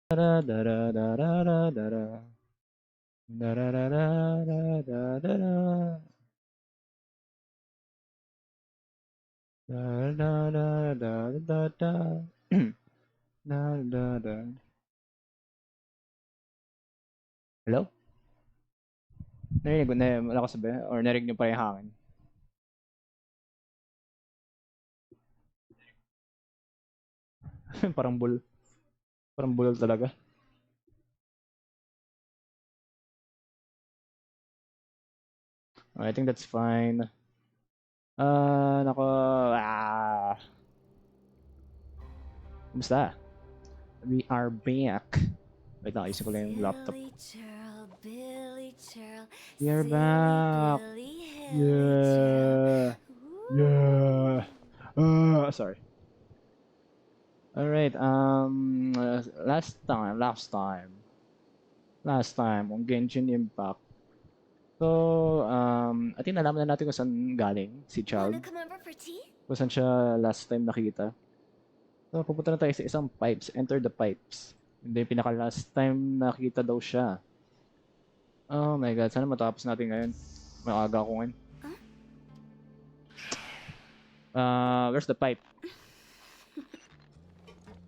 Da da da da da da da da. Da da da da da da da da. Da da da da da da. Da da da. Hello? Narinig ko na malakas ba? Or narinig niyo pa yung hangin? Parang bul. Parang bulol talaga. I think that's fine. Nako. Kumusta? We are back. Wait lang, ayusin ko lang yung laptop. We are back. Yeah. Yeah. Sorry. Alright, last time on Genshin Impact. So, I think nalaman na natin kung saan galing si Child. Kung saan siya last time nakita. So, pupunta na tayo sa isang pipes. Enter the pipes. Hindi, pinaka last time nakita daw siya. Oh my god, sana matapos natin ngayon. May aga ako ngayon. Where's the pipe?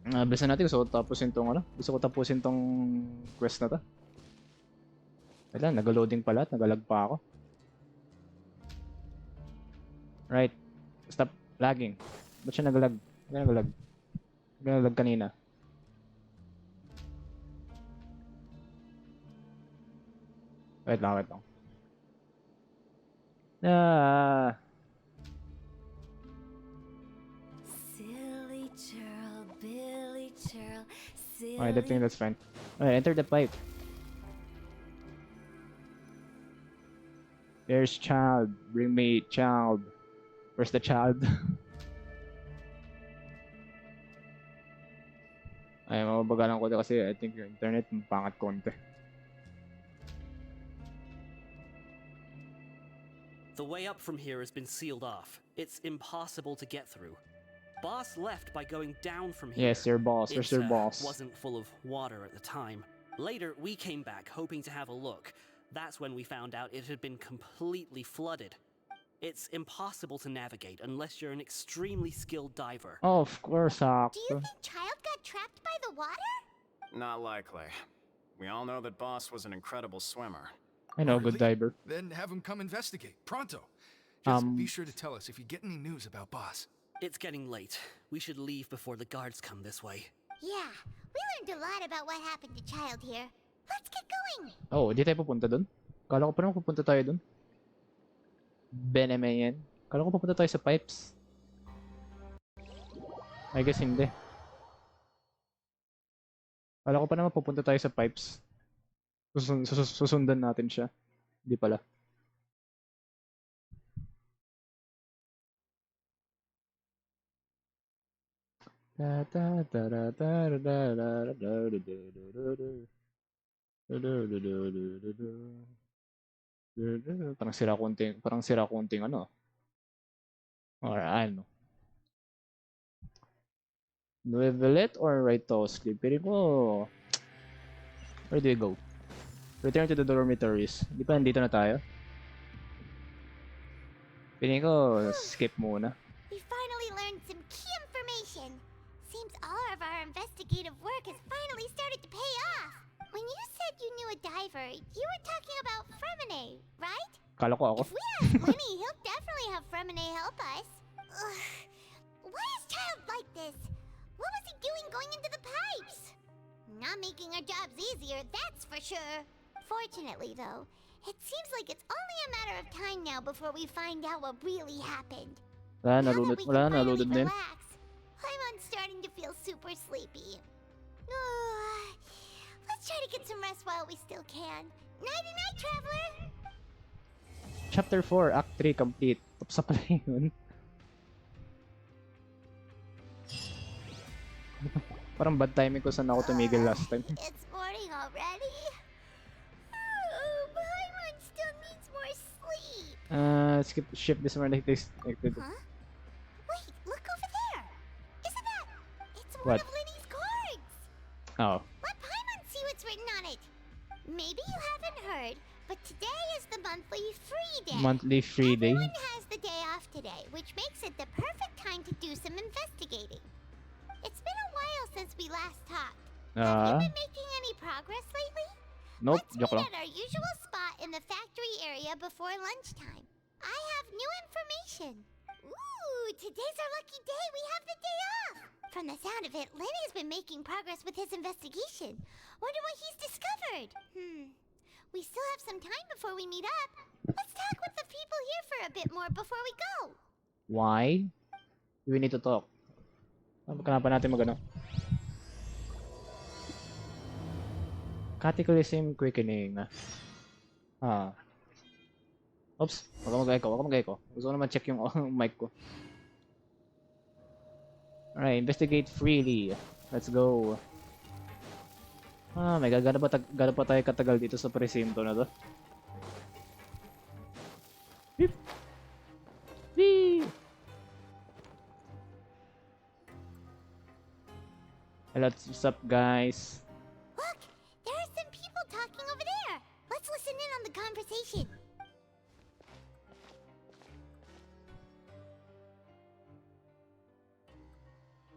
Bilisan natin, gusto ko tapusin tong ano? Gusto ko tapusin tong quest na to. Wala, nag-loading pala at nag-lag pa ako. Right. Stop lagging. Ba't siya nag-lag? Nag-lag. Nag-lag kanina. Wait lang, wait lang. Alright, I think that's fine. Alright, enter the pipe. There's Child. Bring me Child. Where's the child? Ay, mababagalan ko kasi I think yung internet pangat konti. The way up from here has been sealed off. It's impossible to get through. Boss left by going down from here. Yes, your boss. Where's your boss? Wasn't full of water at the time. Later, we came back hoping to have a look. That's when we found out it had been completely flooded. It's impossible to navigate unless you're an extremely skilled diver. Oh, of course, Do you think Child got trapped by the water? Not likely. We all know that Boss was an incredible swimmer. I know, good diver. Then have him come investigate, pronto. Just be sure to tell us if you get any news about Boss. It's getting late. We should leave before the guards come this way. Yeah, we learned a lot about what happened to Child here. Let's get going. Oh, di tayo pupunta dun? Kala ko pa naman pupunta tayo dun. Beneme yan. Kala ko pupunta tayo sa pipes. I guess hindi. Kala ko pa naman pupunta tayo sa pipes. Susundan natin siya. Hindi pala. Parang sira konting ano. Or ano. Novelet or right to sleep? Pero ko, where do we go? Return to the dormitories. Di pa nandito na tayo? Piling ko, skip muna. We finally learned some key information. Seems all of our investigative work has finally started to pay off. When you said you knew a diver, you were talking about Fremine, right? Kala ko ako. If we ask Winnie, he'll definitely have Fremine help us. Ugh. Why is Child like this? What was he doing going into the pipes? Not making our jobs easier, that's for sure. Fortunately, though, it seems like it's only a matter of time now before we find out what really happened. Wala, Now that nalunod, we wala, can finally nalunod na yun. relax, I'm starting to feel super sleepy. Let's try to get some rest while we still can. Nighty-night, traveler! Chapter 4, Act 3 complete. Tapos na pala yun. Parang bad timing ko saan ako tumigil last time. It's morning already. Paimon still needs more sleep. Skip shift this one like this. Huh? Wait, look over there. Isn't that? It's one What? of Linny's cards. Oh. Let today is the monthly free day. Monthly free day. Everyone has the day off today, which makes it the perfect time to do some investigating. It's been a while since we last talked. Have you been making any progress lately? Nope, Let's joke meet lang. at our usual spot in the factory area before lunchtime. I have new information. Ooh, today's our lucky day. We have the day off. From the sound of it, Lenny's been making progress with his investigation. Wonder what he's discovered. We still have some time before we meet up. Let's talk with the people here for a bit more before we go. Why? We need to talk. Kailangan natin magano. Cataclysm quickening. Oops, wag ka mag-echo. Gusto ko naman check yung mic ko. Alright, investigate freely. Let's go. My god, gano'n pa tayo katagal dito sa presinto na to? Beep! Whee! What's up, guys? Look, there are some people talking over there. Let's listen in on the conversation.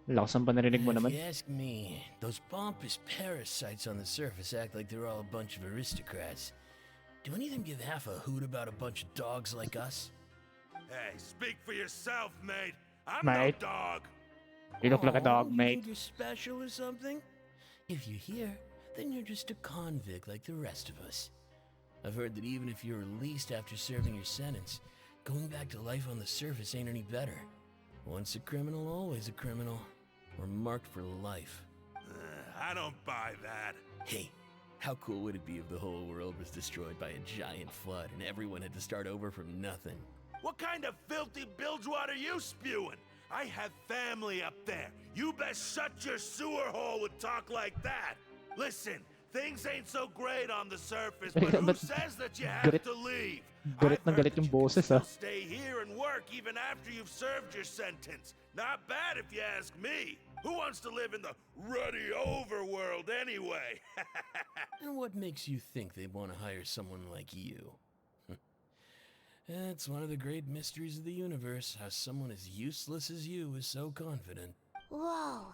Lakas ang panarinig mo naman. If you ask me, those pompous parasites on the surface act like they're all a bunch of aristocrats. Do any of them give half a hoot about a bunch of dogs like us? Hey, speak for yourself, mate. I'm Mate. no dog. You look like a dog, You mate. think you're special or something? If you're here, then you're just a convict like the rest of us. I've heard that even if you're released after serving your sentence, going back to life on the surface ain't any better. Once a criminal, always a criminal. Or marked for life. I don't buy that. Hey, how cool would it be if the whole world was destroyed by a giant flood and everyone had to start over from nothing? What kind of filthy bilgewater are you spewing? I have family up there. You best shut your sewer hole with talk like that. Listen, things ain't so great on the surface, but who But says that you have galit- to leave? galit I've na heard galit that yung you can boses, still stay here and work even after you've served your sentence. Not bad if you ask me. Who wants to live in the ruddy overworld anyway? And what makes you think they want to hire someone like you? That's one of the great mysteries of the universe, how someone as useless as you is so confident. Whoa.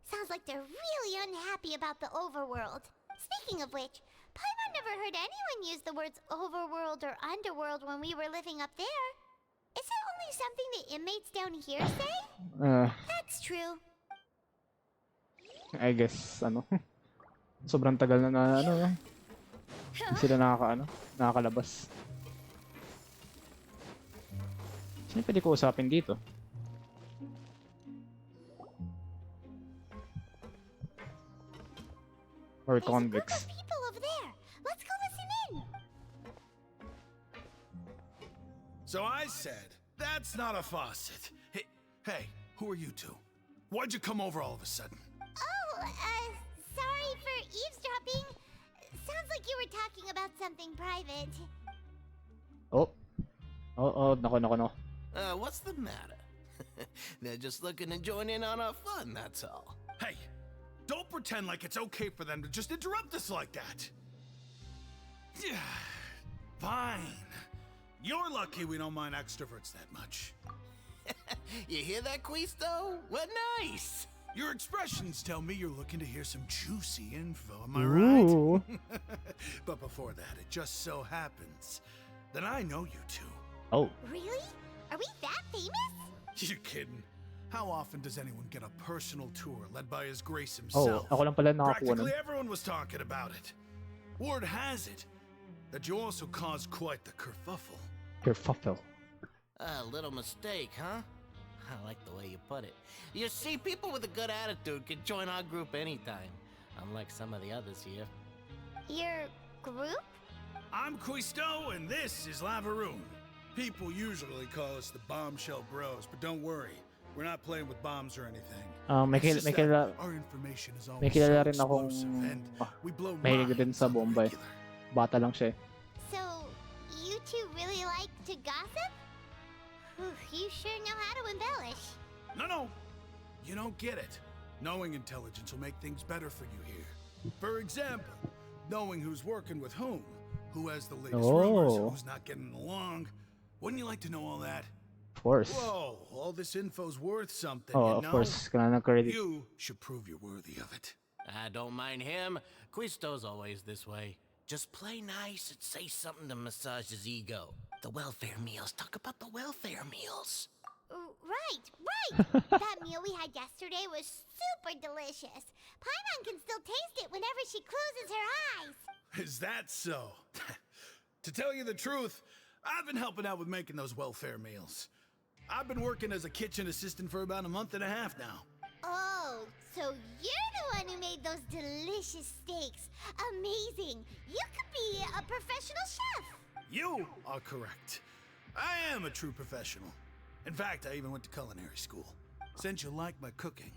Sounds like they're really unhappy about the overworld. Speaking of which, Paimon never heard anyone use the words overworld or underworld when we were living up there. Is it only something the inmates down here say? That's true. I guess, sobrang tagal na hindi sila nakakalabas. Sino pwede ko usapin dito? Or There's a group convicts. of people over there. Let's go listen in. So I said, that's not a faucet. Hey, who are you two? Why'd you come over all of a sudden? Oh, sorry for eavesdropping. Sounds like you were talking about something private. Oh, nako. What's the matter? They're just looking to join in on our fun, that's all. Hey, don't pretend like it's okay for them to just interrupt us like that. Fine. You're lucky we don't mind extroverts that much. You hear that, Quisto? What nice! Your expressions tell me you're looking to hear some juicy info, am I right? Ooh. But before that, it just so happens that I know you two. Oh, Really? Are we that famous? You're kidding. How often does anyone get a personal tour led by His Grace oh, himself? ako lang pala nakakuha nun. Practically everyone was talking about it. Word has it that you also caused quite the kerfuffle. Kerfuffle. A little mistake, huh? I like the way you put it. You see, people with a good attitude can join our group anytime, unlike some of the others here. Your group? I'm Quisto, and this is Lavaroon. People usually call us the Bombshell Bros, but don't worry, we're not playing with bombs or anything. May It's just that kilala, our information is may always kilala so rin akong explosive, and we blow mahilig din minds sa on the bomba eh. regular. Bata lang siya eh. So, you two really like to gossip? Whew, you sure know how to embellish. No, you don't get it. Knowing intelligence will make things better for you here. For example, knowing who's working with whom, Who has the latest rumors? Oh. Who's not getting along? Wouldn't you like to know all that? Of course. Whoa, all this info's worth something, Oh, you of know? course. Kailangan ng credit. You should prove you're worthy of it. I don't mind him. Quisto's always this way. Just play nice and say something to massage his ego. The welfare meals. Talk about the welfare meals. Right, right! That meal we had yesterday was super delicious. Paimon can still taste it whenever she closes her eyes. Is that so? To tell you the truth, I've been helping out with making those welfare meals. I've been working as a kitchen assistant for about a month and a half now. Oh, so you're the one who made those delicious steaks. Amazing! You could be a professional chef. You are correct. I am a true professional. In fact, I even went to culinary school. Since you like my cooking,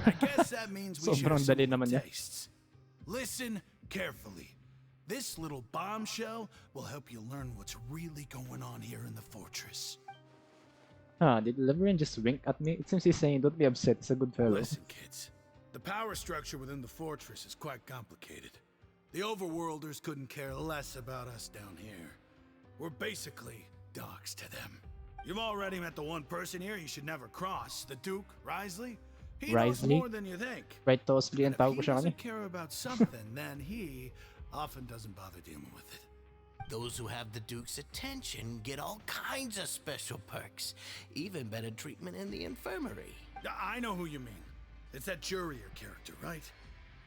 I guess that means we share Sobrang dali naman similar niya. tastes. Listen carefully. This little bombshell will help you learn what's really going on here in the fortress. Did Laverne just wink at me? It seems he's saying, don't be upset, it's a good fellow. Listen, kids. The power structure within the fortress is quite complicated. The overworlders couldn't care less about us down here. We're basically dogs to them. You've already met the one person here you should never cross, the Duke, Risley. He knows Risley? more than you think. Right, Tosley And ang if tawag he ko siya doesn't kanya. care about something, then he often doesn't bother dealing with it. Those who have the Duke's attention get all kinds of special perks. Even better treatment in the infirmary. I know who you mean. It's that Jurier character, right?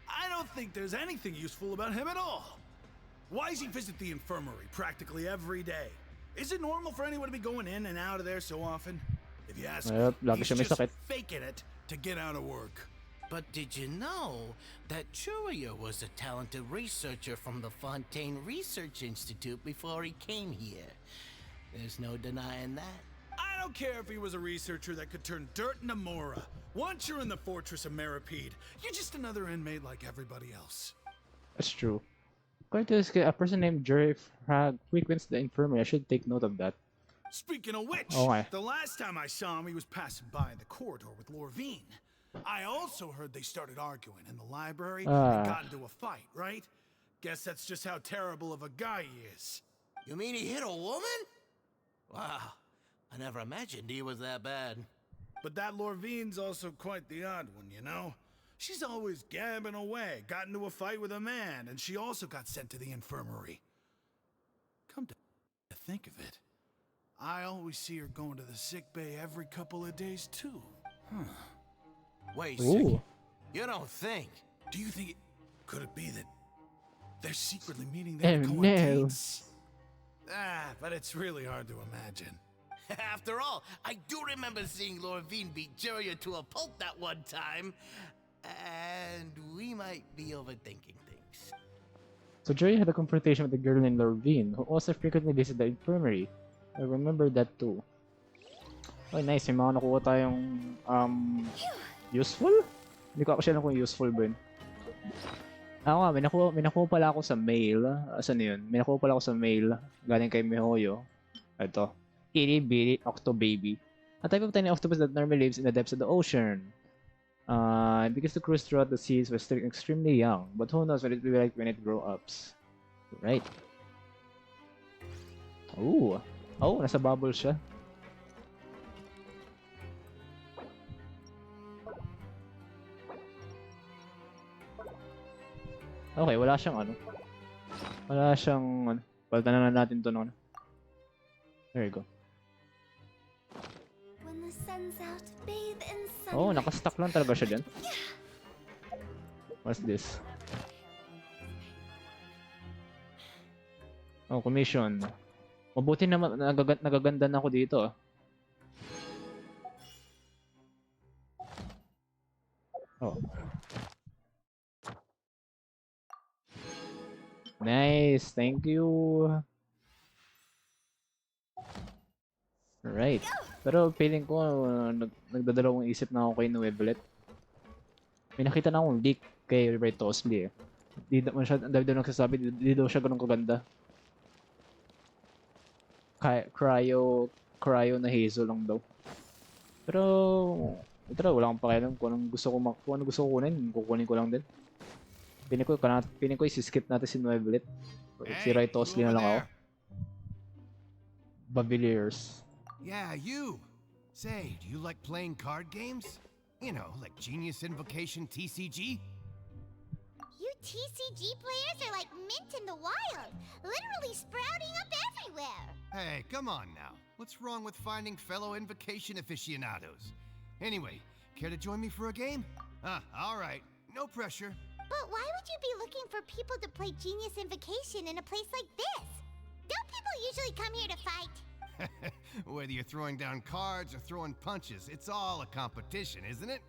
I don't think there's anything useful about him at all. Why does he visit the infirmary practically every day? Is it normal for anyone to be going in and out of there so often? If you ask me, Lagi he's siya may just sakit. faking it to get out of work. But did you know that Churia was a talented researcher from the Fontaine Research Institute before he came here? There's no denying that. I don't care if he was a researcher that could turn dirt into Mora. Once you're in the fortress of Meripede, you're just another inmate like everybody else. That's true. According to this guy, a person named Jerry Frag frequents the infirmary. I should take note of that. Speaking of which, Okay. the last time I saw him, he was passing by in the corridor with Lorvine. I also heard they started arguing in the library and got into a fight, right? Guess that's just how terrible of a guy he is. You mean he hit a woman? Wow, I never imagined he was that bad. But that Lorvine's also quite the odd one, you know? She's always gabbing away, got into a fight with a man, and she also got sent to the infirmary. Come to think of it, I always see her going to the sick bay every couple of days, too. Wait, Ooh. you don't think? Do you think could it be that they're secretly meeting there Oh, to go on no. dates? But it's really hard to imagine. After all, I do remember seeing Lorvine beat Juria to a pulp that one time. And we might be overthinking things. So Jerry had a confrontation with a girl named Lorvine, who also frequently visited the infirmary. I remember that too. Oh, nice. May mga nakuha tayong useful? Hindi ko actually alam kung useful ba yun. Ako nga, may nakuha pala ako sa mail. Asan yun? May nakuha pala ako sa mail galing kay Mihoyo. Ito. Itty bitty octobaby. A type of tiny octopus that normally lives in the depths of the ocean. Because the cruise throughout the seas was still extremely young, but who knows what it will be like when it grows up. Right. Ooh. Oh, nasa bubble siya. Okay, wala siyang ano. Wala siyang ano. Palitan na natin to noon. There you go. When the sun's out, bathe in sunlight. Oh, nakastuck lang talaga siya dyan. What's this? Oh, commission. Mabuti na nagaganda na ako dito. Oh. Nice, thank you. Alright. Pero feeling ko nagdadalawang isip na ako kay Nuevelet. May nakita na akong leak kay Ray Tosley eh. Di naman siya, ang dami daw nagsasabi, di daw siya ganun kaganda. Cryo na hazel lang daw. Pero, ito na, wala akong pakialam kung anong gusto ko kunin, kukunin ko lang din. Piling ko i-skip natin si Nuevelet. Si Hey, Ray Tosley you na over lang ako. there? Baviliers. Yeah, you. Say, do you like playing card games? You know, like Genius Invocation TCG? You TCG players are like mint in the wild, literally sprouting up everywhere. Hey, come on now. What's wrong with finding fellow Invocation aficionados? Anyway, care to join me for a game? All right. No pressure. But why would you be looking for people to play Genius Invocation in a place like this? Don't people usually come here to fight? Whether you're throwing down cards or throwing punches, it's all a competition, isn't it?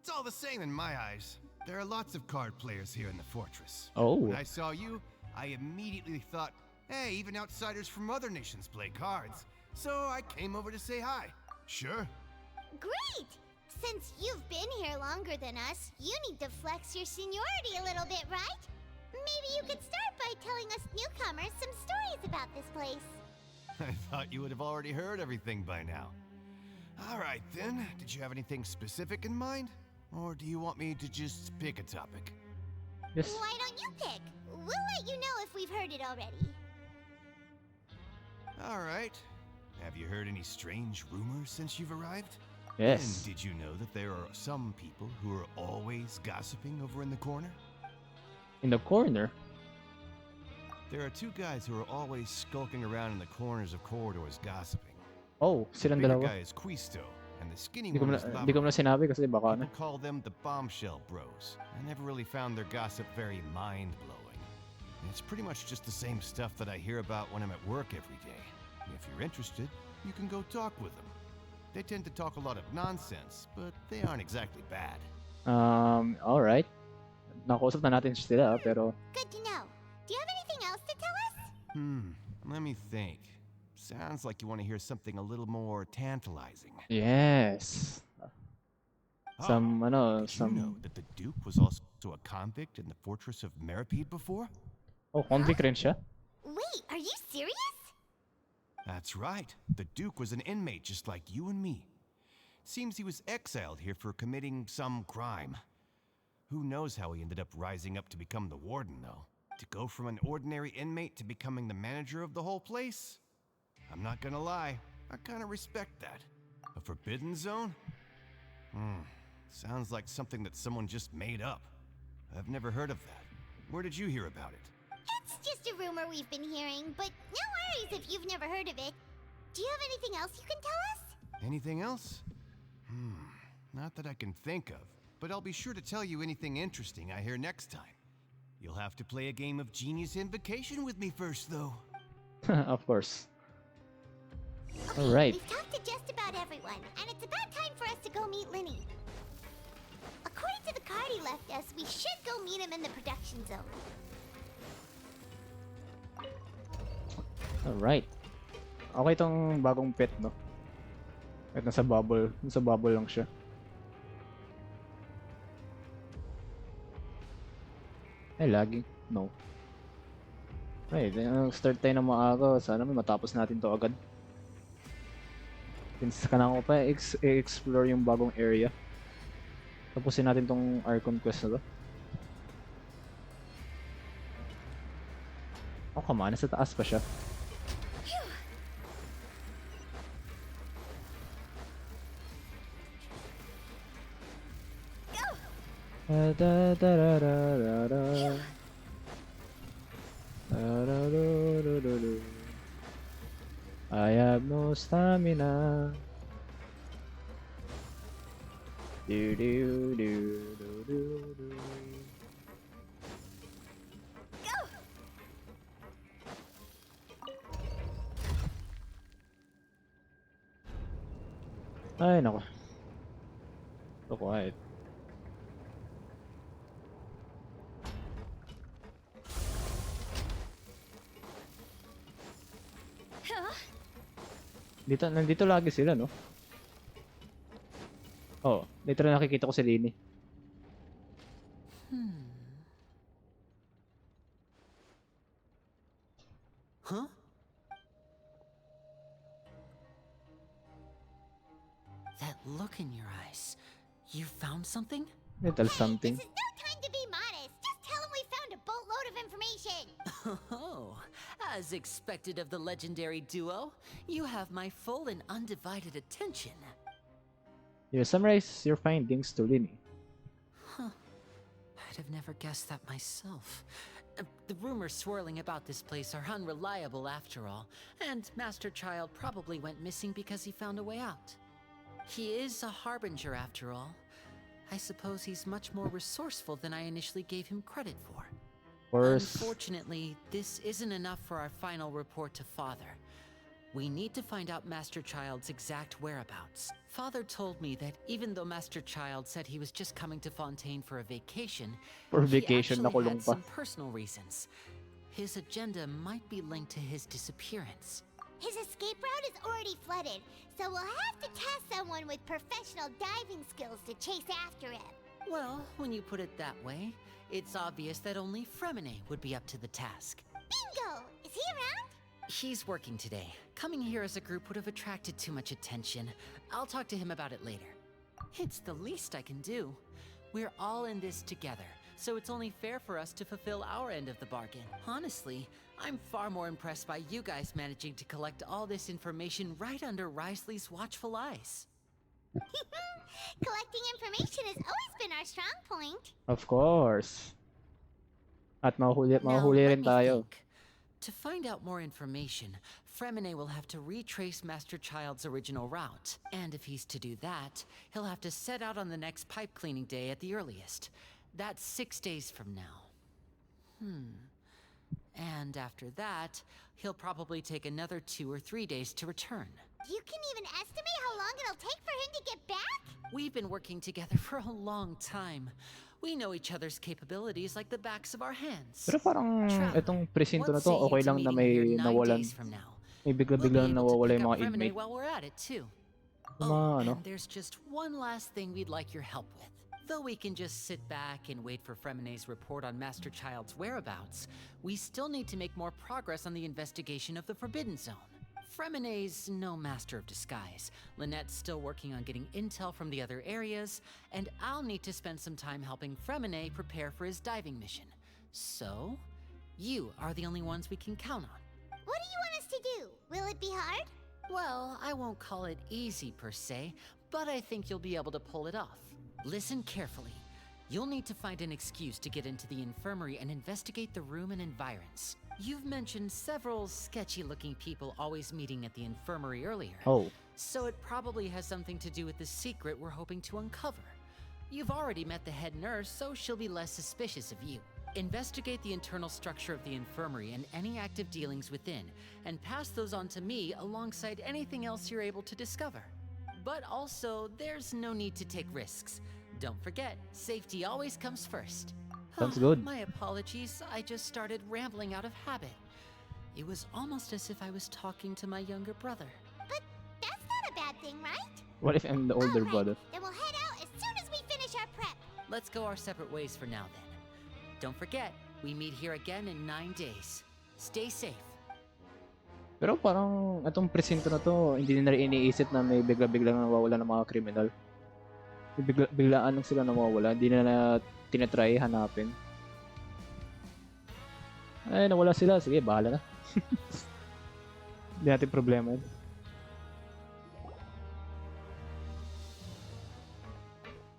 It's all the same in my eyes. There are lots of card players here in the fortress. Oh. When I saw you, I immediately thought, hey, even outsiders from other nations play cards. So I came over to say hi. Sure. Great! Since you've been here longer than us, you need to flex your seniority a little bit, right? Maybe you could start by telling us newcomers some stories about this place. I thought you would have already heard everything by now. All right, then. Did you have anything specific in mind? Or do you want me to just pick a topic? Yes. Why don't you pick? We'll let you know if we've heard it already. All right. Have you heard any strange rumors since you've arrived? Yes. And did you know that there are some people who are always gossiping over in the corner? In the corner. There are two guys who are always skulking around in the corners of corridors gossiping. Oh, The silang bigger dalawa. guy is Quisto, and the skinny Hindi ko one na, is hindi ko na Lava. sinabi kasi baka na. People call them the Bombshell Bros. I never really found their gossip very mind-blowing. It's pretty much just the same stuff that I hear about when I'm at work every day. If you're interested, you can go talk with them. They tend to talk a lot of nonsense, but they aren't exactly bad. Alright. Nakausap na natin sila, pero Good to know. Do you have anything else to tell us? Let me think. Sounds like you want to hear something a little more tantalizing. yes. Some, Did you some, know that the Duke was also a convict in the fortress of Meripede before? oh, convict rin siya? Wait, are you serious? That's right. The Duke was an inmate just like you and me. Seems he was exiled here for committing some crime. Who knows how he ended up rising up to become the warden, though? To go from an ordinary inmate to becoming the manager of the whole place? I'm not gonna lie, I kinda respect that. A forbidden zone? Sounds like something that someone just made up. I've never heard of that. Where did you hear about it? It's just a rumor we've been hearing, but no worries if you've never heard of it. Do you have anything else you can tell us? Anything else? Not that I can think of, but I'll be sure to tell you anything interesting I hear next time. You'll have to play a game of Genius Invocation with me first, though. Of course. Okay, Alright. we've talked to just about everyone, and it's about time for us to go meet Linny. According to the card he left us, we should go meet him in the production zone. Alright. Okay tong bagong pet, no? Kahit nasa bubble lang siya. Ay, lagi. No. Ay, start tayo ng maaga. Sana may matapos natin to agad. Since kanang ko pa explore yung bagong area. Tapusin natin tong Archon quest na to. Oh, come on. Nasa taas pa siya. Da da da da da da. I have no stamina. Do do do do do do. Ay, nako. So quiet. Nandito lagi sila, no? Oh, dito na nakikita ko si Lini. Huh? That look in your eyes. You found something? Little something. This is no time to be modest. Just tell him we found a boatload of information information! Oh, as expected of the legendary duo, you have my full and undivided attention. You summarize your findings to Lini. Huh. I'd have never guessed that myself. The rumors swirling about this place are unreliable after all, and Master Child probably went missing because he found a way out. He is a harbinger after all. I suppose he's much more resourceful than I initially gave him credit for. Unfortunately, this isn't enough for our final report to Father. We need to find out Master Child's exact whereabouts. Father told me that even though Master Child said he was just coming to Fontaine for a vacation, he actually had some personal reasons. His agenda might be linked to his disappearance. His escape route is already flooded, so we'll have to task someone with professional diving skills to chase after him. Well, when you put it that way, it's obvious that only Fremine would be up to the task. Bingo! Is he around? He's working today. Coming here as a group would have attracted too much attention. I'll talk to him about it later. It's the least I can do. We're all in this together, so it's only fair for us to fulfill our end of the bargain. Honestly, I'm far more impressed by you guys managing to collect all this information right under Risley's watchful eyes. Collecting information has always been our strong point. Of course. At mahuli rin tayo. To find out more information, Fremine will have to retrace Master Child's original route. And if he's to do that, he'll have to set out on the next pipe cleaning day at the earliest. That's 6 days from now. And after that, he'll probably take another 2 or 3 days to return. You can even estimate how long it'll take for him to get back? We've been working together for a long time. We know each other's capabilities like the backs of our hands. Pero parang itong presinto na to, okay lang na may nawalan. May bigla-bigla nawawala yung mga inmate. While we're at it too. And there's just one last thing we'd like your help with. Though we can just sit back and wait for Fremine's report on Master Child's whereabouts, we still need to make more progress on the investigation of the Forbidden Zone. Fremine's no master of disguise. Lynette's still working on getting intel from the other areas, and I'll need to spend some time helping Fremine prepare for his diving mission. So, you are the only ones we can count on. What do you want us to do? Will it be hard? Well, I won't call it easy per se, but I think you'll be able to pull it off. Listen carefully. You'll need to find an excuse to get into the infirmary and investigate the room and environs. You've mentioned several sketchy-looking people always meeting at the infirmary earlier. So it probably has something to do with the secret we're hoping to uncover. You've already met the head nurse, so she'll be less suspicious of you. Investigate the internal structure of the infirmary and any active dealings within, and pass those on to me alongside anything else you're able to discover. But also, there's no need to take risks. Don't forget, safety always comes first. Sounds good. My apologies, I just started rambling out of habit. It was almost as if I was talking to my younger brother. But that's not a bad thing, right? What if I'm the older brother? Then we'll head out as soon as we finish our prep. Let's go our separate ways for now then. Don't forget, we meet here again in 9 days. Stay safe. Pero parang itong presinto na to, hindi nila iniisip na may bigla-biglang nawawala ng mga kriminal. Biglaan lang sila nawawala, hindi nila tinatry hanapin. Ay, nawala sila. Sige, bahala na. Hindi natin problema yun.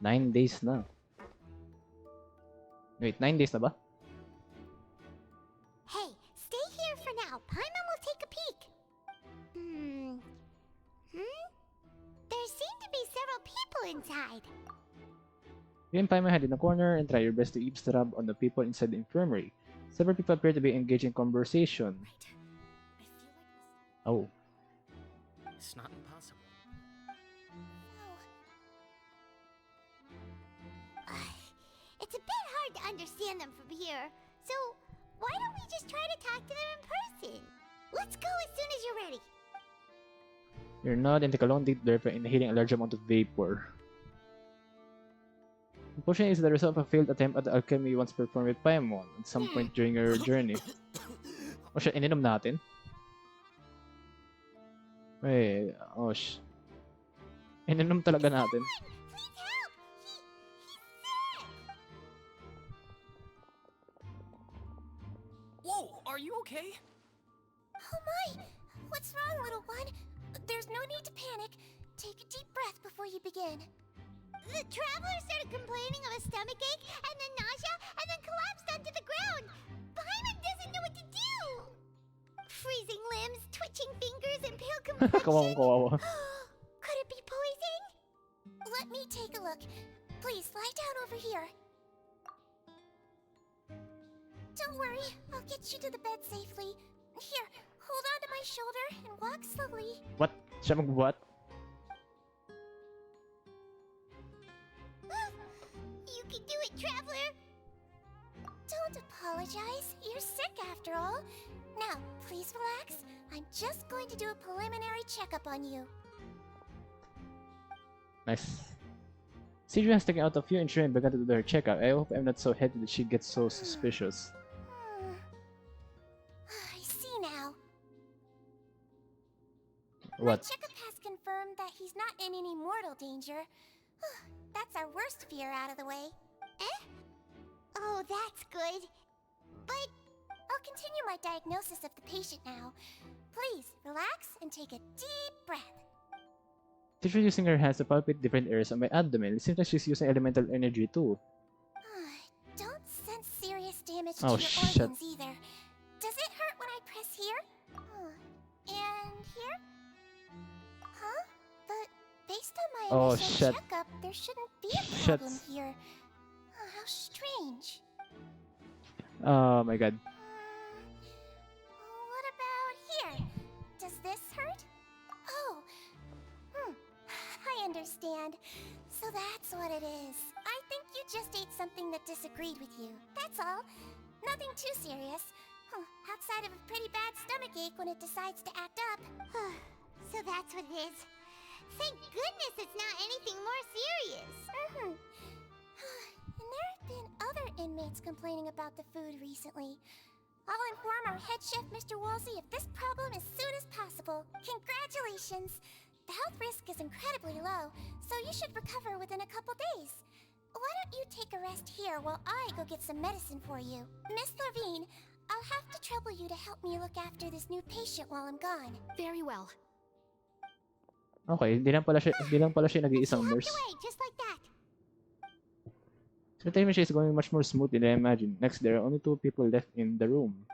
Nine days na. Wait, 9 days na ba? Hey, stay here for now. Paimon will take a peek. There seem to be several people inside. You and Paimon head in the corner and try your best to eavesdrop on the people inside the infirmary. Several people appear to be engaged in conversation. Oh. It's not impossible. It's a bit hard to understand them from here, so why don't we just try to talk to them in person? Let's go as soon as you're ready. You're not in the Kalondit, therefore inhaling a large amount of vapor. The potion is the result of a failed attempt at alchemy once performed with Paimon at some point during your journey. Oh shit, ininom natin? Wait, oh shit. Ininom talaga natin. Please help! He's sick! okay? Oh my! What's wrong, little one? There's no need to panic. Take a deep breath before you begin. The traveler started complaining of a stomachache, and then nausea, and then collapsed onto the ground. Paimon doesn't know what to do! Freezing limbs, twitching fingers, and pale complexion. Kawawa. Could it be poison? Let me take a look. Please, lie down over here. Don't worry, I'll get you to the bed safely. Here, hold on to my shoulder and walk slowly. What? Siya mag-what? You can do it, traveler! Don't apologize. You're sick after all. Now, please relax. I'm just going to do a preliminary checkup on you. Nice. Sidra has taken out a few and begun to do her checkup. I hope I'm not so heady that she gets so suspicious. I see now. What? My checkup has confirmed that he's not in any mortal danger. That's our worst fear out of the way. Eh? Oh, that's good. But I'll continue my diagnosis of the patient now. Please, relax and take a deep breath. Sidra using her hands to palpate different areas on my abdomen. It seems like she's using elemental energy too. Don't sense serious damage Oh, to your shit. organs either. Does it hurt when I press here? And here? Huh? But based on my Oh, initial shit. checkup, there shouldn't be a Shit. problem here. How strange. Oh my god. What about here? Does this hurt? Oh. I understand. So that's what it is. I think you just ate something that disagreed with you. That's all. Nothing too serious. Outside of a pretty bad stomachache when it decides to act up. So that's what it is. Thank goodness it's not anything more serious. And there have been other inmates complaining about the food recently. I'll inform our head chef, Mr. Woolsey, of this problem as soon as possible. Congratulations! The health risk is incredibly low, so you should recover within a couple days. Why don't you take a rest here while I go get some medicine for you? Miss Levine, I'll have to trouble you to help me look after this new patient while I'm gone. Very well. Okay, hindi lang pala siya nag-iisang She nurse. hopped away, just like that. So the time is going much more smoothly than I imagined. Next, there are only 2 people left in the room.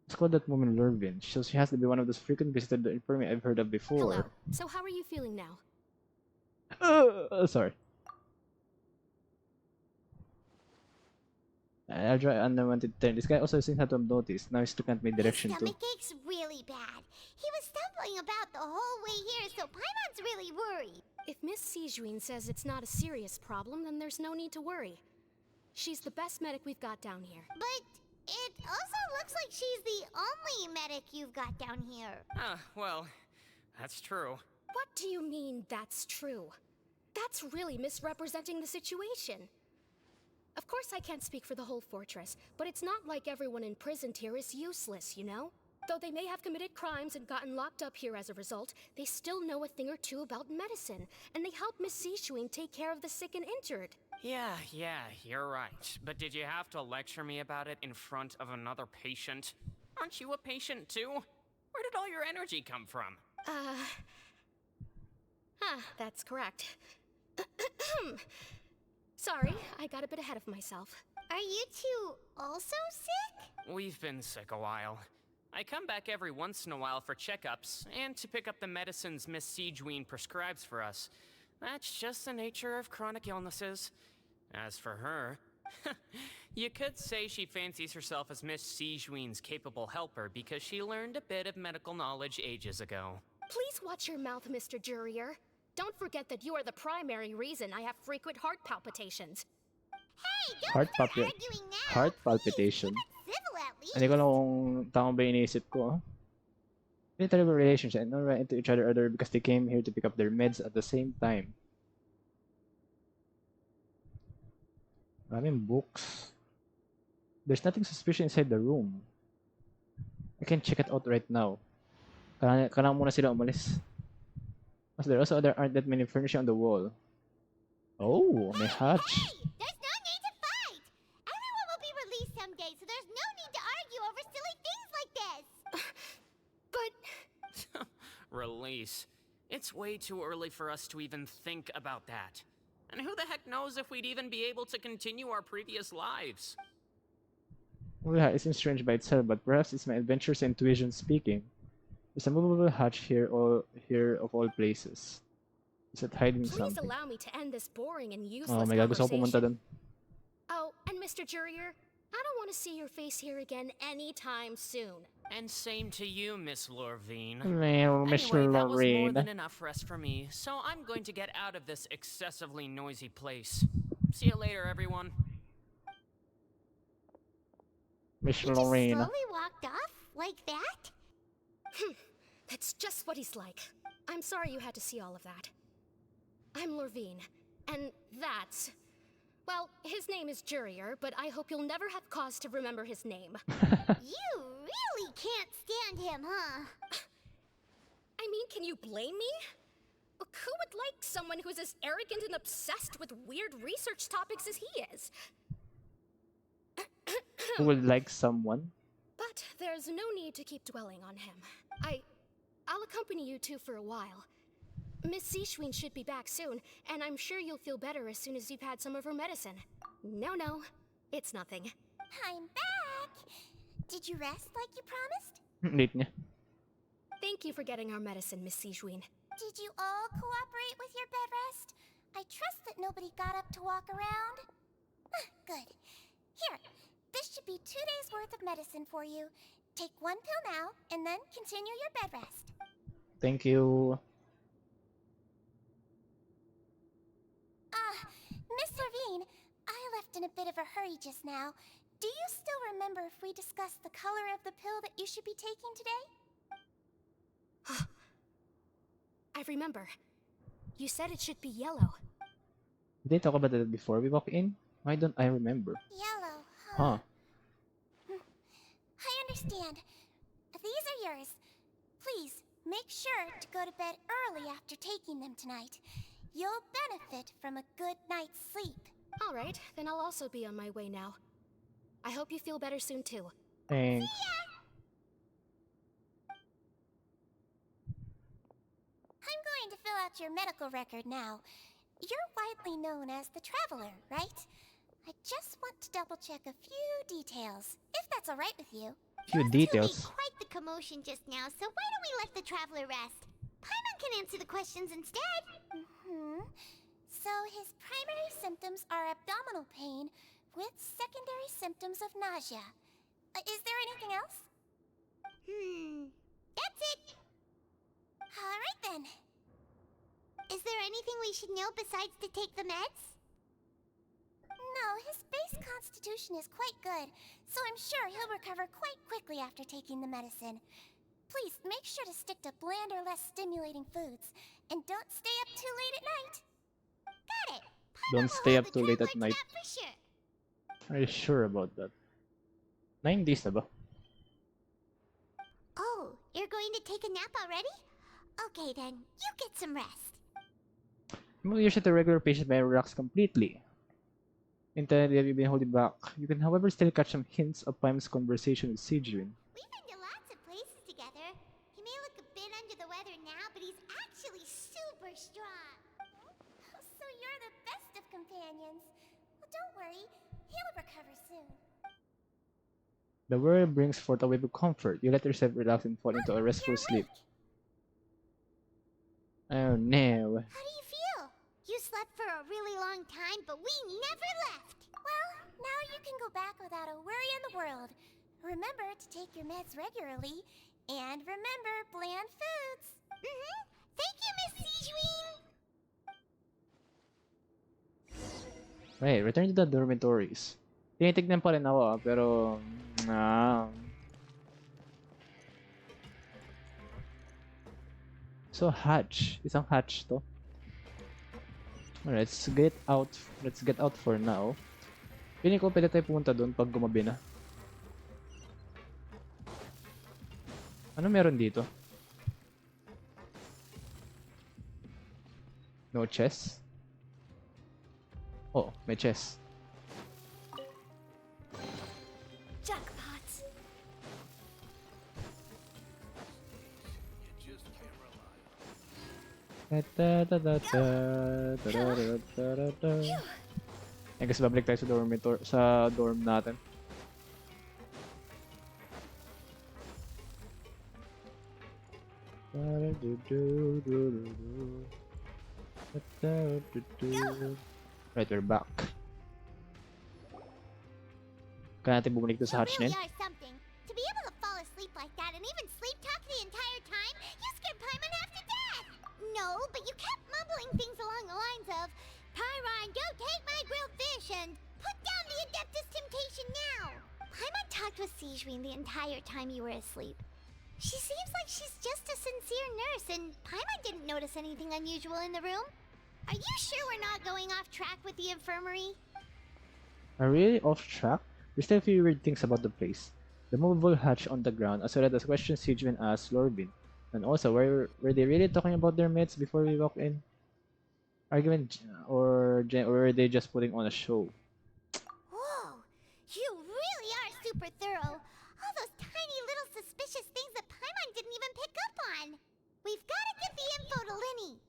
Let's call that woman Lurvin. So she has to be one of those frequent visitors to the infirmary I've heard of before. Hello. So how are you feeling now? Sorry. I'll try unwanted turn. This guy also seems to have noticed. Now he's looking at my direction His too. stomach ache's really bad. He was stumbling about the whole way here, so Paimon's really worried. If Miss Sijuin says it's not a serious problem, then there's no need to worry. She's the best medic we've got down here. But it also looks like she's the only medic you've got down here. Well, that's true. What do you mean, that's true? That's really misrepresenting the situation. Of course I can't speak for the whole fortress, but it's not like everyone imprisoned here is useless, you know? Though they may have committed crimes and gotten locked up here as a result, they still know a thing or two about medicine, and they help Miss Sijuin take care of the sick and injured. Yeah, you're right. But did you have to lecture me about it in front of another patient? Aren't you a patient too? Where did all your energy come from? That's correct. Sorry, I got a bit ahead of myself. Are you two also sick? We've been sick a while. I come back every once in a while for checkups, and to pick up the medicines Miss Sijuin prescribes for us. That's just the nature of chronic illnesses. As for her, you could say she fancies herself as Miss Sijuin's capable helper because she learned a bit of medical knowledge ages ago. Please watch your mouth, Mr. Jurier. Don't forget that you are the primary reason I have frequent heart palpitations. Hey, don't Heart start palpit- arguing now. Heart Please, palpitation. keep it civil at least. Hindi ko alam kung tama ba iniisip ko. They have a relationship and don't run into each other because they came here to pick up their meds at the same time. Maraming books. There's nothing suspicious inside the room. I can check it out right now. Kailangan muna sila umalis. As there also aren't that many furnishing on the wall. Oh, may hatch. Hey, there's no need to fight. Everyone will be released someday, so there's no need to argue over silly things Release. It's way too early for us to even think about that. And who the heck knows if we'd even be able to continue our previous lives? Well, yeah, it seems strange by itself, but perhaps it's my adventurous intuition speaking. There's a movable hatch here of all places. Is it hiding Please something? allow me to end this boring and useless Oh my god, gusto ko pumunta dun. Oh, and Mr. Jurier, I don't want to see your face here again anytime soon. And same to you, Miss Lorvine. Miss Anyway, that was more Lorraine. than enough rest for me, so I'm going to get out of this excessively noisy place. See you later, everyone. Miss He just Lorraine. slowly walked off like that? That's just what he's like. I'm sorry you had to see all of that. I'm Lorvine, and that's... Well, his name is Jurier, but I hope you'll never have cause to remember his name. You really can't stand him, huh? I mean, can you blame me? Who would like someone who's as arrogant and obsessed with weird research topics as he is? Who would like someone? But there's no need to keep dwelling on him. I'll accompany you two for a while. Miss Seashween should be back soon, and I'm sure you'll feel better as soon as you've had some of her medicine. No, it's nothing. I'm back! Did you rest like you promised? Late niya. Thank you for getting our medicine, Miss Seashween. Did you all cooperate with your bed rest? I trust that nobody got up to walk around. Good. Here, this should be 2 days worth of medicine for you. Take 1 pill now, and then continue your bed rest. Thank you. Miss Lorvine, I left in a bit of a hurry just now. Do you still remember if we discussed the color of the pill that you should be taking today? I remember. You said it should be yellow. Did they talk about that before we walk in? Why don't I remember? Yellow, Huh. I understand. These are yours. Please, make sure to go to bed early after taking them tonight. You'll benefit from a good night's sleep. All right, then I'll also be on my way now. I hope you feel better soon too. Thanks. I'm going to fill out your medical record now. You're widely known as the Traveler, right? I just want to double-check a few details, if that's all right with you. Few details. You made quite the commotion just now, so why don't we let the Traveler rest? Paimon can answer the questions instead. So his primary symptoms are abdominal pain with secondary symptoms of nausea. Is there anything else? That's it. All right then. Is there anything we should know besides to take the meds? No, his base constitution is quite good, so I'm sure he'll recover quite quickly after taking the medicine. Please make sure to stick to bland or less stimulating foods, and don't stay up too late at night. Got it. Don't stay up too late at night. For sure. Are you sure about that? 9 days na ba? Oh, you're going to take a nap already? Okay then, you get some rest. Familiar to the regular patient may relax completely. Intended that you've been holding back. You can, however, still catch some hints of Pime's conversation with Sejuin. We've been to lots of places together. He may look a bit under the weather now, but he's actually super strong. So you're the best of companions. Well, don't worry. He'll recover soon. The world brings forth a wave of comfort. You let yourself relax and fall into a restful sleep. Oh no. How do you feel? You slept for a really long time, but we never left. Well, now you can go back without a worry in the world. Remember to take your meds regularly, and remember bland foods. Thank you, Miss Sejuin. Right, return to the dormitories. Tinitignan pa rin ako pero... So hatch. Isang hatch to. Alright, let's get out for now. Piling ko pwede tayo pumunta doon pag gumabi na. Ano meron dito? No chest? Oh, may chest. Jackpot! You just can't rely I guess babalik tayo sa dorm natin. Right, we're back. Kaya natin bumalik to sa hatch You nin. really are something. To be able to fall asleep like that and even sleep talk the entire time, you scared Paimon half to death! No, but you kept mumbling things along the lines of, Pyron, don't take my grilled fish and put down the Adeptus Temptation now! Paimon talked with Sijwin the entire time you were asleep. She seems like she's just a sincere nurse, and Paimon didn't notice anything unusual in the room. Are you sure we're not going off track with the infirmary? Are we really off track? There's still a few weird things about the place. The movable hatch on the ground, as well as the questions Sijwin asked Lorbin. And also, were they really talking about their mates before we walk in? Argument, or were they just putting on a show? Whoa! You really are super thorough. All those tiny little suspicious things that Paimon didn't even pick up on. We've got to get the info to Linny.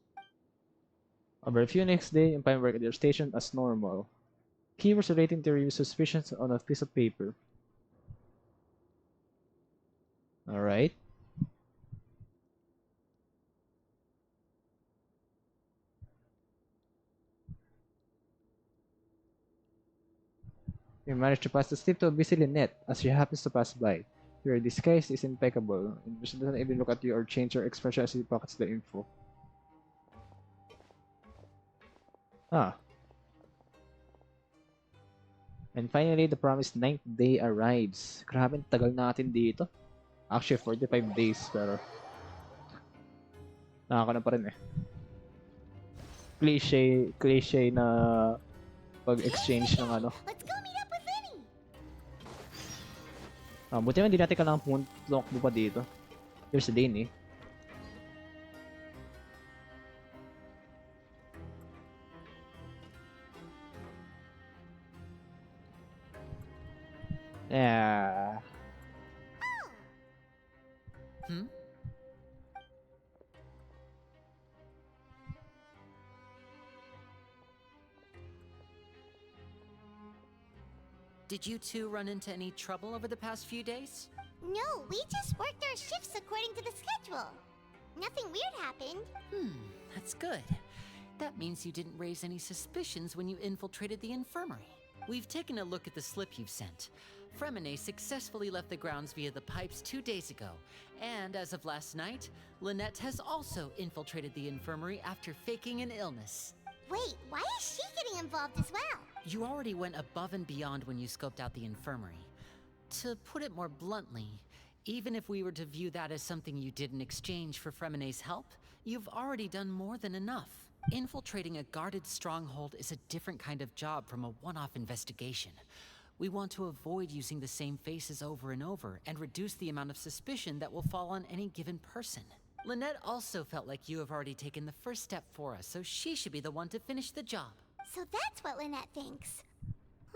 Over a few next day, Empire work at their station as normal. Keywords relating to review suspicions on a piece of paper. Alright. You managed to pass the slip to a busy Lynette as she happens to pass by. Your disguise is impeccable, and she doesn't even look at you or change her expression as she pockets the info. Ah. And finally, the promised 9th day arrives. Grabe, tagal natin dito. Actually, 45 days, pero nakaka na pa rin eh. Cliche na pag-exchange ng ano. Let's go meet up with Linny. Buti naman hindi natin kailangan pumunta pa dito. There's a lane eh. Yeah. Hmm? Did you two run into any trouble over the past few days? No, we just worked our shifts according to the schedule. Nothing weird happened. That's good. That means you didn't raise any suspicions when you infiltrated the infirmary. We've taken a look at the slip you've sent. Fremine successfully left the grounds via the pipes 2 days ago, and as of last night, Lynette has also infiltrated the infirmary after faking an illness. Wait, why is she getting involved as well? You already went above and beyond when you scoped out the infirmary. To put it more bluntly, even if we were to view that as something you did in exchange for Fremine's help, you've already done more than enough. Infiltrating a guarded stronghold is a different kind of job from a one-off investigation. We want to avoid using the same faces over and over and reduce the amount of suspicion that will fall on any given person. Lynette also felt like you have already taken the first step for us, so she should be the one to finish the job. So that's what Lynette thinks.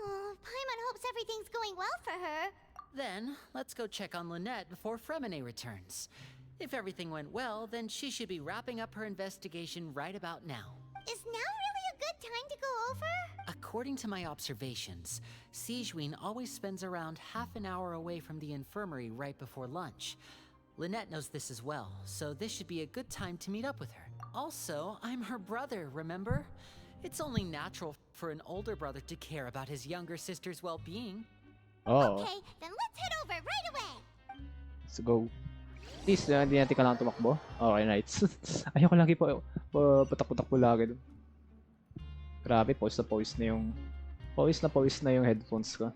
Oh, Paimon hopes everything's going well for her. Then, let's go check on Lynette before Fremine returns. If everything went well, then she should be wrapping up her investigation right about now. Is now really a good time to go over? According to my observations, Sijwin always spends around half an hour away from the infirmary right before lunch. Lynette knows this as well, so this should be a good time to meet up with her. Also, I'm her brother, remember? It's only natural for an older brother to care about his younger sister's well-being. Oh. Okay, then let's head over right away. Let's go. Please, hindi natin kailangan tumakbo. Okay, nice. Ayoko lagi patak-patak po lagi dun. Grabe, pause na yung headphones ko.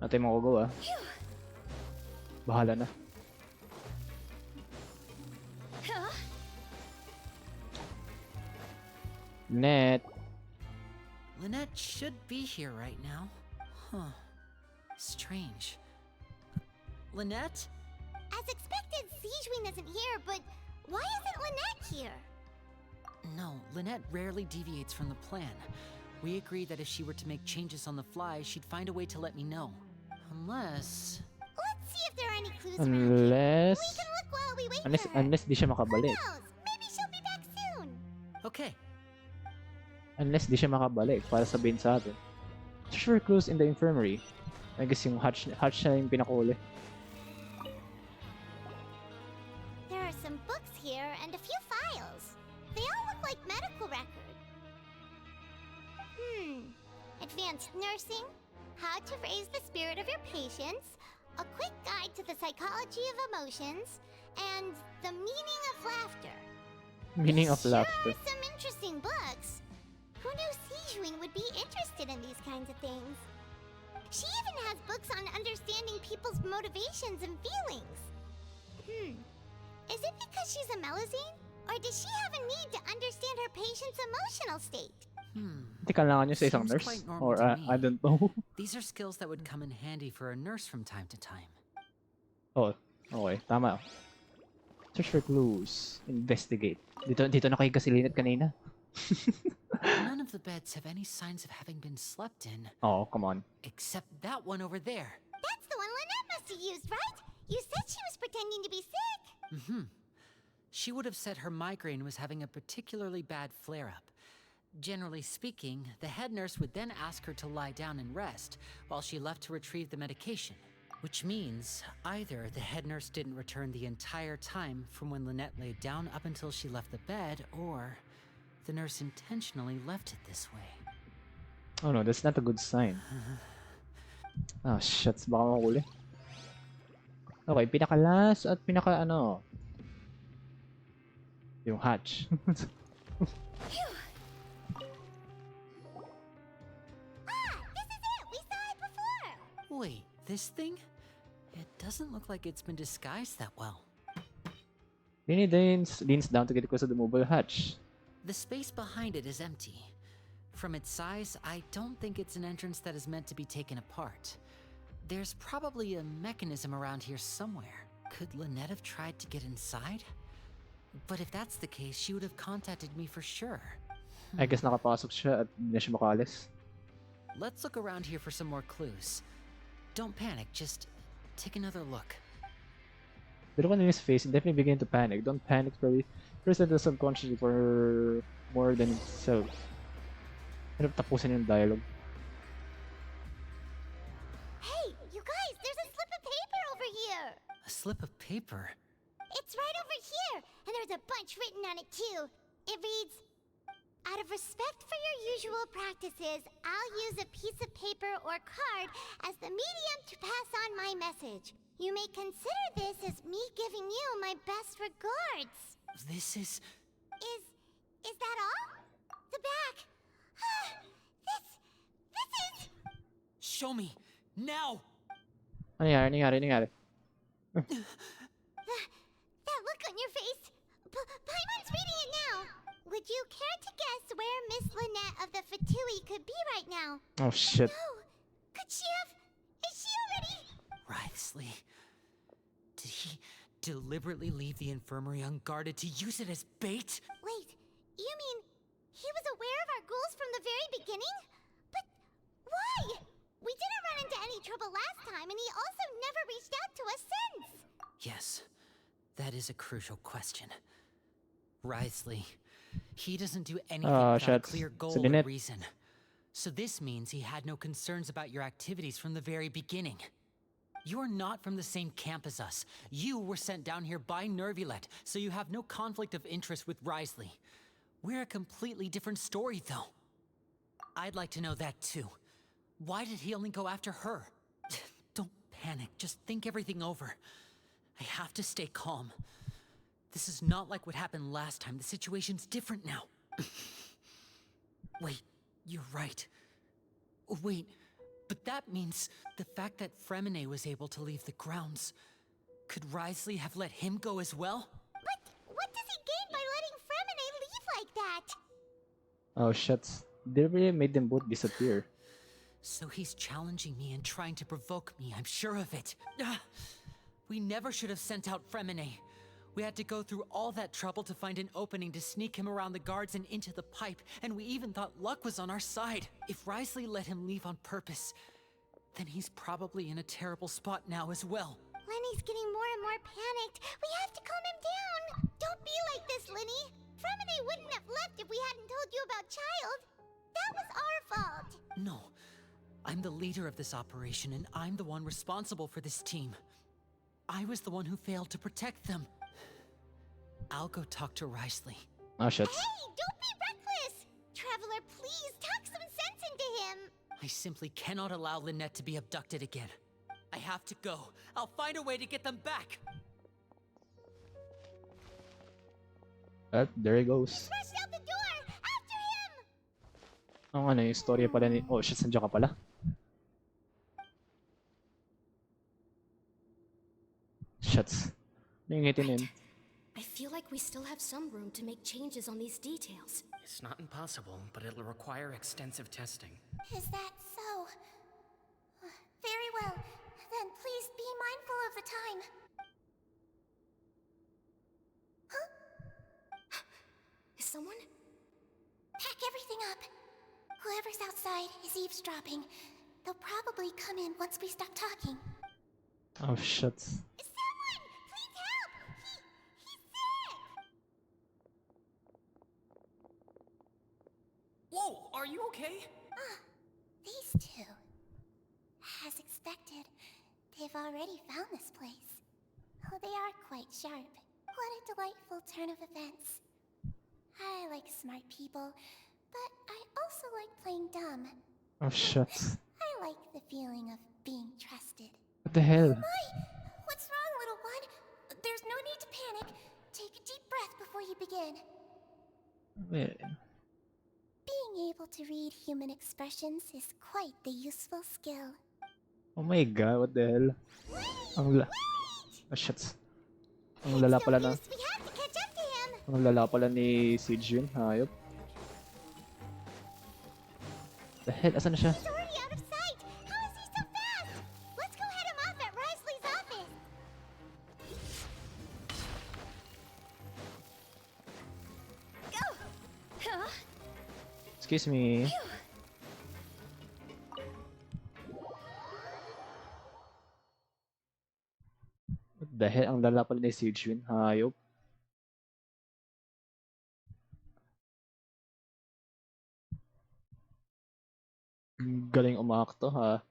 Natin makugawa. Bahala na. Lynette. Lynette should be here right now. Huh. Strange. Lynette? As expected, Sijwin isn't here, but why isn't Lynette here? No, Lynette rarely deviates from the plan. We agreed that if she were to make changes on the fly, she'd find a way to let me know. Unless... Let's see if there are any clues Unless... around here. We can look while we wait for her. Unless di siya makabalik. Who knows? Maybe she'll be back soon. okay. Unless di siya makabalik para sabihin sa atin. Search for clues in the infirmary. I guess yung hatch siya yung pinakuli. There are some books here and a few files. They all look like medical records. Advanced nursing, how to raise the spirit of your patients, a quick guide to the psychology of emotions, and the meaning of laughter. Meaning of Sure laughter. are some interesting books. Who knew Sijuin would be interested in these kinds of things? She even has books on understanding people's motivations and feelings. Is it because she's a Melazine? Or does she have a need to understand her patient's emotional state? Hindi kailangan nyo sa isang Seems nurse? quite normal Or to me. I don't know. These are skills that would come in handy for a nurse from time to time. Oh, okay. Tama. Search for clues. Investigate. Dito nakahiga si Lynette kanina. None of the beds have any signs of having been slept in. Oh, come on. Except that one over there. That's the one Lynette must have used, right? You said she was pretending to be sick. She would have said her migraine was having a particularly bad flare-up. Generally speaking, the head nurse would then ask her to lie down and rest while she left to retrieve the medication. Which means either the head nurse didn't return the entire time from when Lynette laid down up until she left the bed, or the nurse intentionally left it this way. Oh no, that's not a good sign. Oh shit, baka makuli. Okay, pinaka-last at pinaka-ano. Yung hatch. This is it! We saw it before! Wait, this thing? It doesn't look like it's been disguised that well. Lini leans down to get close to the mobile hatch. The space behind it is empty. From its size, I don't think it's an entrance that is meant to be taken apart. There's probably a mechanism around here somewhere. Could Lynette have tried to get inside? But if that's the case, she would have contacted me for sure. I guess nakapasok siya at hindi na siya makalis. Let's look around here for some more clues. Don't panic, just take another look. Pero when in his face, he definitely began to panic. Don't panic, probably. Present the subconsciously for more than itself. Hirap tapusin yung dialogue. Hey, you guys, there's a slip of paper over here! A slip of paper? It's right over here, and there's a bunch written on it too. It reads, out of respect for your usual practices, I'll use a piece of paper or card as the medium to pass on my message. You may consider this as me giving you my best regards. This is... Is that all? The back. This is... Show me! Now! Ano nangyari? That look on your face. Paimon's reading it now. Would you care to guess where Miss Lynette of the Fatui could be right now? Oh shit. No. Could she have... Is she already... Writhsley. Did he deliberately leave the infirmary unguarded to use it as bait? Wait, you mean he was aware of our goals from the very beginning? But why? We didn't run into any trouble last time, and he also never reached out to us since. Yes, that is a crucial question. Writhsley, he doesn't do anything without a shit. clear goal So or Lynette- reason. So this means he had no concerns about your activities from the very beginning. You're not from the same camp as us. You were sent down here by Nervulet, so you have no conflict of interest with Writhsley. We're a completely different story, though. I'd like to know that, too. Why did he only go after her? Don't panic, just think everything over. I have to stay calm. This is not like what happened last time. The situation's different now. Wait, you're right. Wait, but that means the fact that Fremine was able to leave the grounds. Could Writhsley have let him go as well? But what does he gain by letting Fremine leave like that? Oh shit. They really made them both disappear. So he's challenging me and trying to provoke me, I'm sure of it. We never should have sent out Fremine. We had to go through all that trouble to find an opening to sneak him around the guards and into the pipe, and we even thought luck was on our side. If Writhsley let him leave on purpose, then he's probably in a terrible spot now as well. Lenny's getting more and more panicked. We have to calm him down. Don't be like this, Lenny. Fremine wouldn't have left if we hadn't told you about Child. That was our fault. No. I'm the leader of this operation, and I'm the one responsible for this team. I was the one who failed to protect them. I'll go talk to Risley. Oh, shit. Hey, don't be reckless! Traveler, please talk some sense into him. I simply cannot allow Lynette to be abducted again. I have to go. I'll find a way to get them back. There he goes. Rush out the door! After him! Ang ano yung story pala ni... Oh shit, nandiyan ka pala. Shuts. Ano yung ngiti na yun? I feel like we still have some room to make changes on these details. It's not impossible, but it'll require extensive testing. Is that so? Very well. Then please be mindful of the time. Huh? Is someone? Pack everything up. Whoever's outside is eavesdropping. They'll probably come in once we stop talking. Oh shit. Someone! Please help! He's sick! Whoa, are you okay? These two. As expected, they've already found this place. Oh, they are quite sharp. What a delightful turn of events. I like smart people, but I also like playing dumb. Oh shit. I like the feeling of being trusted. What the hell? My! What's wrong, little one? There's no need to panic. Take a deep breath before you begin. Wait. Being able to read human expressions is quite the useful skill. Oh my god, what the hell? Ang oh shit. Ang lala pala na. We have to catch up to him. Ang lala pala ni Sijun, hayop. The hell, asan na siya? He's already out of sight. How is he so fast? Let's go head him off at Risley's office. Go. Huh? Excuse me. What the hell? Ang lala pala ni Sijun, hayop. Galing umakto ha.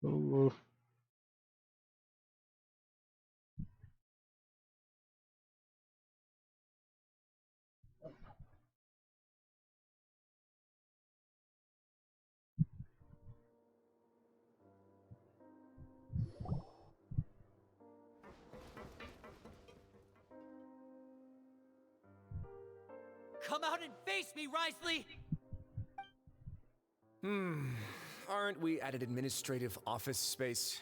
Oh. Come out and face me, Risley! Aren't we at an administrative office space?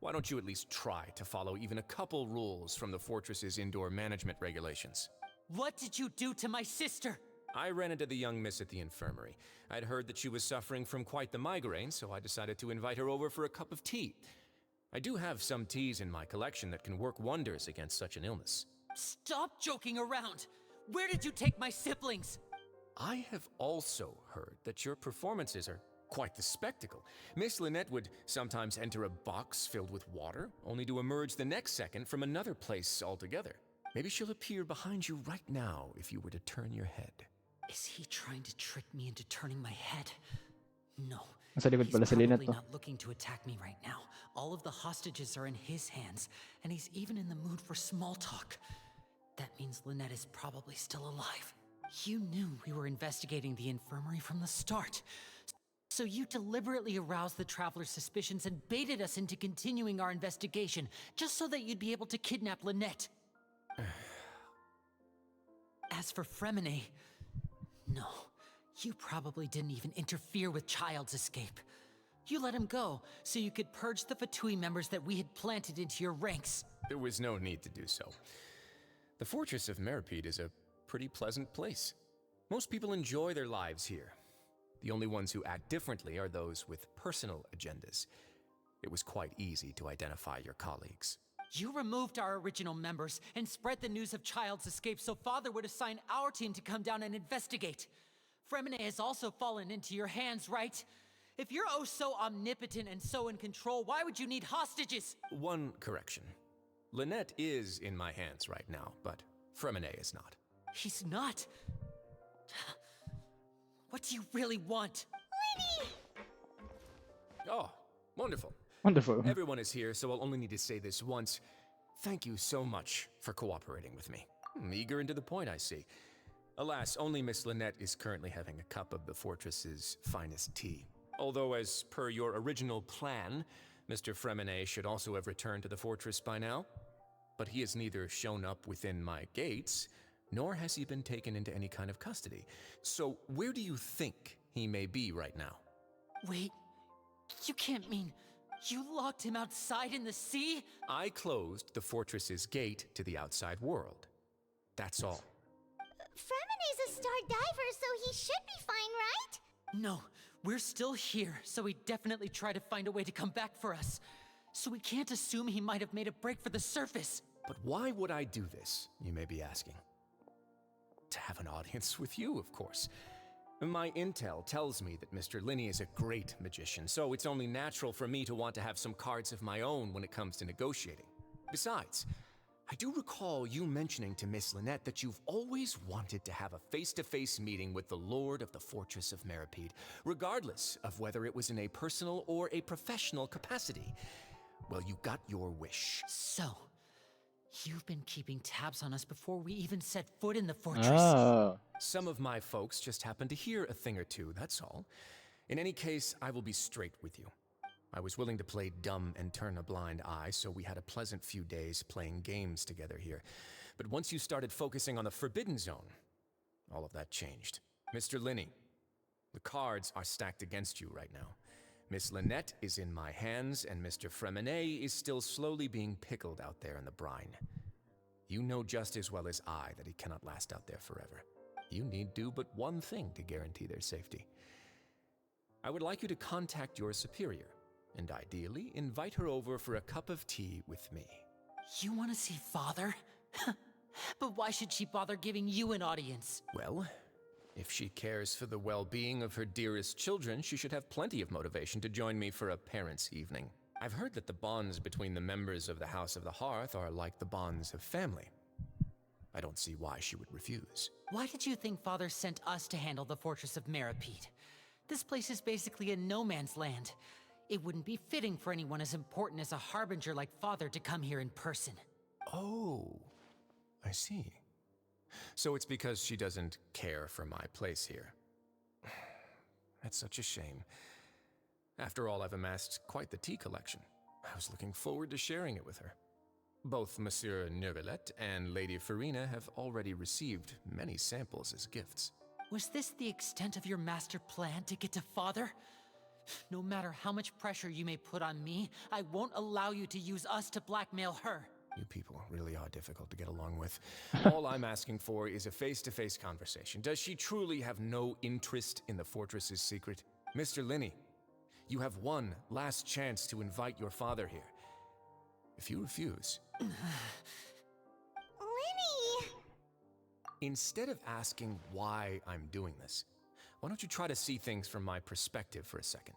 Why don't you at least try to follow even a couple rules from the fortress's indoor management regulations? What did you do to my sister? I ran into the young miss at the infirmary. I'd heard that she was suffering from quite the migraine, so I decided to invite her over for a cup of tea. I do have some teas in my collection that can work wonders against such an illness. Stop joking around! Where did you take my siblings? I have also heard that your performances are quite the spectacle. Miss Lynette would sometimes enter a box filled with water, only to emerge the next second from another place altogether. Maybe she'll appear behind you right now if you were to turn your head. Is he trying to trick me into turning my head? No. Nasa likod He's pala si Lynette, probably no? not looking to attack me right now. All of the hostages are in his hands, and he's even in the mood for small talk. That means Lynette is probably still alive. You knew we were investigating the infirmary from the start. So you deliberately aroused the Traveler's suspicions and baited us into continuing our investigation, just so that you'd be able to kidnap Lynette. As for Fremine, no, you probably didn't even interfere with Child's escape. You let him go, so you could purge the Fatui members that we had planted into your ranks. There was no need to do so. The Fortress of Meripede is a pretty pleasant place. Most people enjoy their lives here. The only ones who act differently are those with personal agendas. It was quite easy to identify your colleagues. You removed our original members and spread the news of Child's escape so Father would assign our team to come down and investigate. Fremine has also fallen into your hands, right? If you're oh so omnipotent and so in control, why would you need hostages? One correction. Lynette is in my hands right now, but Fremine is not. He's not. What do you really want? Lenny! Oh, wonderful. Wonderful. Everyone is here, so I'll only need to say this once. Thank you so much for cooperating with me. Eager and to the point, I see. Alas, only Miss Lynette is currently having a cup of the fortress's finest tea. Although, as per your original plan, Mr. Fremine should also have returned to the fortress by now. But he has neither shown up within my gates, nor has he been taken into any kind of custody. So where do you think he may be right now? Wait, you can't mean you locked him outside in the sea? I closed the fortress's gate to the outside world. That's all. Fremine's a star diver, so he should be fine, right? No, we're still here, so he definitely tried to find a way to come back for us. So we can't assume he might have made a break for the surface. But why would I do this, you may be asking? To have an audience with you, of course. My intel tells me that Mr. Linney is a great magician, so it's only natural for me to want to have some cards of my own when it comes to negotiating. Besides, I do recall you mentioning to Miss Lynette that you've always wanted to have a face-to-face meeting with the Lord of the Fortress of Meripede, regardless of whether it was in a personal or a professional capacity. Well, you got your wish. So, you've been keeping tabs on us before we even set foot in the fortress. Oh. Some of my folks just happened to hear a thing or two, that's all. In any case, I will be straight with you. I was willing to play dumb and turn a blind eye, so we had a pleasant few days playing games together here. But once you started focusing on the Forbidden Zone, all of that changed. Mr. Linney, the cards are stacked against you right now. Miss Lynette is in my hands, and Mr. Fremine is still slowly being pickled out there in the brine. You know just as well as I that he cannot last out there forever. You need do but one thing to guarantee their safety. I would like you to contact your superior, and ideally invite her over for a cup of tea with me. You want to see Father? But why should she bother giving you an audience? Well, if she cares for the well-being of her dearest children, she should have plenty of motivation to join me for a parents' evening. I've heard that the bonds between the members of the House of the Hearth are like the bonds of family. I don't see why she would refuse. Why did you think Father sent us to handle the Fortress of Meripede? This place is basically a no man's land. It wouldn't be fitting for anyone as important as a harbinger like Father to come here in person. Oh, I see. So it's because she doesn't care for my place here. That's such a shame. After all, I've amassed quite the tea collection. I was looking forward to sharing it with her. Both Monsieur Neuvillette and Lady Furina have already received many samples as gifts. Was this the extent of your master plan to get to Father? No matter how much pressure you may put on me, I won't allow you to use us to blackmail her. You people really are difficult to get along with. All I'm asking for is a face-to-face conversation. Does she truly have no interest in the fortress's secret? Mr. Linney, you have one last chance to invite your father here. If you refuse... Lenny! Instead of asking why I'm doing this, why don't you try to see things from my perspective for a second?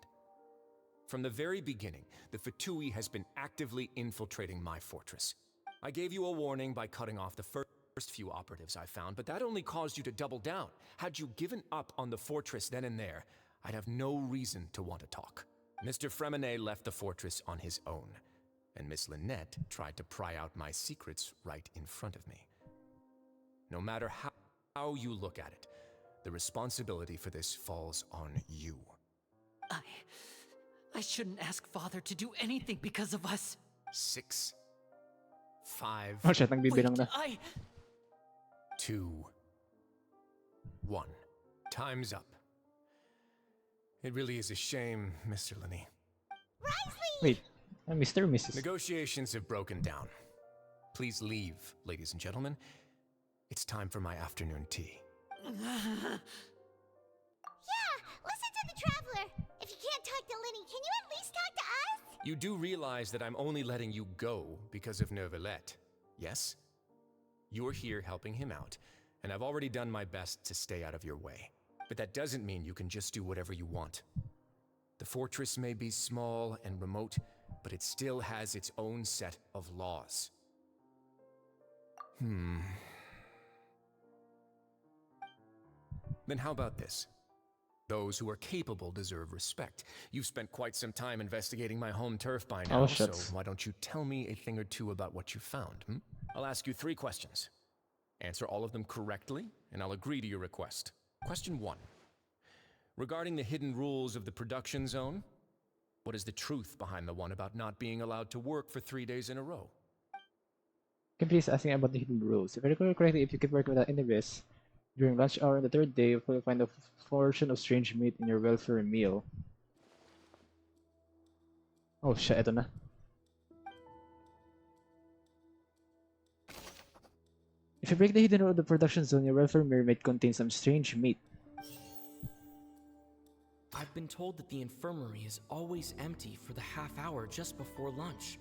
From the very beginning, the Fatui has been actively infiltrating my fortress. I gave you a warning by cutting off the first few operatives I found, but that only caused you to double down. Had you given up on the fortress then and there, I'd have no reason to want to talk. Mr. Fremine left the fortress on his own, and Miss Lynette tried to pry out my secrets right in front of me. No matter how you look at it, the responsibility for this falls on you. I shouldn't ask Father to do anything because of us. 6, 5, Oh shit, nagbibilang na. 2, 1. Time's up. It really is a shame, Mr. Linney. Wait, Mr. or Mrs.? Negotiations have broken down. Please leave, ladies and gentlemen. It's time for my afternoon tea. Yeah, listen to the Traveler. If you can't talk to Lenny, can you at least talk to us? You do realize that I'm only letting you go because of Neuvillette, yes? You're here helping him out, and I've already done my best to stay out of your way. But that doesn't mean you can just do whatever you want. The fortress may be small and remote, but it still has its own set of laws. Then how about this? Those who are capable deserve respect. You've spent quite some time investigating my home turf by now, so why don't you tell me a thing or two about what you found, I'll ask you 3 questions. Answer all of them correctly, and I'll agree to your request. Question 1. Regarding the hidden rules of the production zone, what is the truth behind the one about not being allowed to work for 3 days in a row? Can please asking about the hidden rules. If I recall correctly, if you keep working without any risk, during lunch hour on the 3rd day, you'll find a portion of strange meat in your welfare meal. Oh shit, eto na. If you break the hidden rule of the production zone, your welfare meal might contain some strange meat. I've been told that the infirmary is always empty for the half hour just before lunch.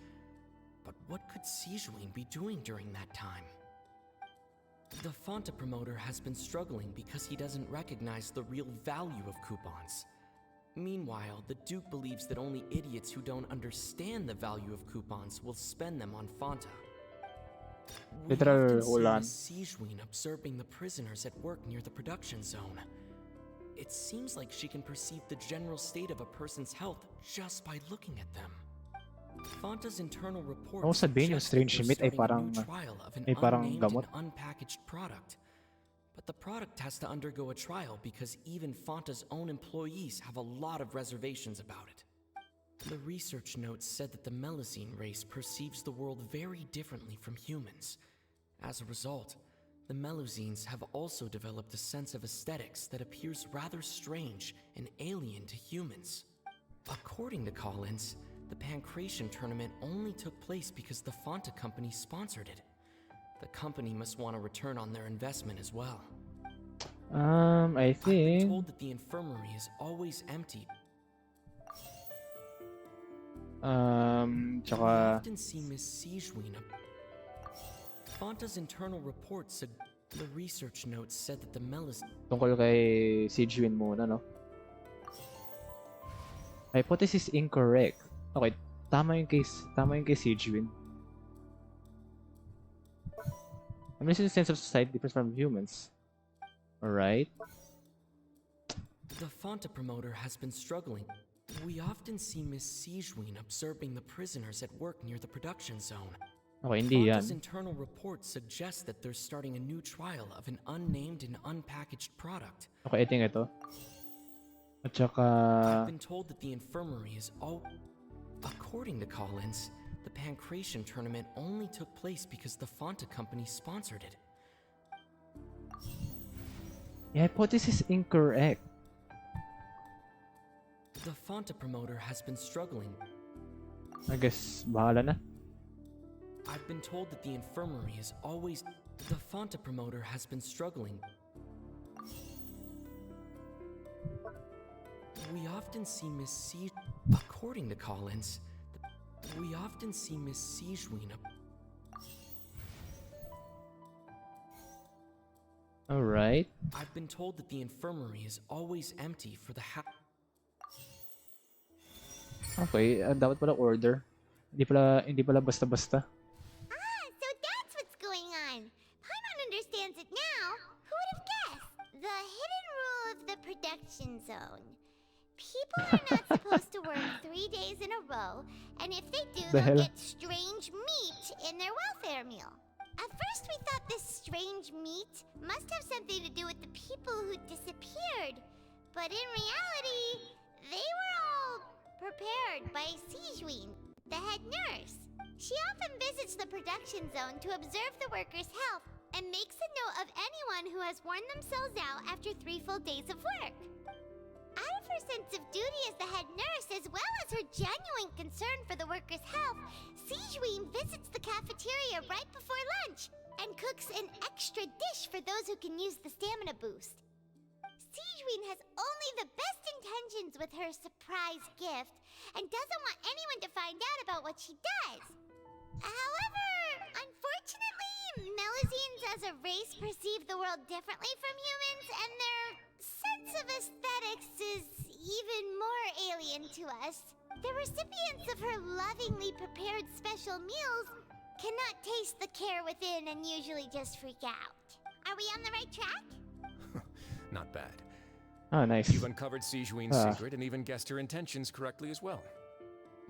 But what could Sijuin be doing during that time? The Fonta promoter has been struggling because he doesn't recognize the real value of coupons. Meanwhile, the Duke believes that only idiots who don't understand the value of coupons will spend them on Fonta. We often see Miss Sijuin observing the prisoners at work near the production zone. It seems like she can perceive the general state of a person's health just by looking at them. Fonta's internal report suggests that they're starting a new trial of an unnamed and unpackaged product. But the product has to undergo a trial because even Fonta's own employees have a lot of reservations about it. The research notes said that the Melusine race perceives the world very differently from humans. As a result, the Melusines have also developed a sense of aesthetics that appears rather strange and alien to humans. According to Collins, the Pancration tournament only took place because the Fonta company sponsored it. The company must want a return on their investment as well. I think... I've been told that the infirmary is always empty. We often see Miss Sijuin. Fonta's internal reports, the research notes said that the Tungkol kay Sijuin muna, no? Hypothesis incorrect. Okay, tama yung kay Sijuin. I'm listening to the sense of society different from humans. Alright. The Fonta promoter has been struggling. We often see Miss Sijuin observing the prisoners at work near the production zone. Okay, hindi yan. Fonta's internal reports suggest that they're starting a new trial of an unnamed and unpackaged product. Okay, ito nga ito. At saka... I've been told that the infirmary is all... According to Collins, the Pancration tournament only took place because the Fonta company sponsored it. The hypothesis is incorrect. The Fonta promoter has been struggling. I guess, bahala na. I've been told that the infirmary is always... The Fonta promoter has been struggling. We often see Miss Si... According to Collins, we often see Miss Sijuin. Alright. I've been told that the infirmary is always empty for the Okay, dapat pala order. Hindi pala basta-basta. So that's what's going on. Paimon understands it now. Who would have guessed? The hidden rule of the production zone. People are not supposed to work 3 days in a row, and if they do, they'll get strange meat in their welfare meal. At first we thought this strange meat must have something to do with the people who disappeared, but in reality, they were all prepared by Sijuin, the head nurse. She often visits the production zone to observe the workers' health and makes a note of anyone who has worn themselves out after 3 full days of work. Out of her sense of duty as the head nurse, as well as her genuine concern for the workers' health, Sijuin visits the cafeteria right before lunch and cooks an extra dish for those who can use the stamina boost. Sijuin Sijuin has only the best intentions with her surprise gift and doesn't want anyone to find out about what she does. However, unfortunately, Melazines as a race perceive the world differently from humans, and their sense of aesthetics is even more alien to us. The recipients of her lovingly prepared special meals cannot taste the care within and usually just freak out. Are we on the right track? Not bad. Oh, nice. You've uncovered Sijuin's secret and even guessed her intentions correctly as well.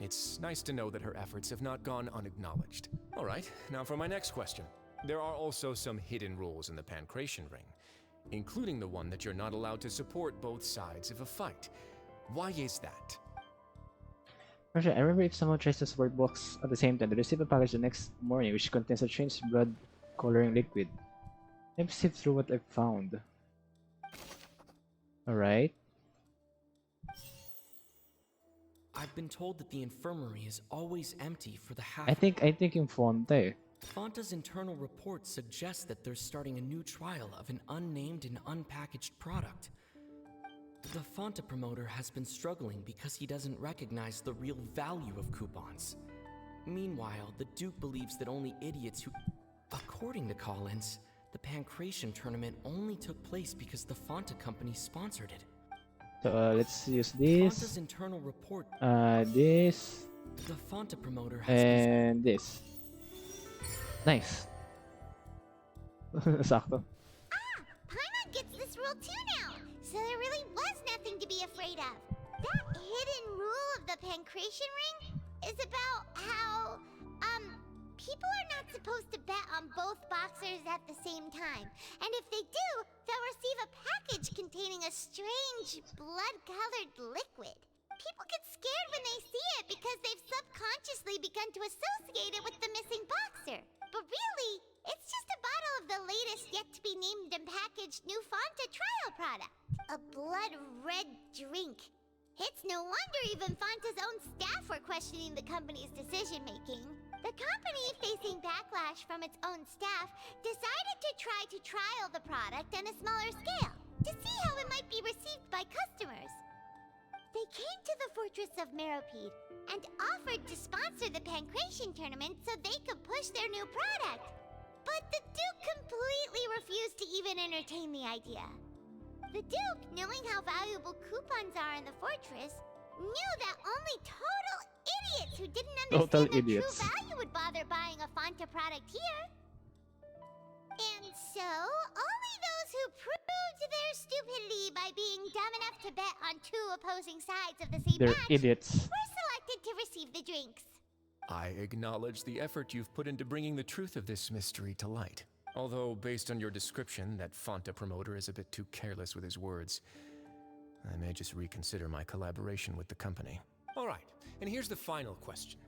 It's nice to know that her efforts have not gone unacknowledged. All right, now for my next question. There are also some hidden rules in the Pancration Ring, including the one that you're not allowed to support both sides of a fight. Why is that? Actually, I remember if someone tries to support box at the same time, they receive a package the next morning which contains a strange blood coloring liquid. Let me sift through what I found. Alright. I've been told that the infirmary is always empty for the half. I think yung Fonta eh. Fonta's internal report suggests that they're starting a new trial of an unnamed and unpackaged product. The Fonta promoter has been struggling because he doesn't recognize the real value of coupons. Meanwhile, the Duke believes that only idiots who... According to Collins, the Pancration tournament only took place because the Fonta company sponsored it. So let's use this. Fonta's internal report. This. The Fonta promoter has and this. Nice. Sakto. Paimon gets this rule too now, so there really was nothing to be afraid of. That hidden rule of the Pancration Ring is about how, people are not supposed to bet on both boxers at the same time. And if they do, they'll receive a package containing a strange, blood-colored liquid. People get scared when they see it because they've subconsciously begun to associate it with the missing boxer. But really, it's just a bottle of the latest yet-to-be-named and packaged new Fonta trial product. A blood-red drink. It's no wonder even Fonta's own staff were questioning the company's decision-making. The company, facing backlash from its own staff, decided to try to trial the product on a smaller scale to see how it might be received by customers. They came to the fortress of Meropide and offered to sponsor the Pancration tournament so they could push their new product. But the Duke completely refused to even entertain the idea. The Duke, knowing how valuable coupons are in the fortress, knew that only total idiots who didn't understand the true value would bother buying a Fonta product here. And so, only those who proved their stupidity by being dumb enough to bet on two opposing sides of the same match were selected to receive the drinks. I acknowledge the effort you've put into bringing the truth of this mystery to light. Although, based on your description, that Fonta promoter is a bit too careless with his words. I may just reconsider my collaboration with the company. All right, and here's the final question.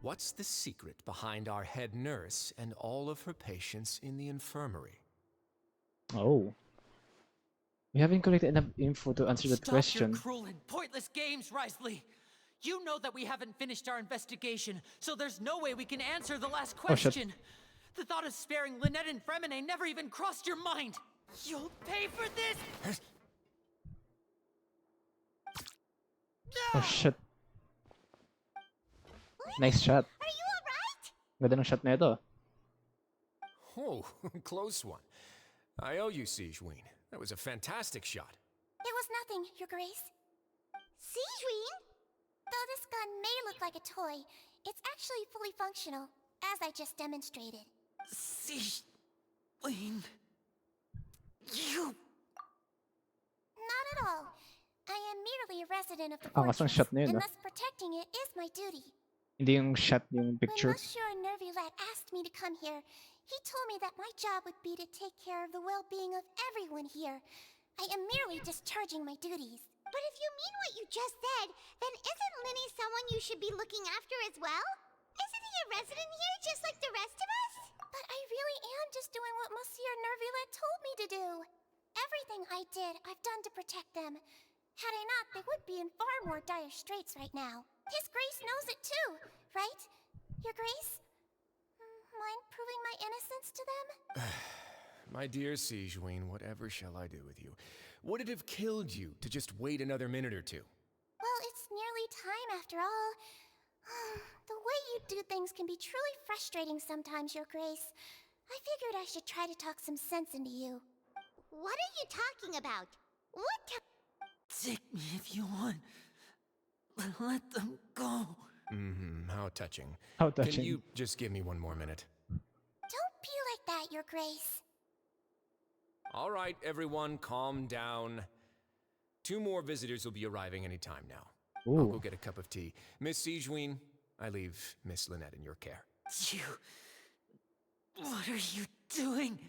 What's the secret behind our head nurse and all of her patients in the infirmary? Oh. We haven't collected enough info to answer that question. Stop your cruel and pointless games, Risley! You know that we haven't finished our investigation, so there's no way we can answer the last question. The thought of sparing Lynette and Fremine never even crossed your mind! You'll pay for this! Oh shit. Nice shot. Are you alright? Ganda ng shot na ito. Oh, close one. I owe you, Sijuin. That was a fantastic shot. It was nothing, Your Grace. Sijuin? Though this gun may look like a toy, it's actually fully functional, as I just demonstrated. Sijuin... You... Not at all. I am merely a resident of the Angas ng shot na yun, and thus protecting it is my duty. Hindi yung shot yung picture. When Monsieur Nervulette asked me to come here, he told me that my job would be to take care of the well-being of everyone here. I am merely discharging my duties. But if you mean what you just said, then isn't Linny someone you should be looking after as well? Isn't he a resident here just like the rest of us? But I really am just doing what Monsieur Nervulette told me to do. Everything I did, I've done to protect them. Had I not, they would be in far more dire straits right now. His Grace knows it too, right? Your Grace? Mind proving my innocence to them? My dear Sijuin, whatever shall I do with you? Would it have killed you to just wait another minute or two? Well, it's nearly time after all. The way you do things can be truly frustrating sometimes, Your Grace. I figured I should try to talk some sense into you. What are you talking about? Take me if you want. Let them go. How touching. How Can touching. you just give me one more minute? Don't be like that, Your Grace. All right, everyone, calm down. 2 more visitors will be arriving any time now. I'll go get a cup of tea. Miss Sijween, I leave Miss Lynette in your care. You... What are you doing?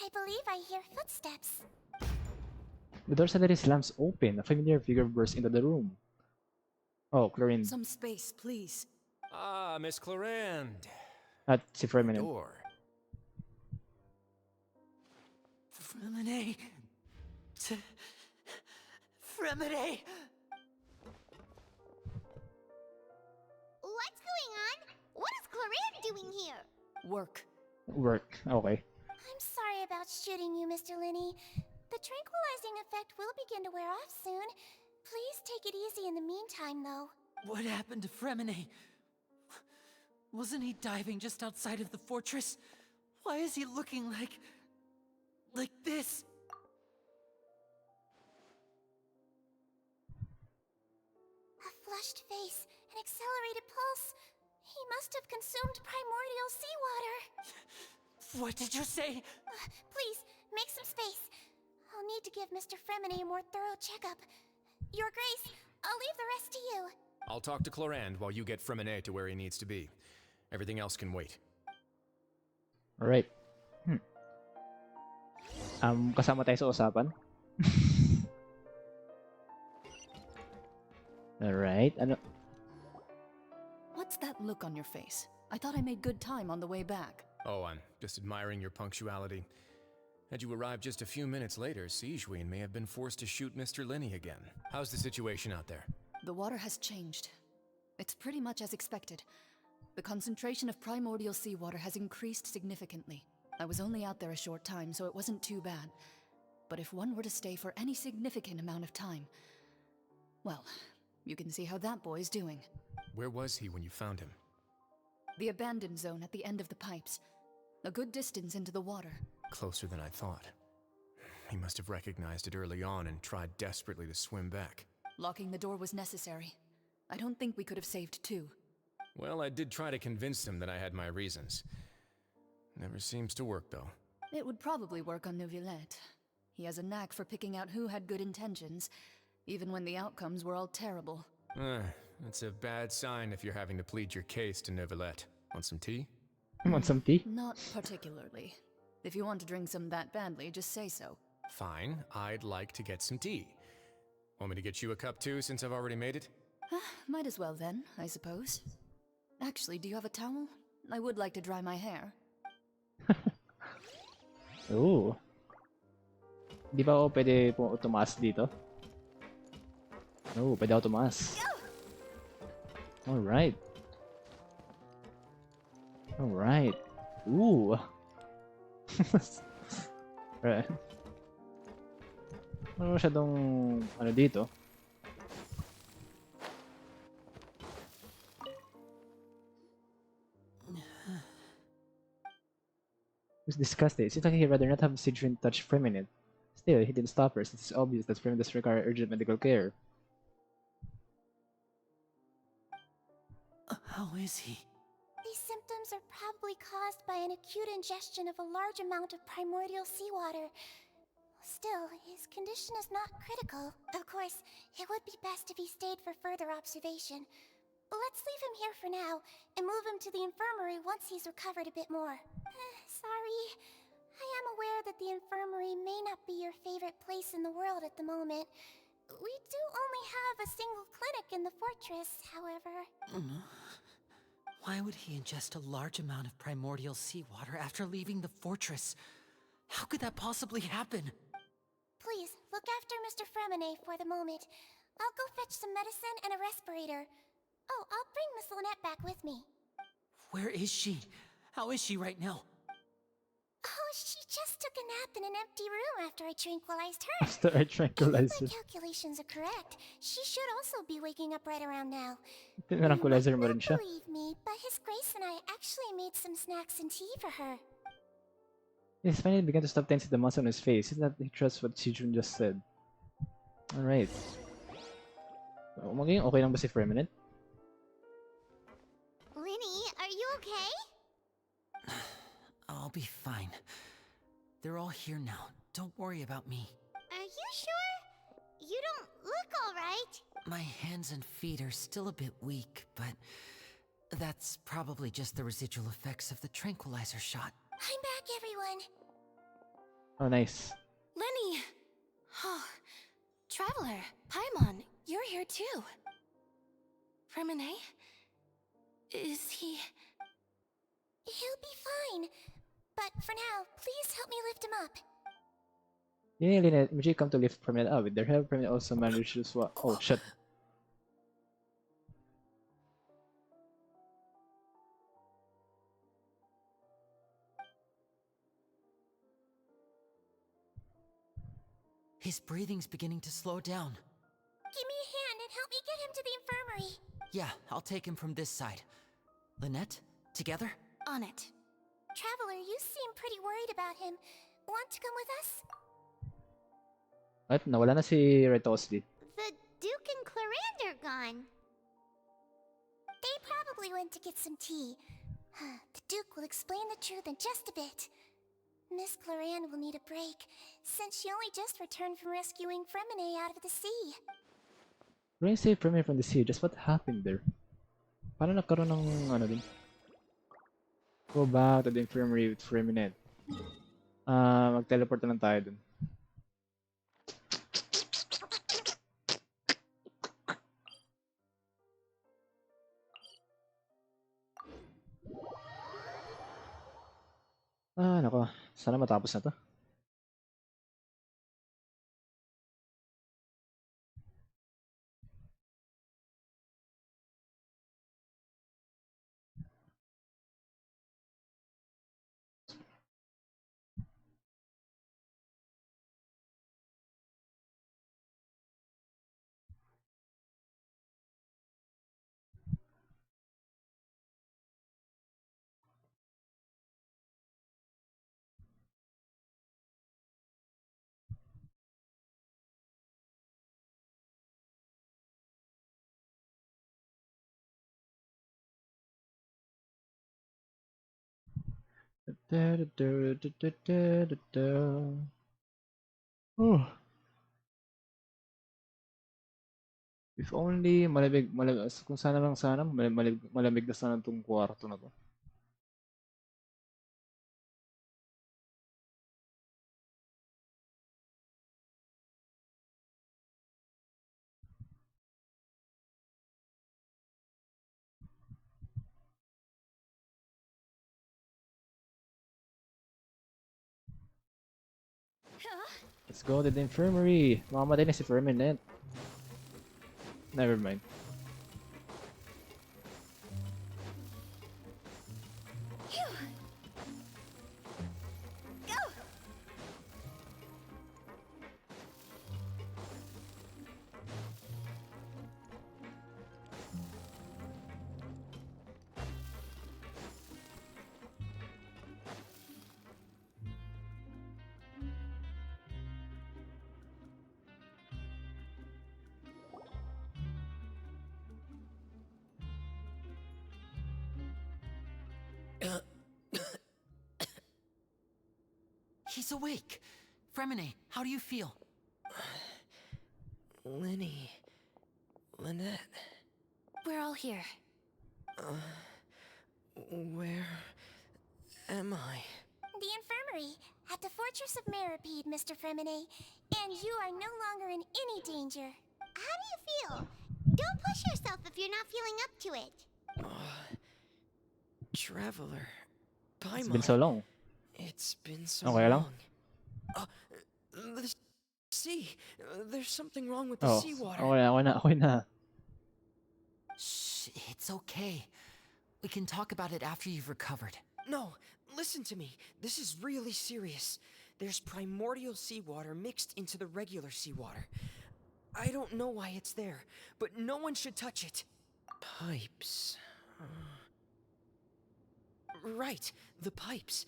I believe I hear footsteps. The door suddenly slams open. A familiar figure bursts into the room. Oh, Chlorine. Some space, please. Ah, Miss Clarande. At si Fremenent. Door. Fremine. Fremine! What's going on? What is Clarande doing here? Work. Work. Okay. I'm sorry about shooting you, Mr. Linney. The tranquilizing effect will begin to wear off soon. Please take it easy in the meantime, though. What happened to Fremine? Wasn't he diving just outside of the fortress? Why is he looking like this? A flushed face, an accelerated pulse. He must have consumed primordial seawater. What did you say? Please, make some space. I'll need to give Mr. Fremine a more thorough checkup. Your Grace, I'll leave the rest to you. I'll talk to Clarande while you get Fremine to where he needs to be. Everything else can wait. Alright. Kasama tayo sa usapan. Alright. Ano? What's that look on your face? I thought I made good time on the way back. Oh, I'm just admiring your punctuality. Had you arrived just a few minutes later, Sijween may have been forced to shoot Mr. Linney again. How's the situation out there? The water has changed. It's pretty much as expected. The concentration of primordial seawater has increased significantly. I was only out there a short time, so it wasn't too bad. But if one were to stay for any significant amount of time, well, you can see how that boy's doing. Where was he when you found him? The abandoned zone at the end of the pipes. A good distance into the water. Closer than I thought. He must have recognized it early on and tried desperately to swim back. Locking the door was necessary. I don't think we could have saved 2. Well, I did try to convince him that I had my reasons. Never seems to work, though. It would probably work on Neuvillette. He has a knack for picking out who had good intentions, even when the outcomes were all terrible. That's a bad sign if you're having to plead your case to Neuvillette. Want some tea? Want some tea? Not particularly. If you want to drink some that badly, just say so. Fine, I'd like to get some tea. Want me to get you a cup too, since I've already made it? Might as well then, I suppose. Actually, do you have a towel? I would like to dry my hair. Ooh. Di ba ako pwede tumaas dito? Oo, pwede ako tumaas. Alright. Alright. Ooh. Right. Ano masyadong ano dito? It was disgusting. It seems like he'd rather not have Sidrin touch Fremenent. Still, he didn't stop her since it's obvious that Fremenent does require urgent medical care. How is he? These symptoms are probably caused by an acute ingestion of a large amount of primordial seawater. Still, his condition is not critical. Of course, it would be best if he stayed for further observation. Let's leave him here for now, and move him to the infirmary once he's recovered a bit more. Sorry. I am aware that the infirmary may not be your favorite place in the world at the moment. We do only have a single clinic in the fortress, however. Why would he ingest a large amount of primordial seawater after leaving the fortress? How could that possibly happen? Please, look after Mr. Fremine for the moment. I'll go fetch some medicine and a respirator. Oh, I'll bring Miss Lynette back with me. Where is she? How is she right now? Oh, she just took a nap in an empty room after I tranquilized her. After I tranquilize If her. my calculations are correct, she should also be waking up right around now. You might Tinranquilizer mo rin not siya. believe me, but His Grace and I actually made some snacks and tea for her. He's finally began to stop tensing the muscle on his face. Isn't that he trusts what Sijun just said? Alright. So, magiging okay lang ba si Freminate? Linny, are you okay? I'll be fine. They're all here now. Don't worry about me. Are you sure? You don't look alright. My hands and feet are still a bit weak, but that's probably just the residual effects of the tranquilizer shot. I'm back, everyone. Oh, nice. Lenny! Oh, Traveler, Paimon, you're here too. Remine? Is he... He'll be fine. But for now, please help me lift him up. Yeah, Lynette, Muji come to lift Freminate up. With their help, Freminate also managed to swap. Oh, shit. His breathing's beginning to slow down. Give me a hand and help me get him to the infirmary. Yeah, I'll take him from this side. Lynette, together? On it. Traveler, you seem pretty worried about him. Want to come with us? What? Nawala na si Retosli. The Duke and Clarande are gone. They probably went to get some tea. The Duke will explain the truth in just a bit. Miss Clarande will need a break, since she only just returned from rescuing Fremine out of the sea. When you say Freminate from the sea, just what happened there? Paano nagkaroon ng ano din? Go back to the infirmary with Freminate. Mag-teleport na lang tayo dun. Nako. Sana matapos na to. Oh. If only malamig, kung sana lang sana malamig na sana itong kwarto na to. Let's go to the infirmary. Mamamatay na si Freminate. Never mind. He's awake. Fremine, how do you feel? Lenny... Lynette... We're all here. Where... am I? The infirmary, at the Fortress of Meripede, Mr. Fremine. And you are no longer in any danger. How do you feel? Don't push yourself if you're not feeling up to it. Traveler... Paimon... It's been so long. It's been so Okay lang? long. The sea. There's something wrong with the Oh, seawater. okay na. Shh, it's okay. We can talk about it after you've recovered. No, Listen to me. This is really serious. There's primordial seawater mixed into the regular seawater. I don't know why it's there, but no one should touch it. Pipes. Right, the pipes.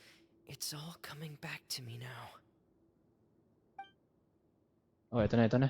It's all coming back to me now. Oh, ito na, ito na.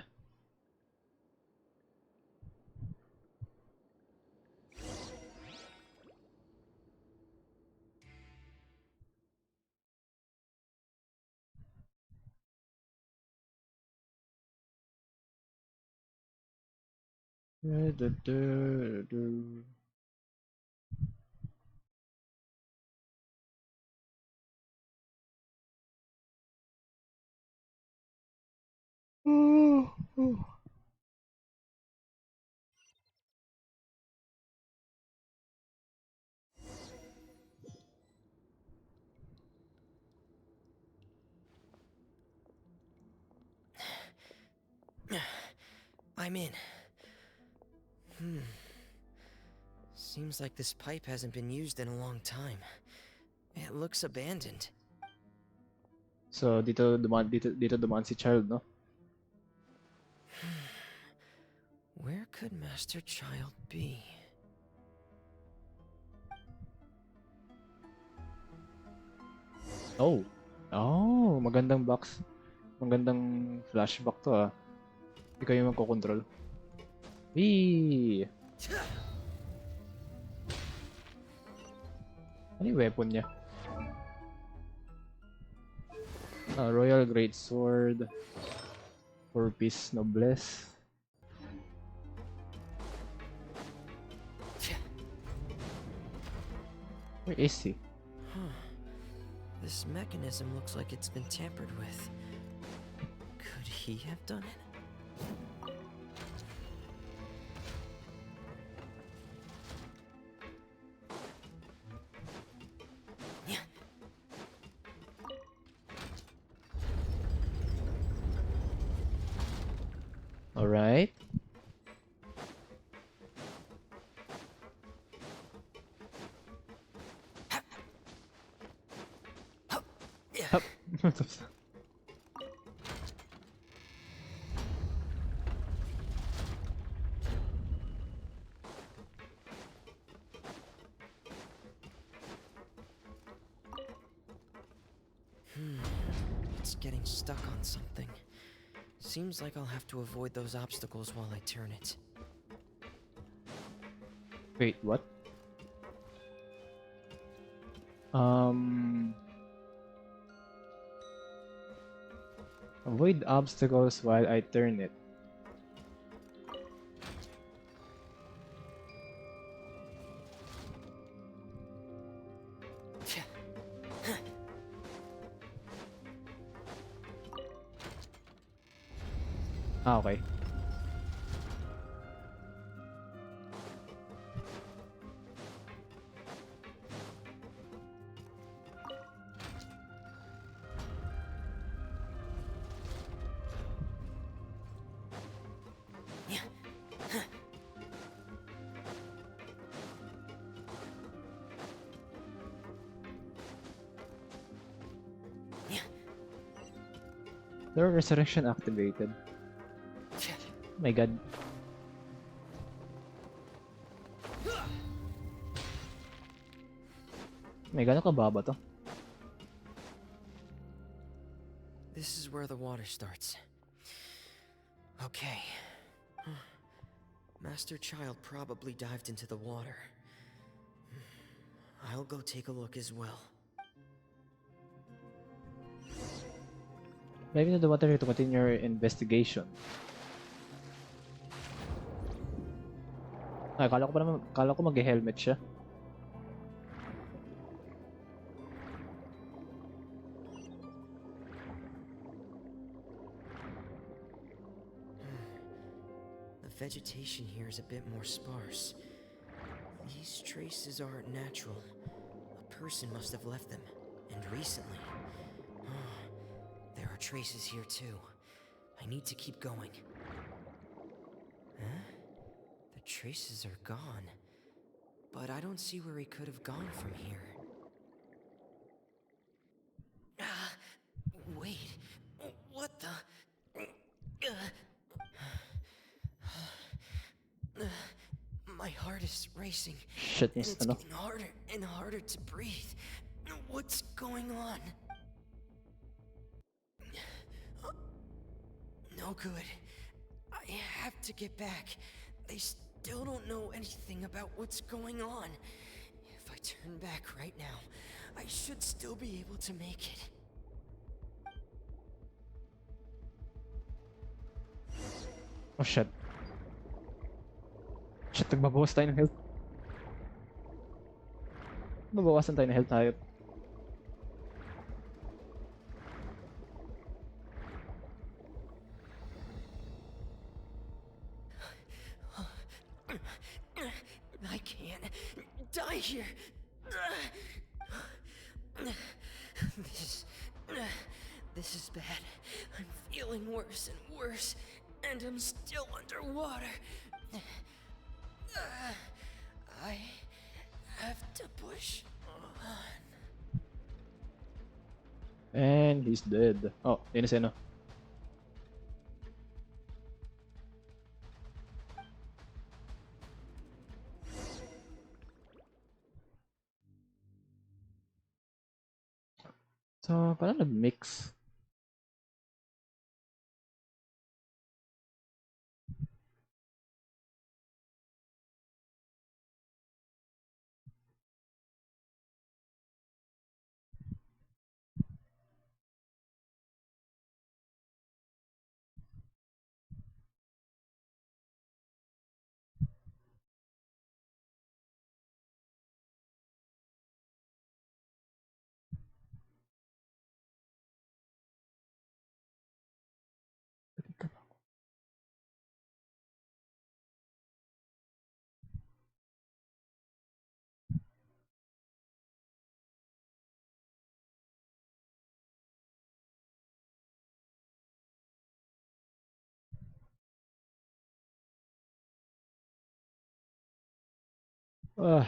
I'm in. Seems like this pipe hasn't been used in a long time. It looks abandoned. So dito dumaan si Child, no? Where could Master Child be? Oh. Oh, magandang box. Magandang flashback to ah. Hindi kayo magkocontrol. Wee! Ano yung weapon niya? Royal Great Sword. 4-piece Noblesse. Where is he? This mechanism looks like it's been tampered with. Could he have done it? Alright. Hup. It's getting stuck on something. Seems like I'll have to avoid those obstacles while I turn it. Wait, what? Avoid obstacles while I turn it. Ah, okay. The resurrection activated. Oh my god. May gano'n kababa to? This is where the water starts. Okay. Master Child probably dived into the water. I'll go take a look as well. Diving into the water to continue your investigation. Ay, kala ko mag-helmet siya. The vegetation here is a bit more sparse. These traces aren't natural. A person must have left them, and recently. There are traces here too. I need to keep going. Huh? The traces are gone. But I don't see where he could have gone from here. is racing. Shit, And miss it's ano. getting harder and harder to breathe. What's going on? No good. I have to get back. They still don't know anything about what's going on. If I turn back right now, I should still be able to make it. Oh shit. Shit, nagbabawas tayo ng health. Mabawasan tayo ng health tayo. I can't die here. This is bad. I'm feeling worse and worse, and I'm still underwater. I have to push on. And he's dead. Oh, yun na si ano. So, parang nag-mix. Ah.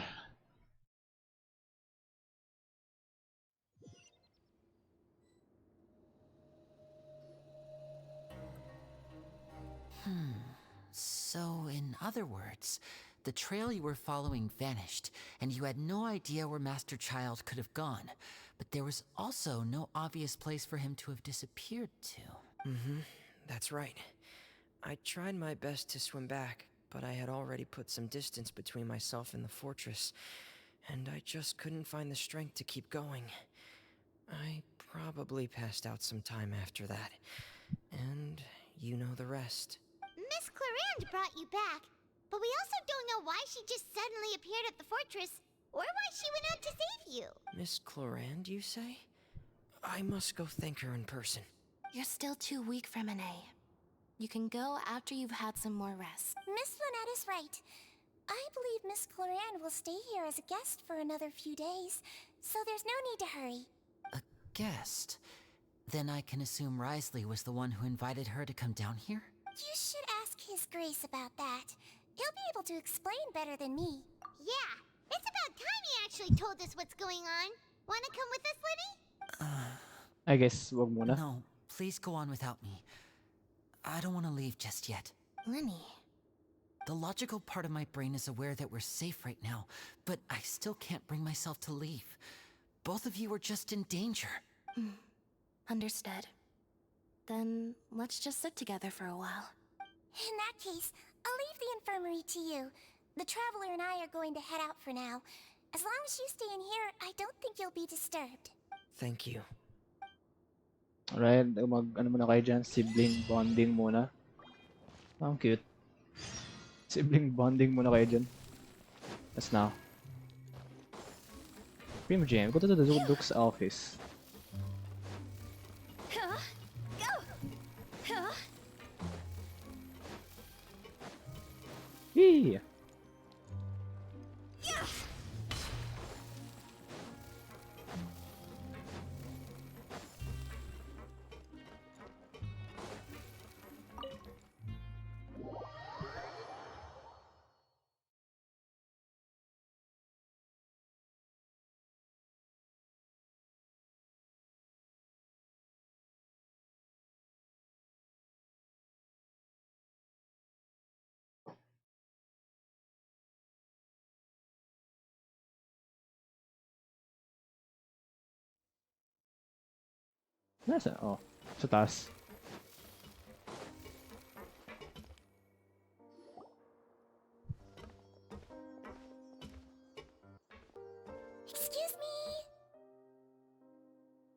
So, in other words, the trail you were following vanished, and you had no idea where Master Child could have gone. But there was also no obvious place for him to have disappeared to. That's right. I tried my best to swim back, but I had already put some distance between myself and the fortress, and I just couldn't find the strength to keep going. I probably passed out some time after that, and you know the rest. Miss Clarande brought you back, but we also don't know why she just suddenly appeared at the fortress, or why she went out to save you. Miss Clarande, you say? I must go thank her in person. You're still too weak for Monet. You can go after you've had some more rest. Miss Lynette is right. I believe Miss Clarande will stay here as a guest for another few days, so there's no need to hurry. A guest? Then I can assume Risley was the one who invited her to come down here? You should ask His Grace about that. He'll be able to explain better than me. Yeah, it's about time he actually told us what's going on. Wanna come with us, Liddy? I guess wag muna. No, please go on without me. I don't want to leave just yet. Lenny. The logical part of my brain is aware that we're safe right now, but I still can't bring myself to leave. Both of you are just in danger. Understood. Then let's just sit together for a while. In that case, I'll leave the infirmary to you. The Traveler and I are going to head out for now. As long as you stay in here, I don't think you'll be disturbed. Thank you. Alright, ano muna kayo dyan? Sibling bonding muna. Ang cute. Sibling bonding muna kayo dyan. That's now. Primo Jam, go to the Duke's office. Yee! Nasa? Oh, sa taas. Excuse me?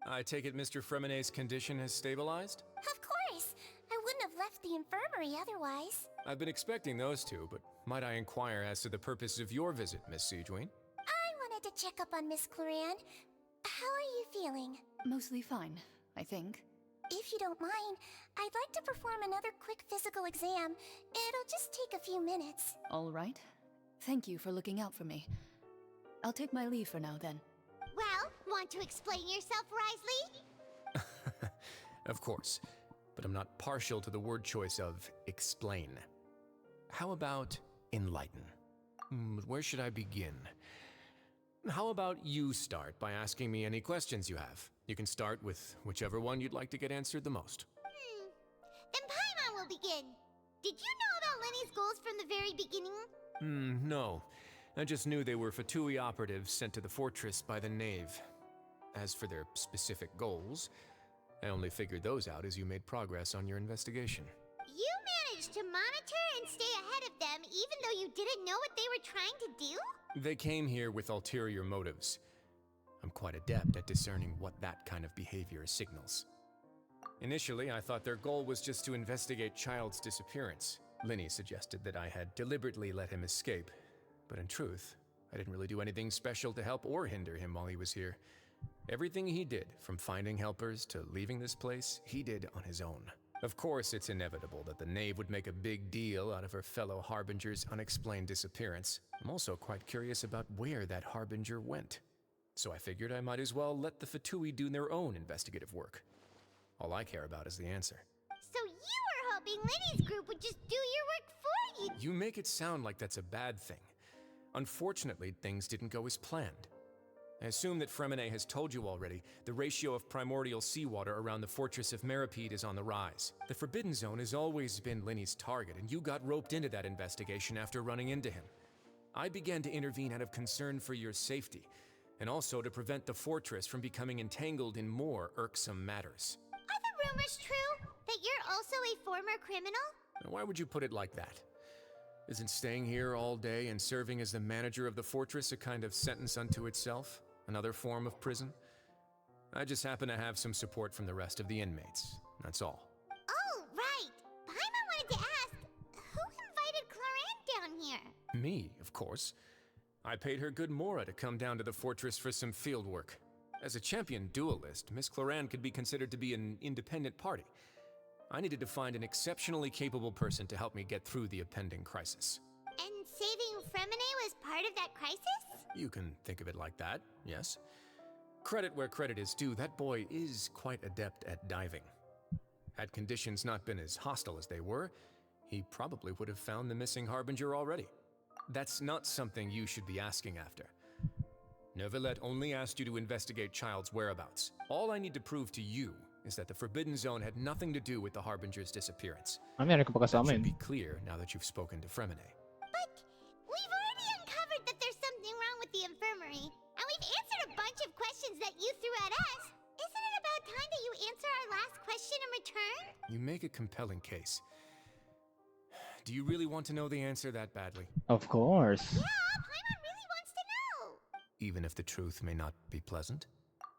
I take it Mr. Fremenet's condition has stabilized? Of course. I wouldn't have left the infirmary otherwise. I've been expecting those two, but might I inquire as to the purpose of your visit, Miss Siegeween? I wanted to check up on Miss Claran. How are you feeling? Mostly fine, I think. If you don't mind, I'd like to perform another quick physical exam. It'll just take a few minutes. All right. Thank you for looking out for me. I'll take my leave for now then. Well, want to explain yourself, Risley? Of course, but I'm not partial to the word choice of explain. How about enlighten? Where should I begin? How about you start by asking me any questions you have? You can start with whichever one you'd like to get answered the most. Then Paimon will begin. Did you know about Lenny's goals from the very beginning? No. I just knew they were Fatui operatives sent to the fortress by the Knave. As for their specific goals, I only figured those out as you made progress on your investigation. You managed to monitor and stay ahead of them even though you didn't know what they were trying to do? They came here with ulterior motives. I'm quite adept at discerning what that kind of behavior signals. Initially, I thought their goal was just to investigate Child's disappearance. Linny suggested that I had deliberately let him escape, but in truth, I didn't really do anything special to help or hinder him while he was here. Everything he did, from finding helpers to leaving this place, he did on his own. Of course, it's inevitable that the Knave would make a big deal out of her fellow Harbinger's unexplained disappearance. I'm also quite curious about where that Harbinger went. So I figured I might as well let the Fatui do their own investigative work. All I care about is the answer. So you were hoping Lenny's group would just do your work for you? You make it sound like that's a bad thing. Unfortunately, things didn't go as planned. I assume that Fremenet has told you already, the ratio of primordial seawater around the fortress of Meripede is on the rise. The Forbidden Zone has always been Linny's target, and you got roped into that investigation after running into him. I began to intervene out of concern for your safety, and also to prevent the fortress from becoming entangled in more irksome matters. Are the rumors true? That you're also a former criminal? Now, why would you put it like that? Isn't staying here all day and serving as the manager of the fortress a kind of sentence unto itself? Another form of prison? I just happen to have some support from the rest of the inmates. That's all. Oh, right. Paimon wanted to ask, who invited Claran down here? Me, of course. I paid her good mora to come down to the fortress for some field work. As a champion duelist, Miss Claran could be considered to be an independent party. I needed to find an exceptionally capable person to help me get through the impending crisis. And saving Fremenet was part of that crisis? You can think of it like that, yes. Credit where credit is due, that boy is quite adept at diving. Had conditions not been as hostile as they were, he probably would have found the missing Harbinger already. That's not something you should be asking after. Neuvillette only asked you to investigate Child's whereabouts. All I need to prove to you is that the Forbidden Zone had nothing to do with the Harbinger's disappearance. Meron ko pa That kasama should yun. be clear now that you've spoken to Fremenet. But we've already uncovered that there's something wrong with the infirmary, and we've answered a bunch of questions that you threw at us. Isn't it about time that you answer our last question in return? You make a compelling case. Do you really want to know the answer that badly? Of course. Yeah, Paimon really wants to know. Even if the truth may not be pleasant?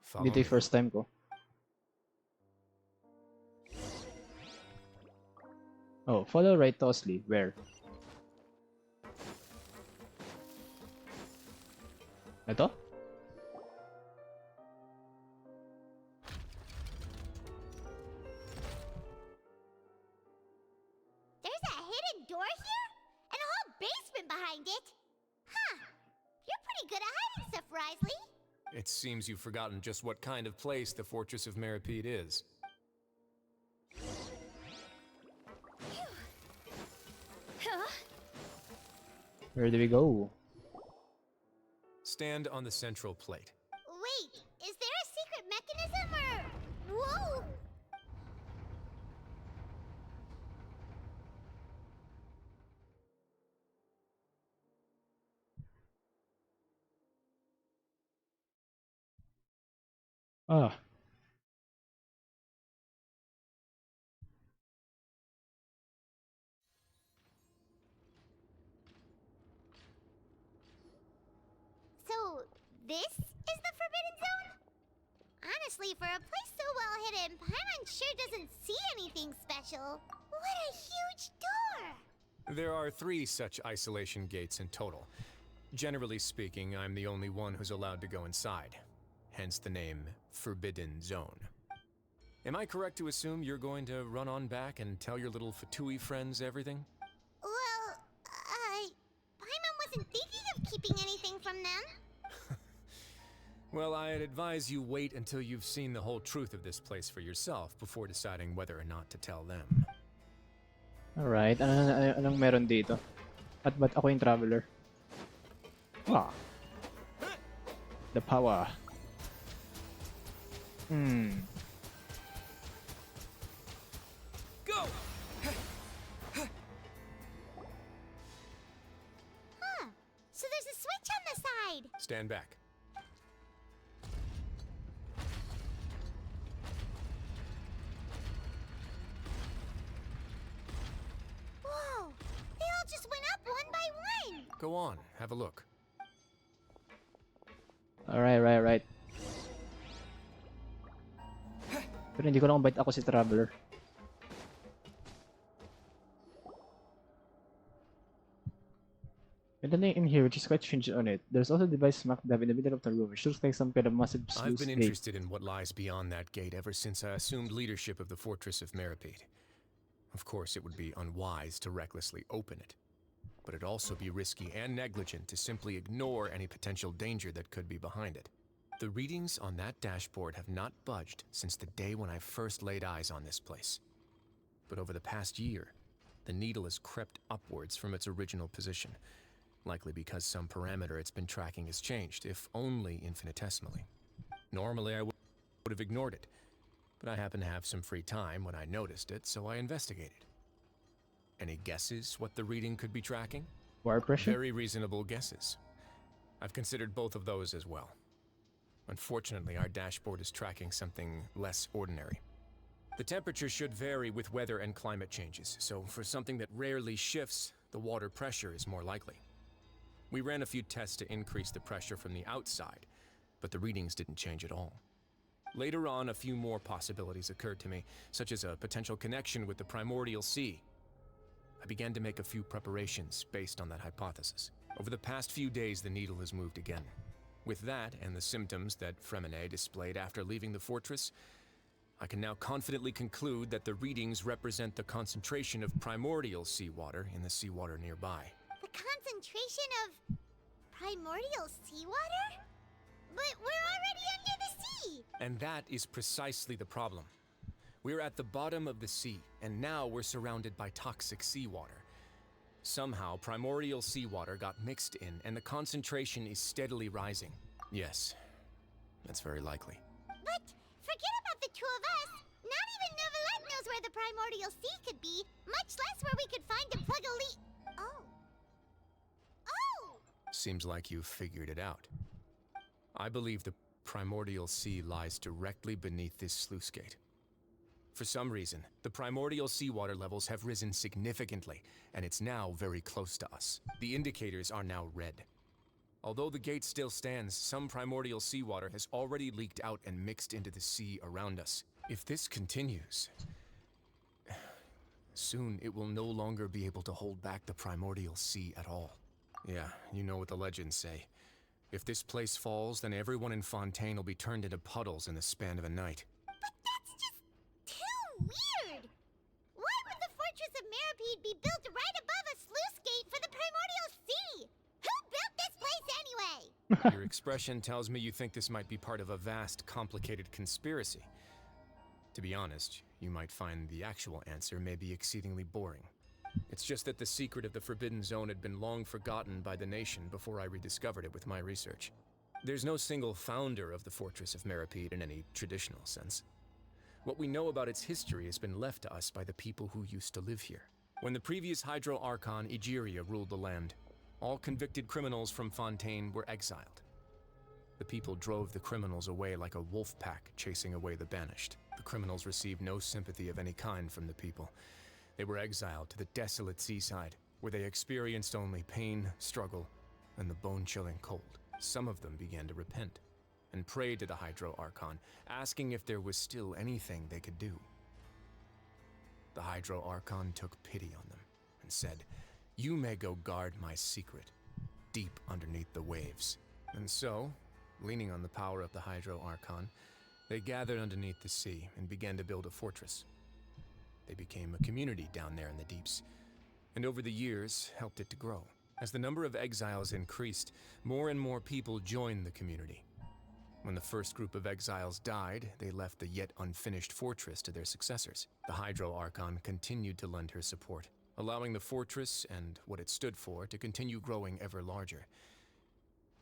Follow Dito me. yung first time ko. Oh, follow right to Osley. Where? Ito? There's a hidden door here? And a whole basement behind it? Huh. You're pretty good at hiding stuff, Risley. It seems you've forgotten just what kind of place the Fortress of Meripede is. Huh? Where do we go? Stand on the central plate. Wait, is there a secret mechanism or... Whoa! Ah. This is the Forbidden Zone? Honestly, for a place so well hidden, Paimon sure doesn't see anything special. What a huge door! There are 3 such isolation gates in total. Generally speaking, I'm the only one who's allowed to go inside. Hence the name Forbidden Zone. Am I correct to assume you're going to run on back and tell your little Fatui friends everything? Well, Paimon wasn't thinking of keeping anything from them. Well, I'd advise you wait until you've seen the whole truth of this place for yourself before deciding whether or not to tell them. Alright, anong meron dito? At ba't ako yung traveler? Ah. The power. Go! Huh. So there's a switch on the side. Stand back. Whoa. They all just went up one by one. Go on, have a look. Alright, right. Pero hindi ko lang bait ako si traveler. And then in here, which is quite strange on it, there's also a device smack dab in the middle of the room, which looks like some kind of massive sluice I've been gate. interested in what lies beyond that gate ever since I assumed leadership of the Fortress of Meripede. Of course, it would be unwise to recklessly open it, but it'd also be risky and negligent to simply ignore any potential danger that could be behind it. The readings on that dashboard have not budged since the day when I first laid eyes on this place. But over the past year, the needle has crept upwards from its original position, likely because some parameter it's been tracking has changed, if only infinitesimally. Normally I would have ignored it, but I happened to have some free time when I noticed it, so I investigated. Any guesses what the reading could be tracking? Water pressure? Very reasonable guesses. I've considered both of those as well. Unfortunately, our dashboard is tracking something less ordinary. The temperature should vary with weather and climate changes, so for something that rarely shifts, the water pressure is more likely. We ran a few tests to increase the pressure from the outside, but the readings didn't change at all. Later on, a few more possibilities occurred to me, such as a potential connection with the primordial sea. I began to make a few preparations based on that hypothesis. Over the past few days, the needle has moved again. With that, and the symptoms that Furina displayed after leaving the fortress, I can now confidently conclude that the readings represent the concentration of primordial seawater in the seawater nearby. The concentration of primordial seawater? But we're already under the sea! And that is precisely the problem. We're at the bottom of the sea, and now we're surrounded by toxic seawater. Somehow, primordial seawater got mixed in, and the concentration is steadily rising. Yes, that's very likely. But forget about the two of us! Not even Neuvillette knows where the primordial sea could be, much less where we could find and plug a leak. Oh. Seems like you've figured it out. I believe the primordial sea lies directly beneath this sluice gate. For some reason, the primordial seawater levels have risen significantly, and it's now very close to us. The indicators are now red. Although the gate still stands, some primordial seawater has already leaked out and mixed into the sea around us. If this continues, soon it will no longer be able to hold back the primordial sea at all. Yeah, you know what the legends say. If this place falls, then everyone in Fontaine will be turned into puddles in the span of a night. But that's just too weird! Why would the Fortress of Meripede be built right above a sluice gate for the primordial sea? Who built this place anyway? Your expression tells me you think this might be part of a vast, complicated conspiracy. To be honest, you might find the actual answer may be exceedingly boring. It's just that the secret of the Forbidden Zone had been long forgotten by the nation before I rediscovered it with my research. There's no single founder of the Fortress of Meripede in any traditional sense. What we know about its history has been left to us by the people who used to live here. When the previous Hydro Archon Egeria ruled the land, all convicted criminals from Fontaine were exiled. The people drove the criminals away like a wolf pack chasing away the banished. The criminals received no sympathy of any kind from the people. They were exiled to the desolate seaside, where they experienced only pain, struggle, and the bone-chilling cold. some of them began to repent and prayed to the Hydro Archon, asking if there was still anything they could do. The Hydro Archon took pity on them and said, "You may go guard my secret, deep underneath the waves." And so, leaning on the power of the Hydro Archon, they gathered underneath the sea and began to build a fortress. They became a community down there in the deeps, and over the years helped it to grow. As the number of exiles increased, more and more people joined the community. When the first group of exiles died, they left the yet unfinished fortress to their successors. The Hydro Archon continued to lend her support, allowing the fortress and what it stood for to continue growing ever larger.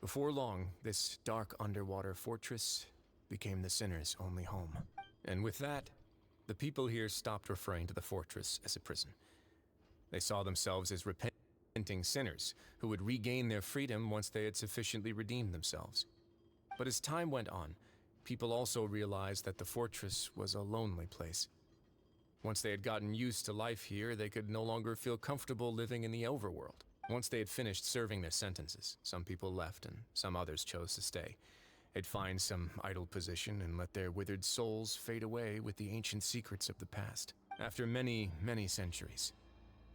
Before long, this dark underwater fortress became the sinner's only home. And with that, the people here stopped referring to the fortress as a prison. They saw themselves as repenting sinners who would regain their freedom once they had sufficiently redeemed themselves. But as time went on, people also realized that the fortress was a lonely place. Once they had gotten used to life here, they could no longer feel comfortable living in the overworld. Once they had finished serving their sentences, some people left and some others chose to stay. They'd find some idle position and let their withered souls fade away with the ancient secrets of the past. After many, many centuries,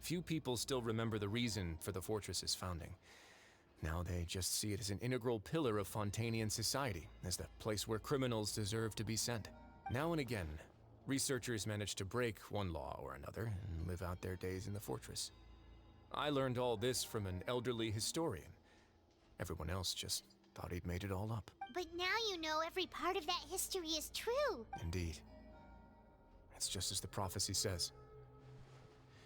few people still remember the reason for the fortress's founding. Now they just see it as an integral pillar of Fontanian society, as the place where criminals deserve to be sent. Now and again, researchers manage to break one law or another and live out their days in the fortress. I learned all this from an elderly historian. Everyone else just thought he'd made it all up. But now you know every part of that history is true. Indeed. It's just as the prophecy says.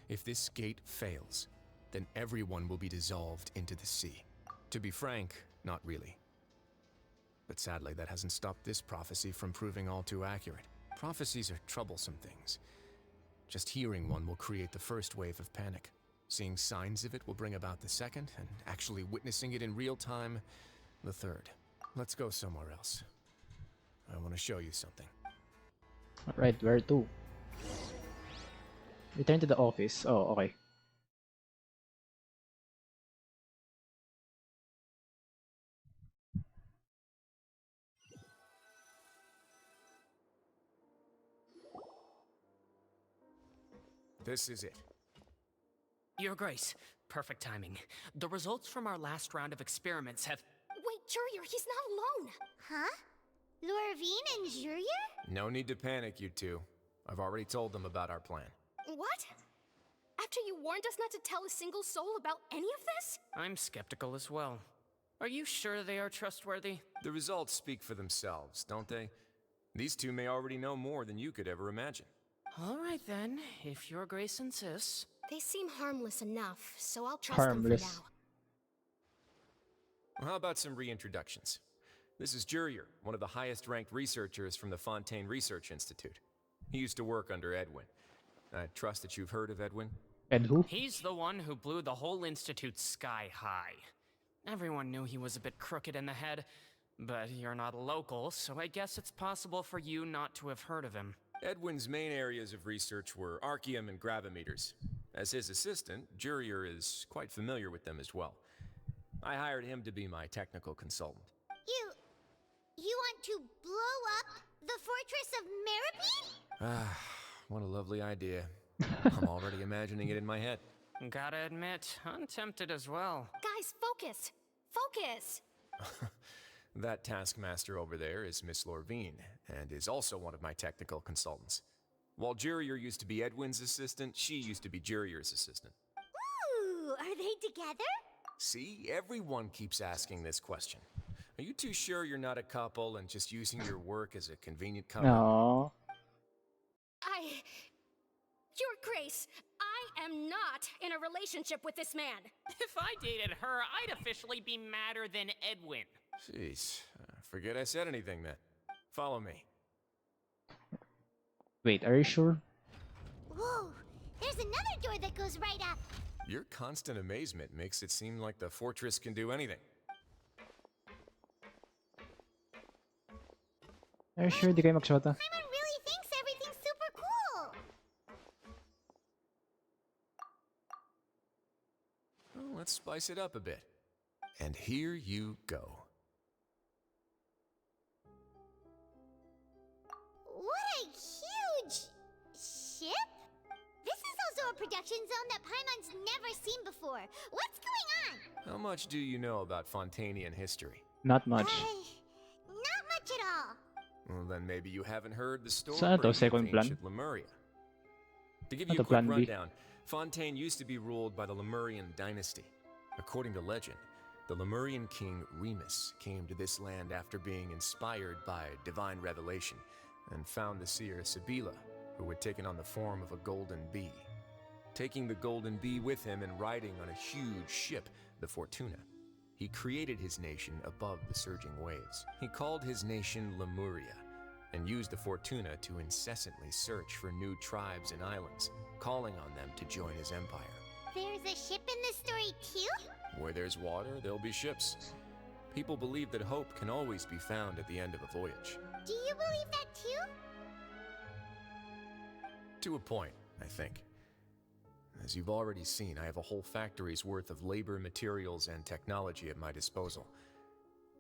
If this gate fails, then everyone will be dissolved into the sea. To be frank, not really. But sadly, that hasn't stopped this prophecy from proving all too accurate. Prophecies are troublesome things. Just hearing one will create the first wave of panic. Seeing signs of it will bring about the second, and actually witnessing it in real time, the third. Let's go somewhere else. I want to show you something. Alright, where to? Return to the office. Oh, okay. This is it. Your Grace, perfect timing. The results from our last round of experiments have... Wait, Jurier, he's not alone! Huh? Lorvine and Jurier? No need to panic, you two. I've already told them about our plan. What? After you warned us not to tell a single soul about any of this? I'm skeptical as well. Are you sure they are trustworthy? The results speak for themselves, don't they? These two may already know more than you could ever imagine. All right then, if Your Grace insists. They seem harmless enough, so I'll trust them for now. Well, how about some reintroductions? This is Jurier, one of the highest-ranked researchers from the Fontaine Research Institute. He used to work under Edwin. I trust that you've heard of Edwin? Ed who? He's the one who blew the whole institute sky high. Everyone knew he was a bit crooked in the head, but you're not a local, so I guess it's possible for you not to have heard of him. Edwin's main areas of research were archaeum and gravimeters. As his assistant, Jurier is quite familiar with them as well. I hired him to be my technical consultant. You want to blow up the Fortress of Meripede? Ah, what a lovely idea. I'm already imagining it in my head. Gotta admit, I'm tempted as well. Guys, focus! Focus! That taskmaster over there is Miss Lorvine, and is also one of my technical consultants. While Jurier used to be Edwin's assistant, she used to be Jurier's assistant. Ooh, are they together? See, everyone keeps asking this question. Are you too sure you're not a couple and just using your work as a convenient cover? No. Your Grace, I am not in a relationship with this man. If I dated her, I'd officially be madder than Edwin. Jeez, forget I said anything then. Follow me. Wait, are you sure? Whoa, there's another door that goes right up. Your constant amazement makes it seem like the fortress can do anything. Are you sure di kayo magshota? Simon really thinks everything's super cool. Well, let's spice it up a bit. And here you go. ship? This is also a production zone that Paimon's never seen before. What's going on? How much do you know about Fontanian history? Not much. Not much at all. Well, then maybe you haven't heard the story Saan to? of Second plan? ancient Lemuria. To give Ano you a to, quick plan B? rundown, Fontaine used to be ruled by the Lemurian dynasty. According to legend, the Lemurian king Remus came to this land after being inspired by divine revelation and found the seer Sibila, who had taken on the form of a golden bee. Taking the golden bee with him and riding on a huge ship, the Fortuna, he created his nation above the surging waves. He called his nation Lemuria and used the Fortuna to incessantly search for new tribes and islands, calling on them to join his empire. There's a ship in this story too? Where there's water, there'll be ships. People believe that hope can always be found at the end of a voyage. Do you believe that too? To a point, I think. As you've already seen, I have a whole factory's worth of labor, materials, and technology at my disposal.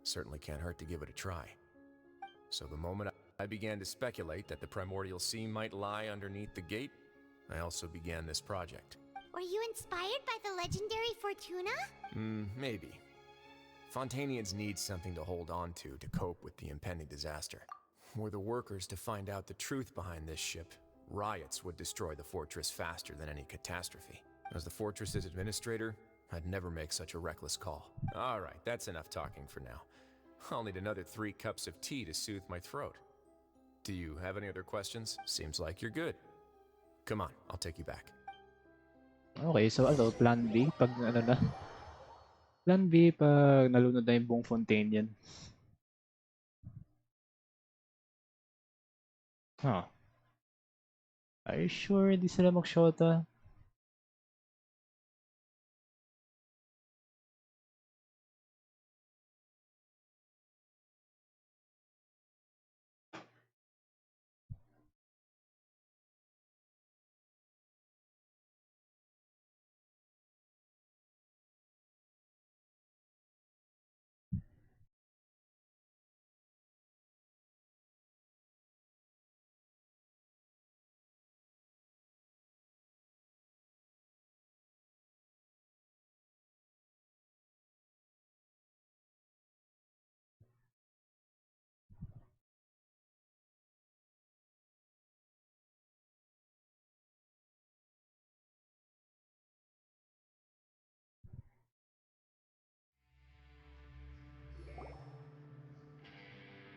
Certainly can't hurt to give it a try. So the moment I began to speculate that the primordial sea might lie underneath the gate, I also began this project. Were you inspired by the legendary Fortuna? Maybe. Fontanians need something to hold on to cope with the impending disaster. Were the workers to find out the truth behind this ship, riots would destroy the fortress faster than any catastrophe. As the fortress's administrator, I'd never make such a reckless call. All right, that's enough talking for now. I'll need another 3 cups of tea to soothe my throat. Do you have any other questions? Seems like you're good. Come on, I'll take you back. Okay, so ano, plan B pag ano na? Plan B pag nalunod na yung buong Fontanian. Huh. Are you sure hindi sila mag-shota?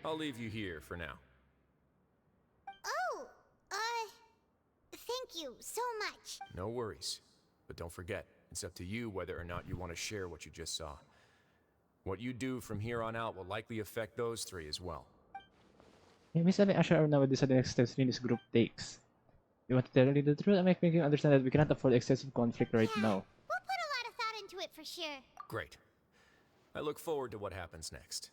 I'll leave you here for now. Oh, thank you so much. No worries. But don't forget, it's up to you whether or not you want to share what you just saw. What you do from here on out will likely affect those 3 as well. May sabi Asher now with this the next steps Rin's group takes. You want to tell me the truth? I might make you understand that we cannot afford excessive conflict right now. We'll put a lot of thought into it for sure. Great. I look forward to what happens next.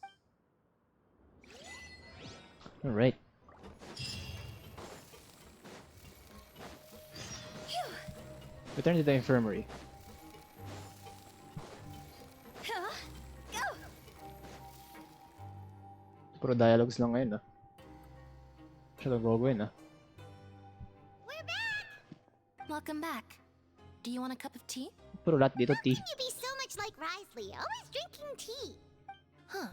Alright. Return to the infirmary. Go! Puro dialogues lang ngayon, ah. Siya gagawin, ah. We're back! Welcome back. Do you want a cup of tea? Puro lahat dito, tea. Can you be so much like Risley, always drinking tea? Huh.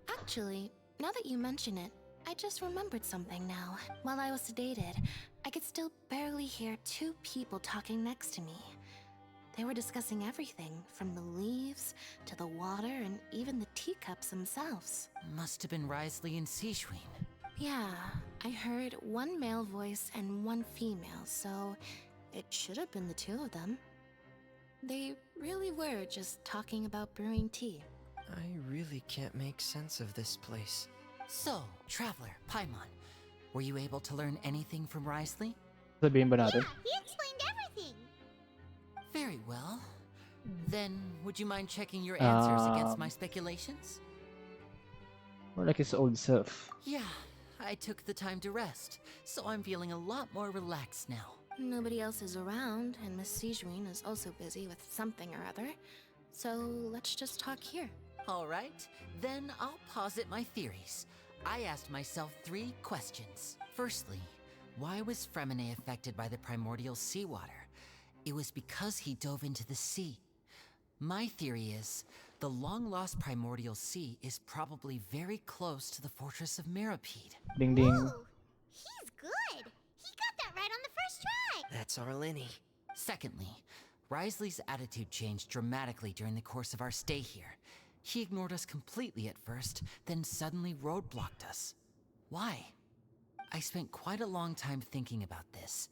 Actually, now that you mention it, I just remembered something now. While I was sedated, I could still barely hear 2 people talking next to me. They were discussing everything, from the leaves, to the water, and even the teacups themselves. Must have been Risley and Sijuin. Yeah, I heard 1 male voice and 1 female, so it should have been the 2 of them. They really were just talking about brewing tea. I really can't make sense of this place. So, Traveler, Paimon, were you able to learn anything from Risley? Sabihin ba natin? Yeah, he explained everything. Very well. Then, would you mind checking your answers against my speculations? More like his old self. Yeah, I took the time to rest, so I'm feeling a lot more relaxed now. Nobody else is around, and Miss Sijuin is also busy with something or other. So let's just talk here. All right, then I'll posit my theories. I asked myself 3 questions. Firstly, Why was Fremine affected by the primordial seawater? It was because he dove into the sea. My theory is, the long-lost primordial sea is probably very close to the fortress of Mirapede. Ding ding. Ooh, he's good. He got that right on the first try. That's our Lenny. Secondly, Risley's attitude changed dramatically during the course of our stay here. He ignored us completely at first, then suddenly roadblocked us. Why? I spent quite a long time thinking about this.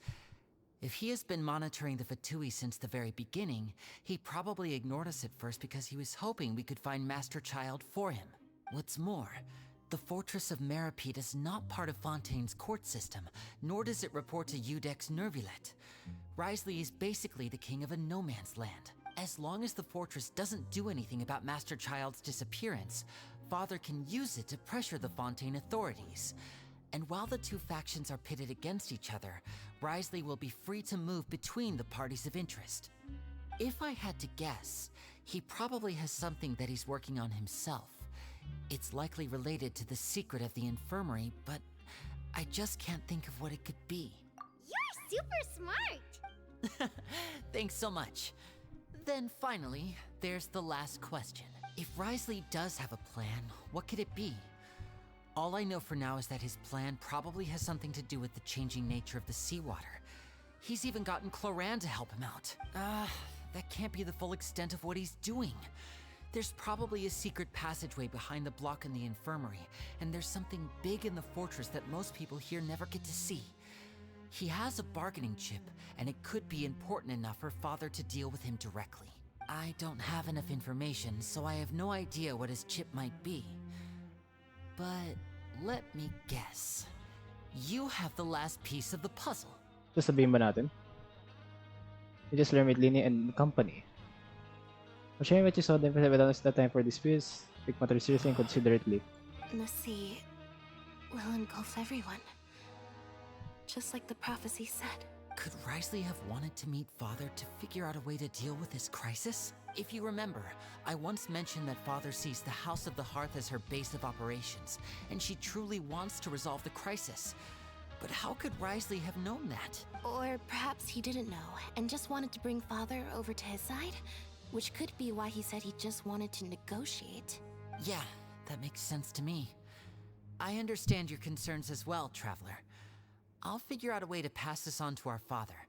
If he has been monitoring the Fatui since the very beginning, he probably ignored us at first because he was hoping we could find Master Child for him. What's more, the Fortress of Mirapede is not part of Fontaine's court system, nor does it report to Udex Nervulet. Risley is basically the king of a no-man's land. As long as the fortress doesn't do anything about Master Child's disappearance, Father can use it to pressure the Fontaine authorities. And while the two factions are pitted against each other, Risley will be free to move between the parties of interest. If I had to guess, he probably has something that he's working on himself. It's likely related to the secret of the infirmary, but I just can't think of what it could be. You're super smart. Thanks so much. Then finally, there's the last question. If Risley does have a plan, what could it be? All I know for now is that his plan probably has something to do with the changing nature of the seawater. He's even gotten Cloran to help him out. That can't be the full extent of what he's doing. There's probably a secret passageway behind the block in the infirmary, and there's something big in the fortress that most people here never get to see. He has a bargaining chip, and it could be important enough for Father to deal with him directly. I don't have enough information, so I have no idea what his chip might be. But let me guess. You have the last piece of the puzzle. So sabihin ba natin? You just learn with Lini and company. For sharing what you saw, then without us the time for disputes, take matters seriously and considerately. The sea will engulf everyone. Just like the prophecy said. Could Risley have wanted to meet Father to figure out a way to deal with this crisis? If you remember, I once mentioned that Father sees the House of the Hearth as her base of operations, and she truly wants to resolve the crisis. But how could Risley have known that? Or perhaps he didn't know, and just wanted to bring Father over to his side? Which could be why he said he just wanted to negotiate. Yeah, that makes sense to me. I understand your concerns as well, Traveler. I'll figure out a way to pass this on to our father.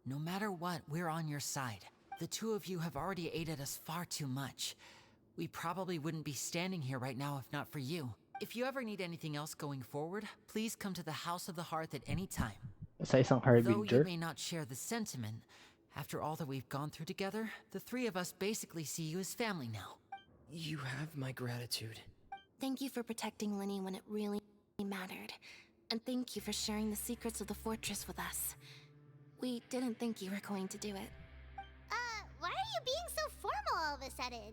No matter what, we're on your side. The two of you have already aided us far too much. We probably wouldn't be standing here right now if not for you. If you ever need anything else going forward, please come to the House of the Hearth at any time. Sa isang Though harbinger. you may not share the sentiment, after all that we've gone through together, the three of us basically see you as family now. You have my gratitude. Thank you for protecting Lenny when it really mattered. And thank you for sharing the secrets of the fortress with us. We didn't think you were going to do it. Why are you being so formal all of a sudden?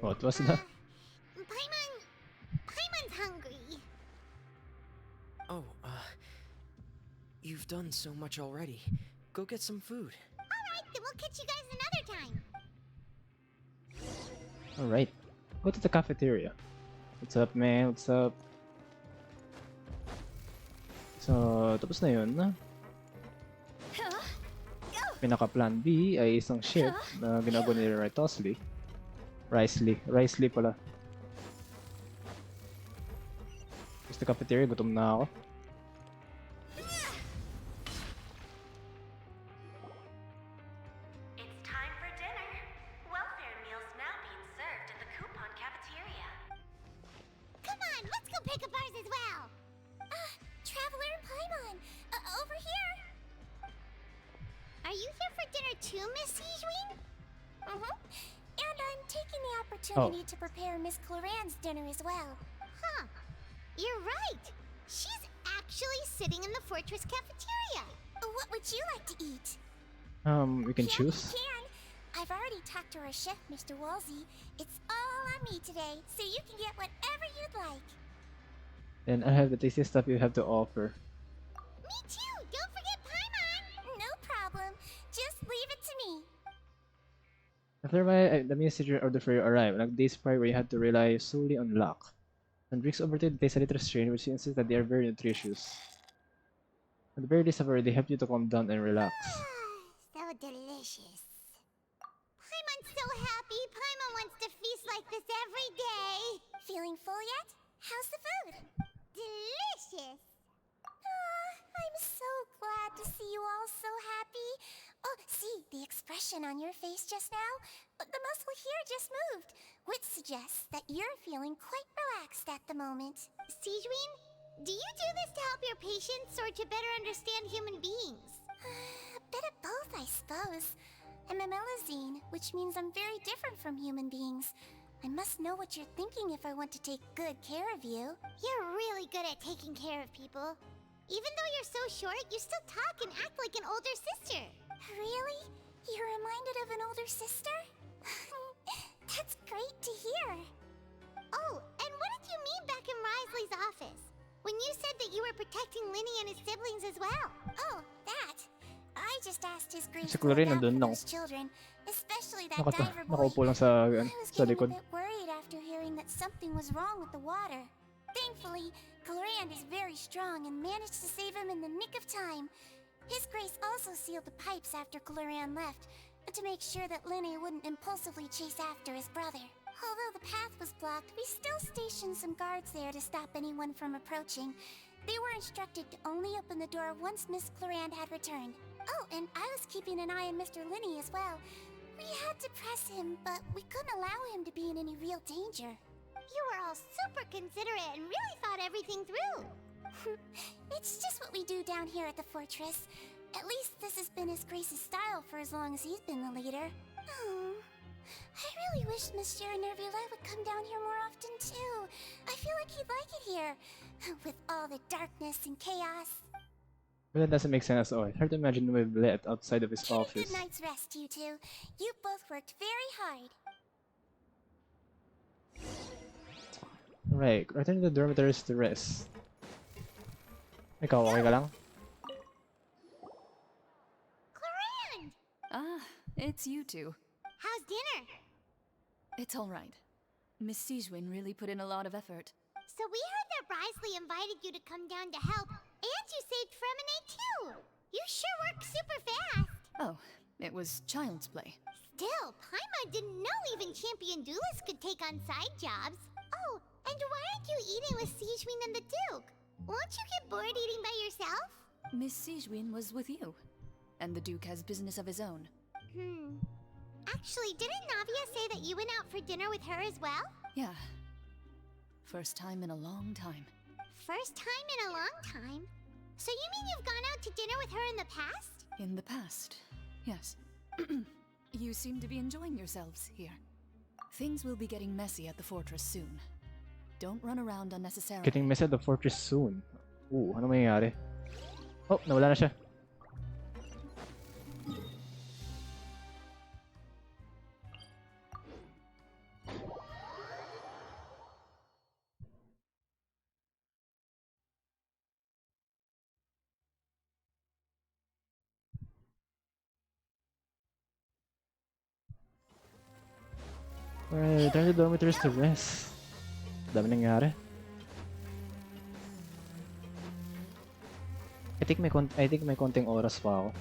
What was that? Paimon's hungry. Oh, you've done so much already. Go get some food. Alright, then we'll catch you guys another time. Alright. Go to the cafeteria. What's up, man? What's up? So, tapos na yun. Pinaka-plan B ay isang ship na ginagawa ni Risley pala. Gusto cafeteria, gutom na ako. It's time for dinner. Welfare meals now being served in the coupon cafeteria. Come on, let's go pick up ours as well. Traveler and Paimon, over here. Are you here for dinner too, Miss Sijween? And I'm taking the opportunity to prepare Miss Cloran's dinner as well. Huh. You're right. She's actually sitting in the fortress cafeteria. What would you like to eat? We can choose. I've already talked to our chef, Mr. Wolsey. It's all on me today, so you can get whatever you'd like. And I have the tastiest stuff you have to offer. Me too. Don't forget Paimon. No problem. Just leave it to me. After the messenger order for you arrived, like days prior where you had to rely solely on luck. And drinks overtake taste a little strange, which insists that they are very nutritious. At the very least, however, they help you to calm down and relax. So delicious. Paimon's so happy. Paimon wants to feast like this every day. Feeling full yet? How's the food? Delicious. I'm so glad to see you all so happy. Oh, see, the expression on your face just now? The muscle here just moved, which suggests that you're feeling quite relaxed at the moment. Sijuin, do you do this to help your patients or to better understand human beings? A bit of both, I suppose. I'm a Melazine, which means I'm very different from human beings. I must know what you're thinking if I want to take good care of you. You're really good at taking care of people. Even though you're so short, you still talk and act like an older sister. Really? You're reminded of an older sister? That's great to hear. Oh, and what did you mean back in Risley's office? When you said that you were protecting Linny and his siblings as well. Oh, that. I just asked his grace Si to look Clorine out for nandun, no? those children, especially that diver boy. Nakaupo lang sa, I was sa getting likod. a bit worried after hearing that something was wrong with the water. Thankfully, Clorand is very strong and managed to save him in the nick of time. His grace also sealed the pipes after Clorand left, to make sure that Linny wouldn't impulsively chase after his brother. Although the path was blocked, we still stationed some guards there to stop anyone from approaching. They were instructed to only open the door once Miss Clorand had returned. Oh, and I was keeping an eye on Mr. Linny as well. We had to press him, but we couldn't allow him to be in any real danger. You were all super considerate and really thought everything through. It's just what we do down here at the fortress. At least this has been His Grace's style for as long as he's been the leader. Oh, I really wish Monsieur Nervula would come down here more often too. I feel like he'd like it here, with all the darkness and chaos. But that doesn't make sense at all. It's hard to imagine we've left outside of his office. Good night's rest, you two. You both worked very hard. Right, return to the dormitories to rest. Ikaw, okay ka lang? Clorand! Ah, it's you two. How's dinner? It's all right. Miss Sijuin really put in a lot of effort. So we heard that Risley invited you to come down to help, and you saved Fremine too! You sure work super fast! Oh, it was child's play. Still, Paimon didn't know even champion duelists could take on side jobs. Oh, and why aren't you eating with Sijuin and the Duke? Won't you get bored eating by yourself? Miss Sijuin was with you, and the Duke has business of his own. Actually, didn't Navia say that you went out for dinner with her as well? Yeah. First time in a long time. First time in a long time? So you mean you've gone out to dinner with her in the past? In the past, yes. You seem to be enjoying yourselves here. Things will be getting messy at the fortress soon. Don't run around unnecessarily. Getting messy at the fortress soon. Ooh, ano mangyayari? Oh, nawala na siya. Alright, return to the dormitories to rest. Dami nangyari. I think may konting oras pa ako.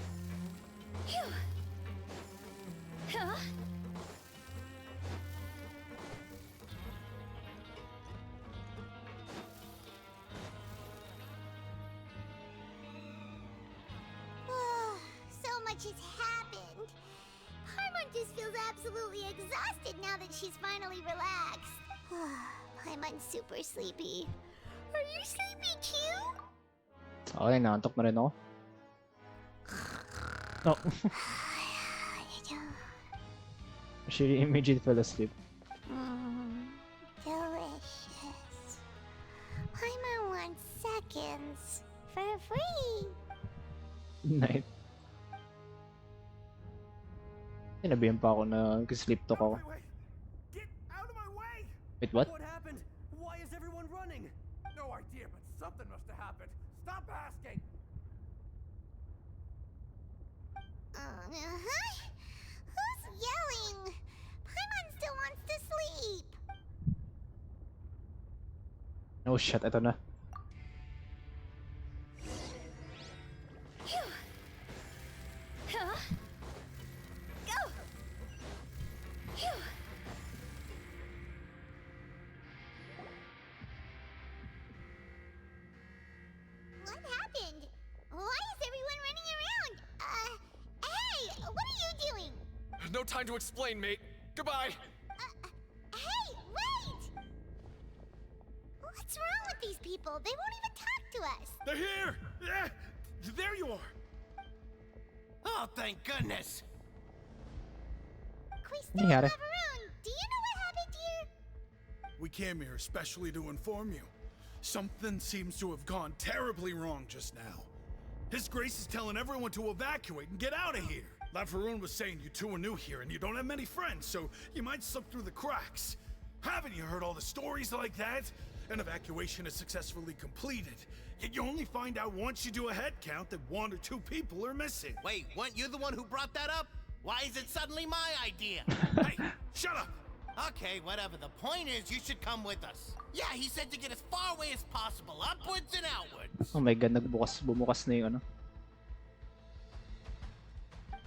So much has happened. Paimon just feels absolutely exhausted now that she's finally relaxed. Paimon's super sleepy. Are you sleepy too? Okay, naantok na rin ako. No. She immediately fell asleep. Delicious. Paimon wants seconds for free. Night. Sinabihan pa ako na sleep talk ako. Get out of my way! Wait, what? What happened? Why is everyone running? No idea, but something must have happened. Stop asking! Who's yelling? Paimon still wants to sleep. Oh shit, ito na. Phew. Huh? Go. Phew. What happened? Why is everyone running around? Hey, what are you doing? No time to explain, mate. Goodbye. Hey, wait! What's wrong with these people? They won't even talk to us. They're here! Yeah, there you are! Oh, thank goodness! Nangyari? Do you know what happened here? We came here especially to inform you. Something seems to have gone terribly wrong just now. His Grace is telling everyone to evacuate and get out of here. La Furina was saying you two are new here and you don't have many friends, so you might slip through the cracks. Haven't you heard all the stories like that? An evacuation is successfully completed, yet you only find out once you do a head count that 1 or 2 people are missing. Wait, weren't you the one who brought that up? Why is it suddenly my idea? Hey, shut up! Okay, whatever. The point is, you should come with us. Yeah, he said to get as far away as possible, upwards and outwards. Oh my god, bumukas na yung ano.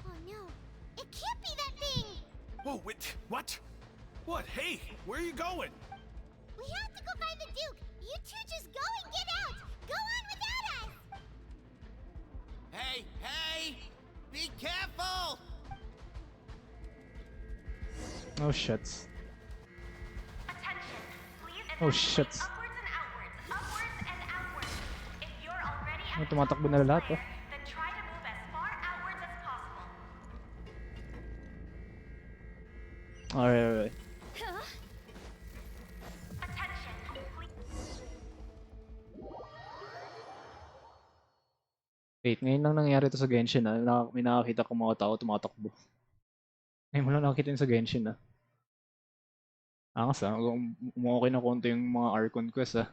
Oh no, it can't be that thing! Oh, wait, what? What? Hey, where are you going? We have to go find the Duke! You two just go and get out! Go on without us! Hey, hey! Be careful! Oh shits. Attention, please Oh shits. upwards and outwards, upwards and outwards. If you're already at Oh, tumatakbo na lahat oh. then try to move as far outwards as possible. Alright. Huh? Attention, please. Wait, ngayon lang nangyari to sa Genshin ah. May nakakita ko mga tao tumatakbo. Ngayon mo lang nakakita yun sa Genshin ah. Angas ah. Okay na konti yung mga Archon quest ah.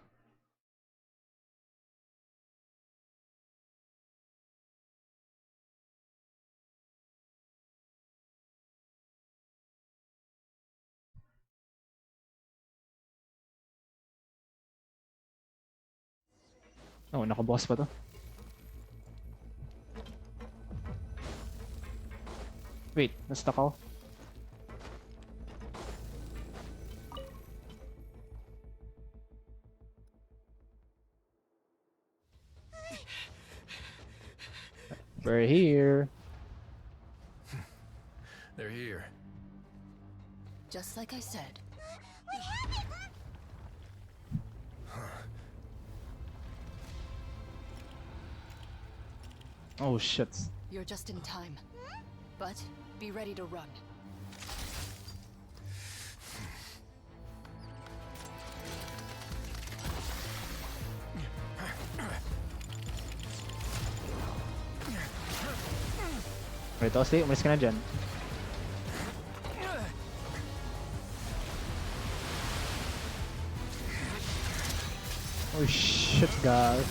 Oh, nakaboss pa to. Wait, na-stuck ako. We're here. They're here. Just like I said. Oh shit. You're just in time. But be ready to run. Wait, Osli, umalis ka na dyan. Oh shit, guys.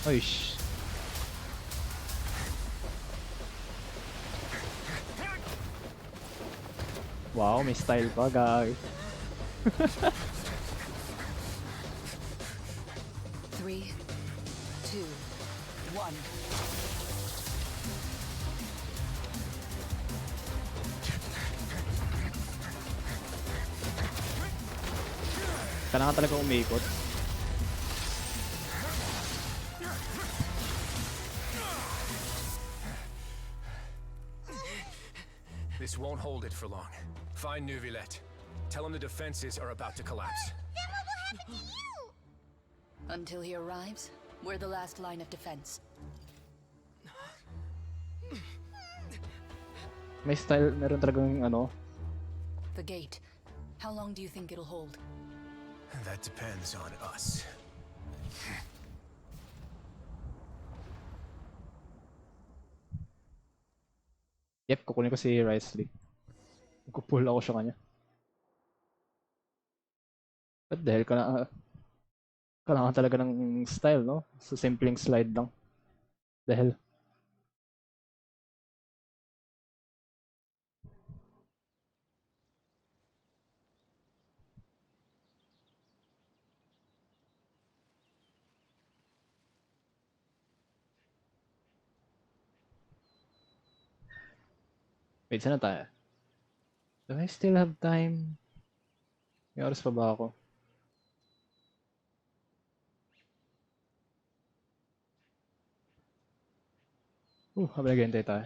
Oh sh. Wow, may style pa, guys. 3, 2, 1. Kailangan talaga umikot. This won't hold it for long. Find Neuvillette. Tell him the defenses are about to collapse. Then what will happen to you? Until he arrives, we're the last line of defense. May style, meron talagang ano. The gate. How long do you think it'll hold? That depends on us. Yep, kukunin ko si Risley. Magpupull ako siya kanya. What the hell ka na? Kailangan talaga ng style, no? So, simpleng slide lang. The hell? Wait, saan na tayo? Do I still have time? May oras pa ba ako? Habang naghihintay tayo.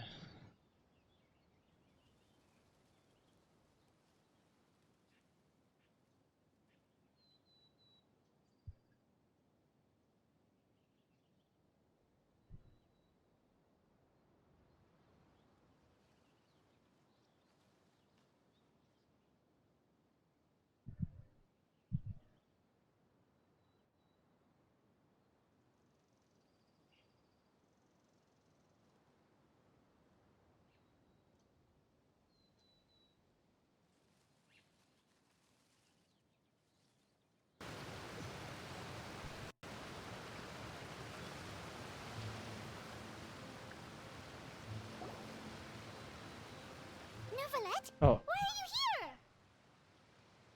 Neuvillette? Oh. Why are you here?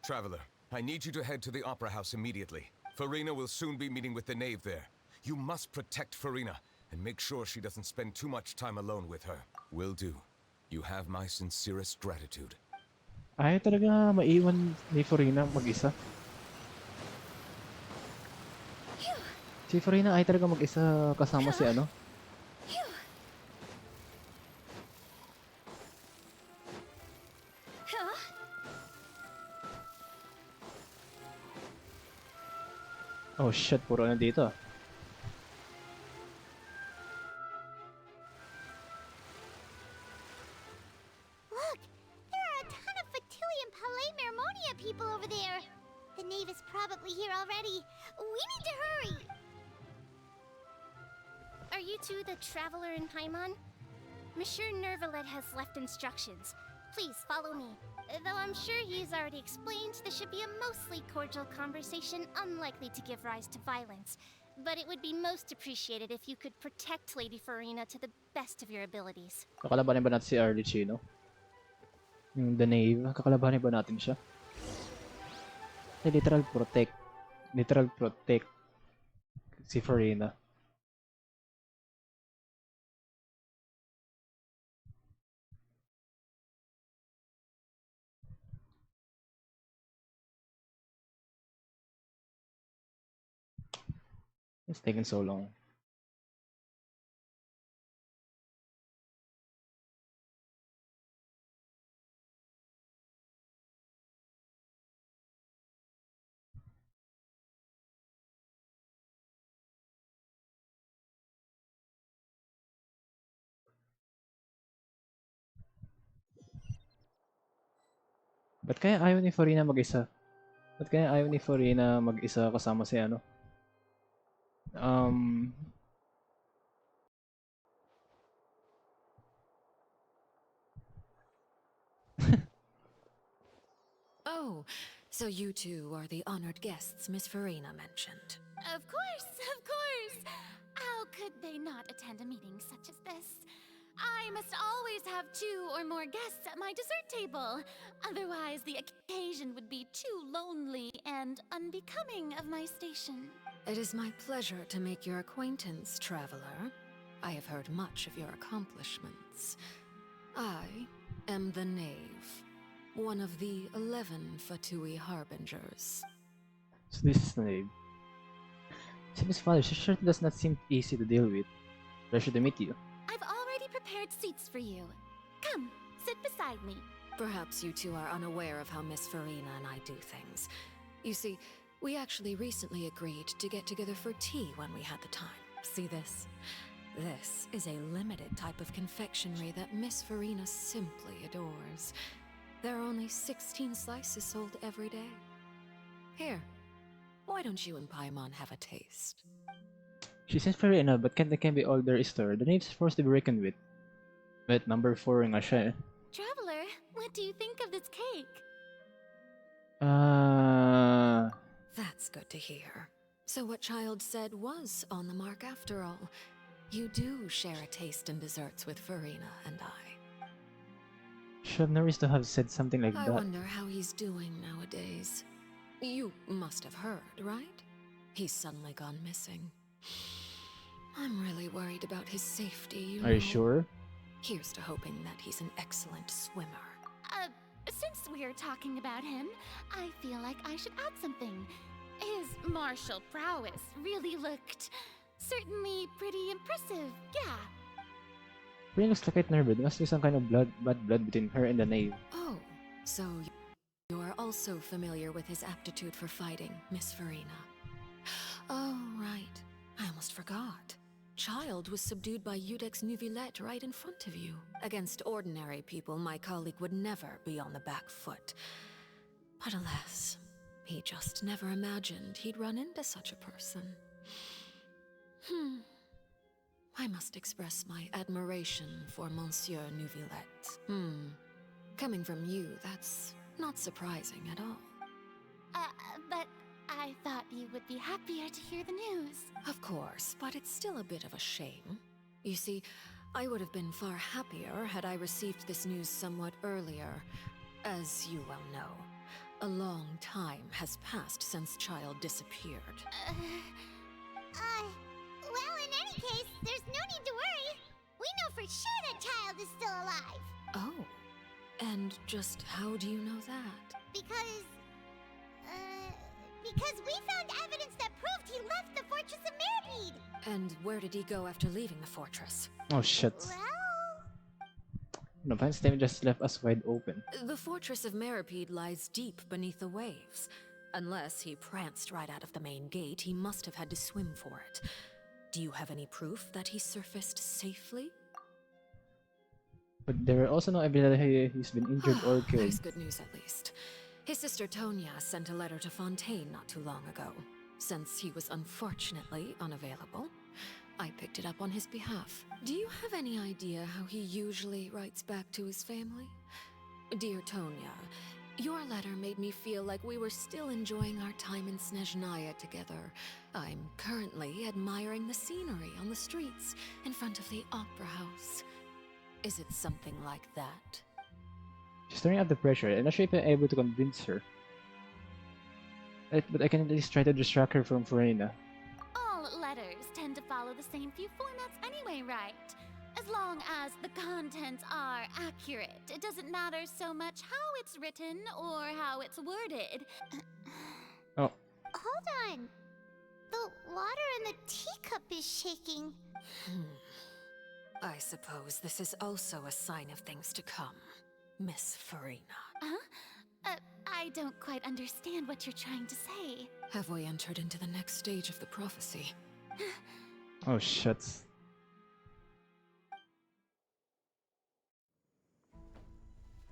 Traveler, I need you to head to the Opera House immediately. Furina will soon be meeting with the knave there. You must protect Furina and make sure she doesn't spend too much time alone with her. Will do. You have my sincerest gratitude. Ayaw talaga maiwan ni Furina mag-isa. Si Furina ayaw talaga mag-isa kasama si ano? Oh shit, puro nandito. Look! There are a ton of Fatui and Palais Mermonia people over there! The knave is probably here already. We need to hurry! Are you two the traveler in Paimon? Monsieur Neuvillette has left instructions. Please follow me. Though I'm sure he's already explained, this should be a mostly cordial conversation, unlikely to give rise to violence. But it would be most appreciated if you could protect Lady Furina to the best of your abilities. Kakalabanin ba natin si Arlecchino? Yung The Knave, kakalabanin ba natin siya? Literal protect si Furina. It's taking so long. Ba't kaya ayaw ni Furina mag-isa? Ba't kaya ayaw ni Furina mag-isa kasama si ano? Oh, so you two are the honored guests Miss Furina mentioned. Of course, of course! How could they not attend a meeting such as this? I must always have 2 or more guests at my dessert table. Otherwise, the occasion would be too lonely and unbecoming of my station. It is my pleasure to make your acquaintance, traveler. I have heard much of your accomplishments. I am the Knave, one of the 11 Fatui Harbingers. So this is the Knave. Miss Father, she sure does not seem easy to deal with. Pleasure to meet you. I've already prepared seats for you. Come, sit beside me. Perhaps you two are unaware of how Miss Furina and I do things. You see, we actually recently agreed to get together for tea when we had the time. See this? This is a limited type of confectionery that Miss Furina simply adores. There are only 16 slices sold every day. Here, why don't you and Paimon have a taste? She seems very enough, but can't be all there is to her. The Knave's forced to be reckoned with. But number 4 nga siya eh. Traveler, what do you think of this cake? That's good to hear. So what Child said was on the mark after all. You do share a taste in desserts with Furina and I. Should have never used to have said something like I that. wonder how he's doing nowadays. You must have heard, right? He's suddenly gone missing. I'm really worried about his safety, you know. Are you sure? Here's to hoping that he's an excellent swimmer. Since we're talking about him, I feel like I should add something. His martial prowess really looked certainly pretty impressive, yeah. Furina looks like nervous. There must be some kind of bad blood between her and the knave. Oh, so you are also familiar with his aptitude for fighting, Miss Furina. Oh, right. I almost forgot. Child was subdued by Udex Nuvillette right in front of you. Against ordinary people, my colleague would never be on the back foot. But alas, he just never imagined he'd run into such a person. I must express my admiration for Monsieur Nuvillette. Coming from you, that's not surprising at all. But I thought you would be happier to hear the news. Of course, but it's still a bit of a shame. You see, I would have been far happier had I received this news somewhat earlier. As you well know, a long time has passed since Child disappeared. Well, in any case, there's no need to worry. We know for sure that Child is still alive. Oh, and just how do you know that? Because we found evidence that proved he left the Fortress of Meride. And where did he go after leaving the fortress? Oh shit. Well... No, Van's statement just left us wide open. The Fortress of Meride lies deep beneath the waves. Unless he pranced right out of the main gate, he must have had to swim for it. Do you have any proof that he surfaced safely? But there are also no evidence that he's been injured or killed. There's good news at least. His sister Tonya sent a letter to Fontaine not too long ago. Since he was unfortunately unavailable, I picked it up on his behalf. Do you have any idea how he usually writes back to his family? Dear Tonya, your letter made me feel like we were still enjoying our time in Snezhnaya together. I'm currently admiring the scenery on the streets in front of the Opera House. Is it something like that? She's turning up the pressure. I'm not sure if I'm able to convince her. But I can at least try to distract her from Furina. All letters tend to follow the same few formats anyway, right? As long as the contents are accurate, it doesn't matter so much how it's written or how it's worded. Oh. Hold on. The water in the teacup is shaking. I suppose this is also a sign of things to come, Miss Furina. I don't quite understand what you're trying to say. Have we entered into the next stage of the prophecy? Oh shit.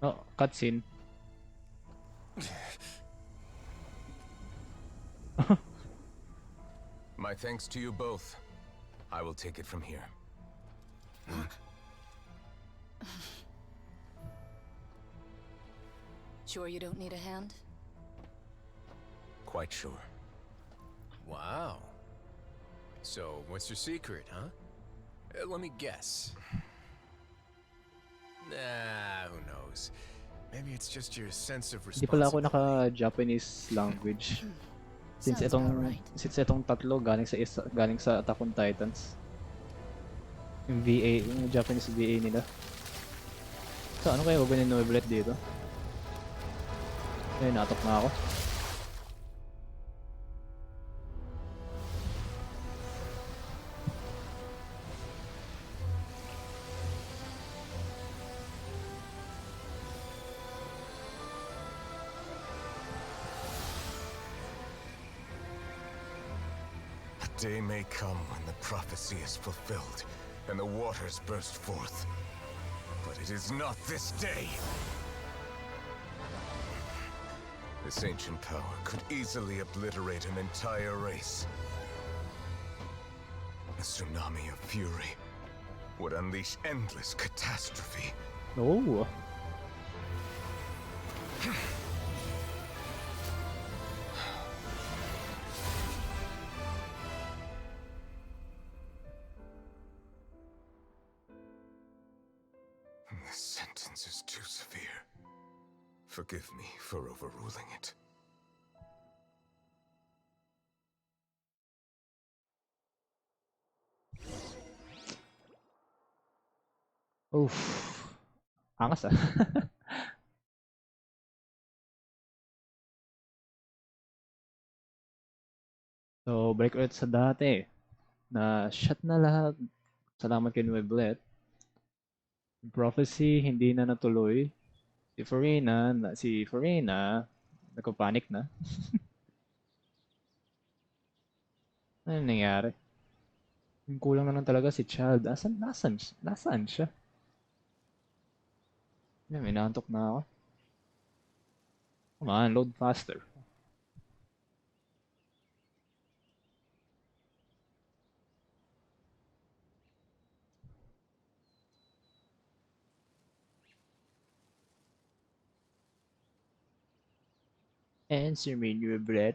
Oh, cutscene. My thanks to you both. I will take it from here. Sure you don't need a hand? Quite sure. Wow. So, what's your secret, huh? Let me guess. Nah, who knows? Maybe it's just your sense of Hindi pala ako responsibility. naka-Japanese language. Since Sounds about right. itong tatlo galing sa Attack on Titans. Yung VA, yung Japanese VA nila. So ano kaya gagawin ni Novelet dito? Ayun, natok na ako. A day may come when the prophecy is fulfilled and the waters burst forth. But it is not this day. This ancient power could easily obliterate an entire race. A tsunami of fury would unleash endless catastrophe. Oh. sentence is too severe. Forgive me for overruling it. Oof. Angas ah. So, balik ulit sa dati. Na shut na lahat. Salamat kay Nueblet. Prophecy, hindi na natuloy. Si Furina, nagpapanik na. Ano nangyari? Yung kulang na lang talaga si Child. Nasaan siya? May naantok na ako. Come on, load faster. Answer me, Nueblet.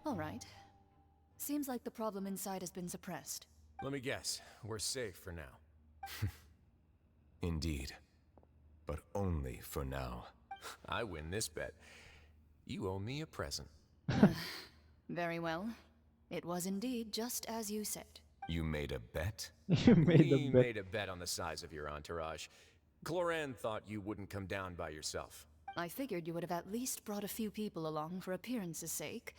All right. Seems like the problem inside has been suppressed. Let me guess, we're safe for now. Indeed. But only for now. I win this bet. You owe me a present. Very well. It was indeed just as you said. You made a bet? You We made a bet on the size of your entourage. Cloran thought you wouldn't come down by yourself. I figured you would have at least brought a few people along for appearance's sake.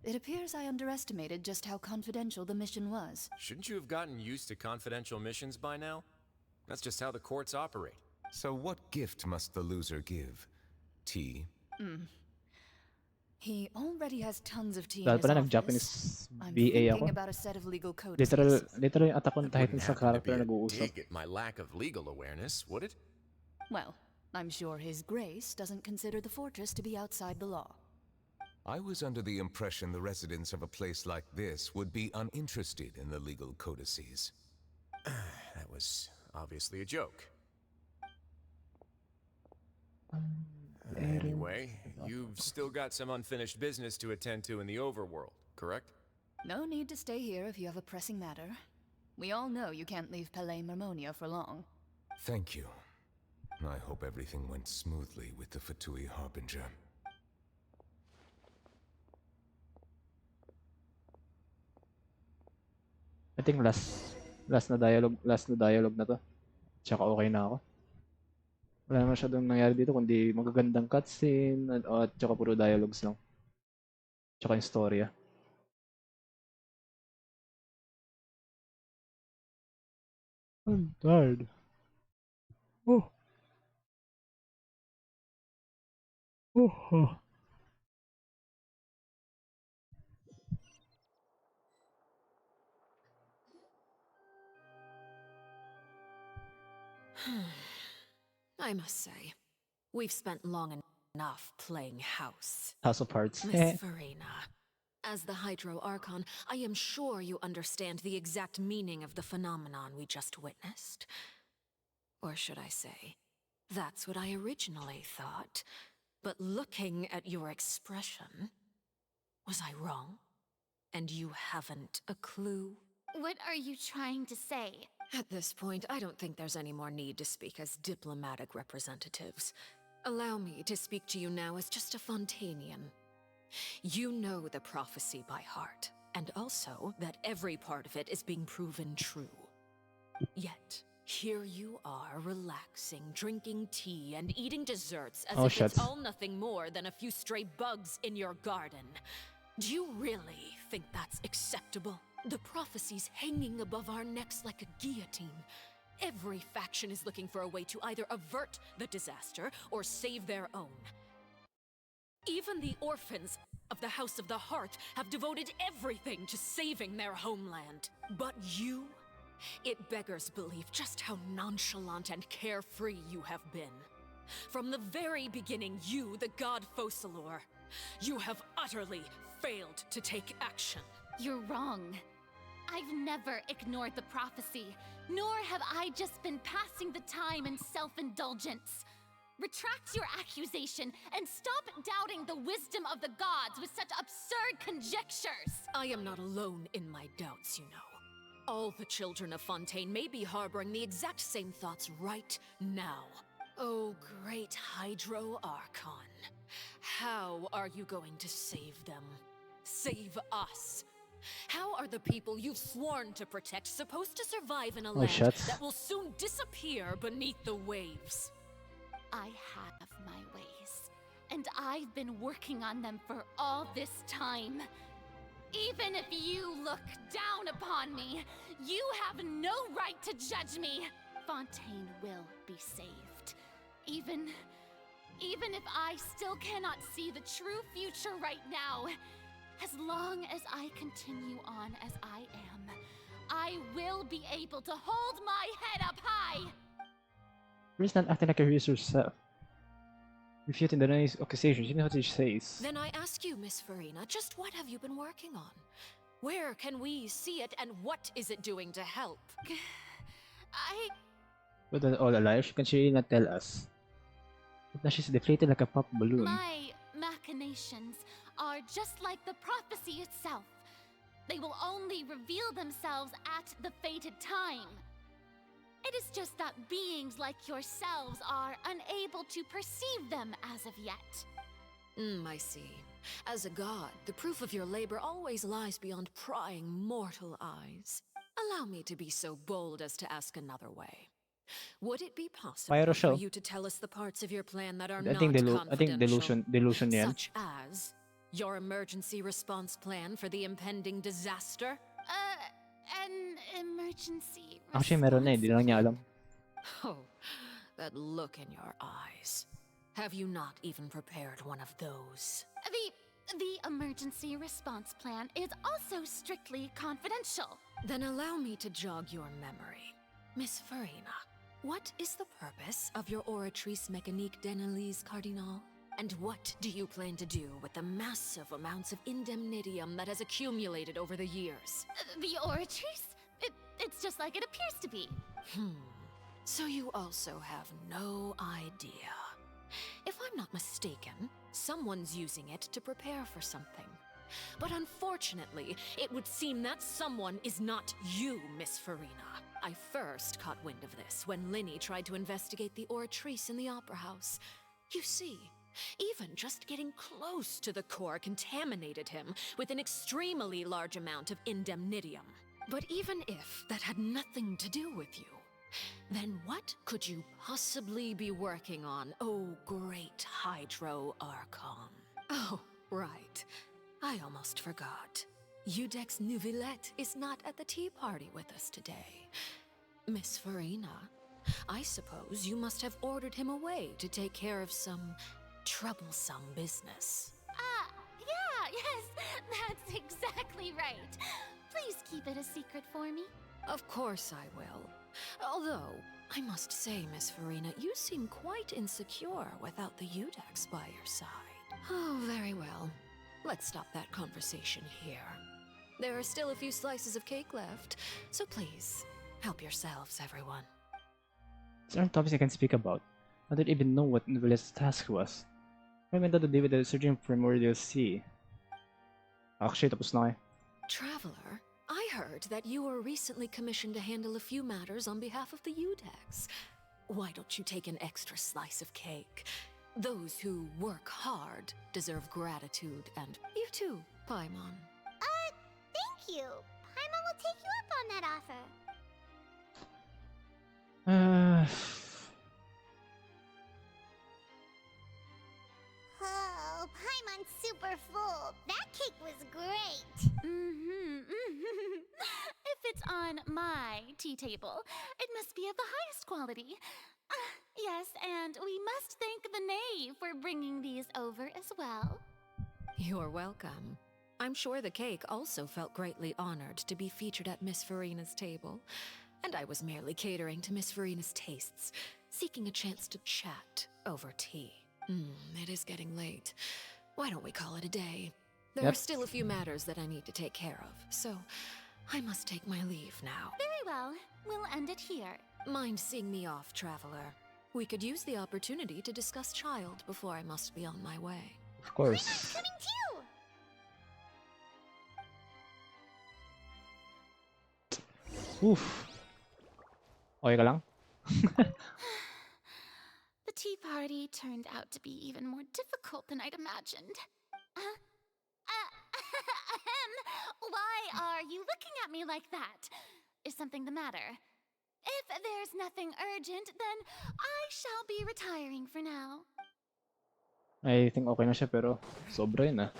It appears I underestimated just how confidential the mission was. Shouldn't you have gotten used to confidential missions by now? That's just how the courts operate. So what gift must the loser give? Tea? He already has tons of tea in Dahil his pala office. nag-Japanese I'm BA thinking ako. about a set of legal codices. Literal yung Attack on Titan Wouldn't sa happen to character be na a nag-uusap. dig at my lack of legal awareness, would it? Well, I'm sure His Grace doesn't consider the fortress to be outside the law. I was under the impression the residents of a place like this would be uninterested in the legal codices. That was obviously a joke. Anyway, you've still got some unfinished business to attend to in the overworld, correct? No need to stay here if you have a pressing matter. We all know you can't leave Palais Mermonia for long. Thank you. I hope everything went smoothly with the Fatui Harbinger. I think last na dialogue na to. Tsaka okay na ako. Wala naman masyadong nangyari dito kundi magagandang cutscene at tsaka puro dialogues lang. Tsaka yung storya. I'm tired. Oh. Oh. I must say, we've spent long enough playing house. House of Cards. Miss Furina, as the Hydro Archon, I am sure you understand the exact meaning of the phenomenon we just witnessed. Or should I say, that's what I originally thought. But looking at your expression, was I wrong? And you haven't a clue? What are you trying to say? At this point, I don't think there's any more need to speak as diplomatic representatives. Allow me to speak to you now as just a Fontanian. You know the prophecy by heart, and also that every part of it is being proven true. Yet, here you are relaxing, drinking tea, and eating desserts as if it's all nothing more than a few stray bugs in your garden. Do you really think that's acceptable? The prophecy's hanging above our necks like a guillotine. Every faction is looking for a way to either avert the disaster or save their own. Even the orphans of the House of the Hearth have devoted everything to saving their homeland. But you? It beggars belief just how nonchalant and carefree you have been. From the very beginning, you, the god Focalor, you have utterly failed to take action. You're wrong. I've never ignored the prophecy. Nor have I just been passing the time in self-indulgence. Retract your accusation and stop doubting the wisdom of the gods with such absurd conjectures! I am not alone in my doubts, you know. All the children of Fontaine may be harboring the exact same thoughts right now. Oh, great Hydro Archon. How are you going to save them? Save us? How are the people you've sworn to protect supposed to survive in a land shucks. that will soon disappear beneath the waves? I have my ways, and I've been working on them for all this time. Even if you look down upon me, you have no right to judge me. Fontaine will be saved. Even if I still cannot see the true future right now, as long as I continue on as I am, I will be able to hold my head up high! She's not acting like a real herself. Refuting the nice accusations, you know what she says. Then I ask you, Miss Furina, just what have you been working on? Where can we see it, and what is it doing to help? With all the lies, she really not tell us. But now she's deflated like a pop balloon. My machinations are just like the prophecy itself. They will only reveal themselves at the fated time. It is just that beings like yourselves are unable to perceive them as of yet. I see. As a god, the proof of your labor always lies beyond prying mortal eyes. Allow me to be so bold as to ask another way. Would it be possible Pyro for show. you to tell us the parts of your plan that are I not think confidential? delusion yan. Such as your emergency response plan for the impending disaster? An emergency Actually, meron na eh, di lang niya alam. Oh, that look in your eyes. Have you not even prepared one of those? The emergency response plan is also strictly confidential. Then allow me to jog your memory. Miss Furina, what is the purpose of your Oratrice Mécanique d'Analyse Cardinal? And what do you plan to do with the massive amounts of indemnitium that has accumulated over the years? The Oratrice? It's just like it appears to be. So you also have no idea. If I'm not mistaken, someone's using it to prepare for something. But unfortunately, it would seem that someone is not you, Miss Furina. I first caught wind of this when Linny tried to investigate the Oratrice in the Opera House. You see, even just getting close to the core contaminated him with an extremely large amount of indemnitium. But even if that had nothing to do with you, then what could you possibly be working on, oh great Hydro Archon? Oh, right. I almost forgot. Udex Nouvillette is not at the tea party with us today. Miss Furina, I suppose you must have ordered him away to take care of some troublesome business. Yes, that's exactly right. Please keep it a secret for me. Of course I will. Although, I must say, Miss Furina, you seem quite insecure without the Udex by your side. Oh, very well. Let's stop that conversation here. There are still a few slices of cake left, so please, help yourselves, everyone. There aren't topics I can speak about. I don't even know what Novelle's task was. I went on to deal with the surging primordial sea. Actually, tapos na eh. Traveler, I heard that you were recently commissioned to handle a few matters on behalf of the Udex. Why don't you take an extra slice of cake? Those who work hard deserve gratitude, and you too, Paimon. Thank you. Paimon will take you up on that offer. Oh, Paimon's super full. That cake was great. If it's on my tea table, it must be of the highest quality. Yes, and we must thank the knave for bringing these over as well. You're welcome. I'm sure the cake also felt greatly honored to be featured at Miss Furina's table. And I was merely catering to Miss Furina's tastes, seeking a chance to chat over tea. It is getting late. Why don't we call it a day? There are still a few matters that I need to take care of, so I must take my leave now. Very well. we'll end it here. Mind seeing me off, traveler? We could use the opportunity to discuss Child before I must be on my way. Of course. Coming too! Oof. Okay ka lang? The tea party turned out to be even more difficult than I'd imagined. Why are you looking at me like that? Is something the matter? If there's nothing urgent, then I shall be retiring for now. I think okay na siya pero sobra yun ah.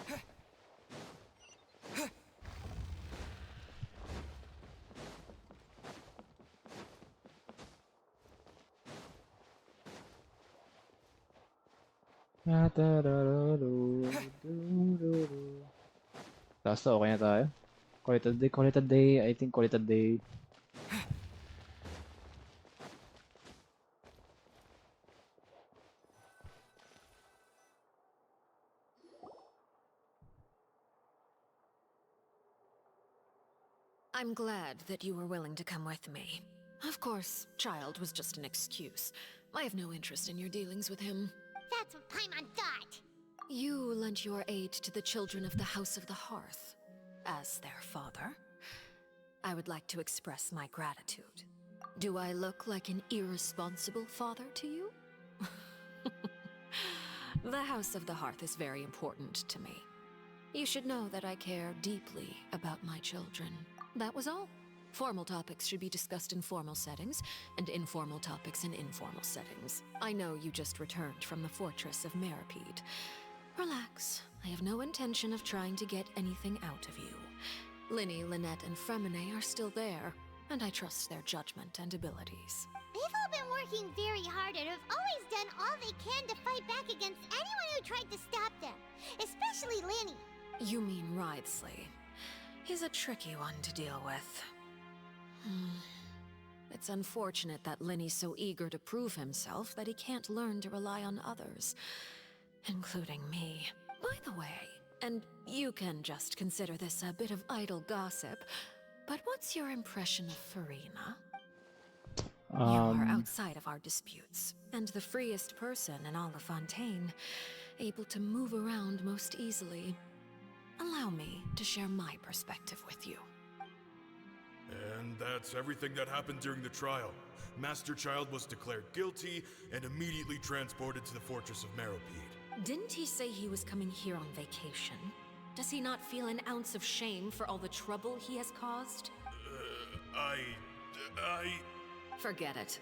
Basta okay na tayo. Call it a day. I think call it a day. I'm glad that you were willing to come with me. Of course, Child was just an excuse. I have no interest in your dealings with him. That's what Paimon thought. You lent your aid to the children of the House of the Hearth. As their father, I would like to express my gratitude. Do I look like an irresponsible father to you? The House of the Hearth is very important to me. You should know that I care deeply about my children. That was all. Formal topics should be discussed in formal settings, and informal topics in informal settings. I know you just returned from the fortress of Meripede. Relax. I have no intention of trying to get anything out of you. Linny, Lynette, and Fremine are still there, and I trust their judgment and abilities. They've all been working very hard and have always done all they can to fight back against anyone who tried to stop them. Especially Linny. You mean Wriothesley. He's a tricky one to deal with. It's unfortunate that Linny's so eager to prove himself that he can't learn to rely on others, including me. By the way, and you can just consider this a bit of idle gossip, but what's your impression of Furina? You're outside of our disputes, and the freest person in all of Fontaine, able to move around most easily. Allow me to share my perspective with you. And that's everything that happened during the trial. Master Child was declared guilty and immediately transported to the Fortress of Meripede. Didn't he say he was coming here on vacation? Does he not feel an ounce of shame for all the trouble he has caused? Forget it.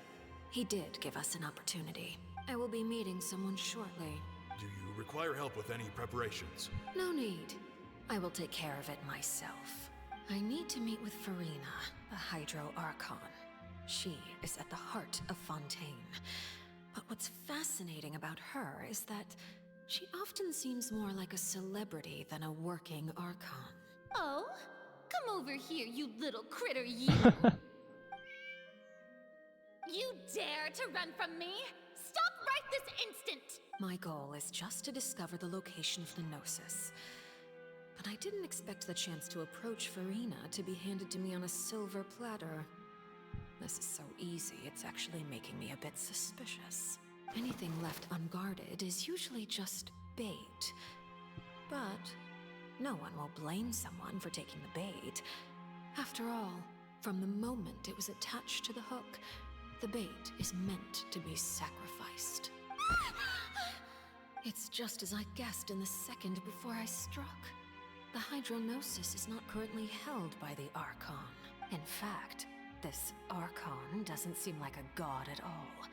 He did give us an opportunity. I will be meeting someone shortly. Do you require help with any preparations? No need. I will take care of it myself. I need to meet with Furina, the Hydro Archon. She is at the heart of Fontaine. But what's fascinating about her is that she often seems more like a celebrity than a working Archon. Oh? Come over here, you little critter, you! You dare to run from me? Stop right this instant! My goal is just to discover the location of the Gnosis. But I didn't expect the chance to approach Furina to be handed to me on a silver platter. This is so easy, it's actually making me a bit suspicious. Anything left unguarded is usually just bait. But no one will blame someone for taking the bait. After all, from the moment it was attached to the hook, the bait is meant to be sacrificed. It's just as I guessed in the second before I struck. The Hydronosis is not currently held by the Archon. In fact, this Archon doesn't seem like a god at all.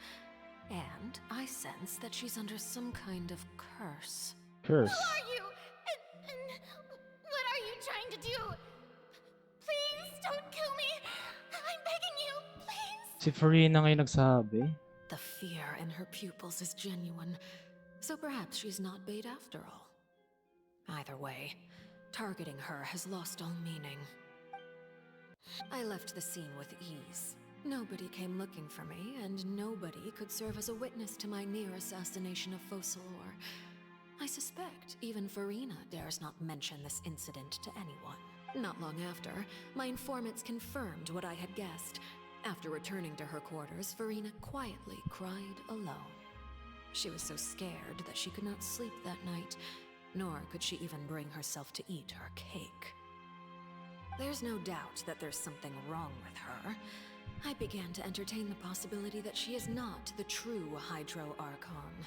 And I sense that she's under some kind of curse. Curse? Who are you? And what are you trying to do? Please don't kill me! I'm begging you, please! Si Furina ngayon nagsabi. The fear in her pupils is genuine, so perhaps she's not bait after all. Either way, targeting her has lost all meaning. I left the scene with ease. Nobody came looking for me, and nobody could serve as a witness to my near assassination of Focalor. I suspect even Furina dares not mention this incident to anyone. Not long after, my informants confirmed what I had guessed, After returning to her quarters, Furina quietly cried alone. She was so scared that she could not sleep that night, nor could she even bring herself to eat her cake. There's no doubt that there's something wrong with her. I began to entertain the possibility that she is not the true Hydro Archon.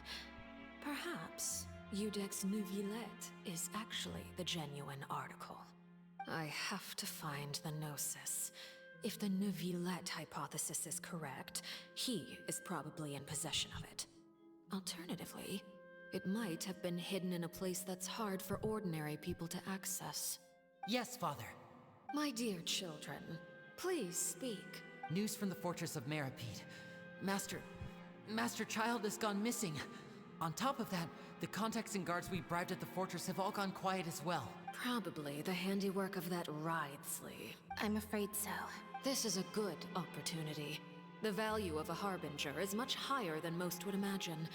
Perhaps Iudex Neuvillette is actually the genuine article. I have to find the Gnosis. If the Neuvillette hypothesis is correct, he is probably in possession of it. Alternatively, it might have been hidden in a place that's hard for ordinary people to access. Yes, Father. My dear children, please speak. News from the fortress of Meripede. Master Child has gone missing. On top of that, the contacts and guards we bribed at the fortress have all gone quiet as well. Probably the handiwork of that Ridesley. I'm afraid so. This is a good opportunity. The value of a Harbinger is much higher than most would imagine.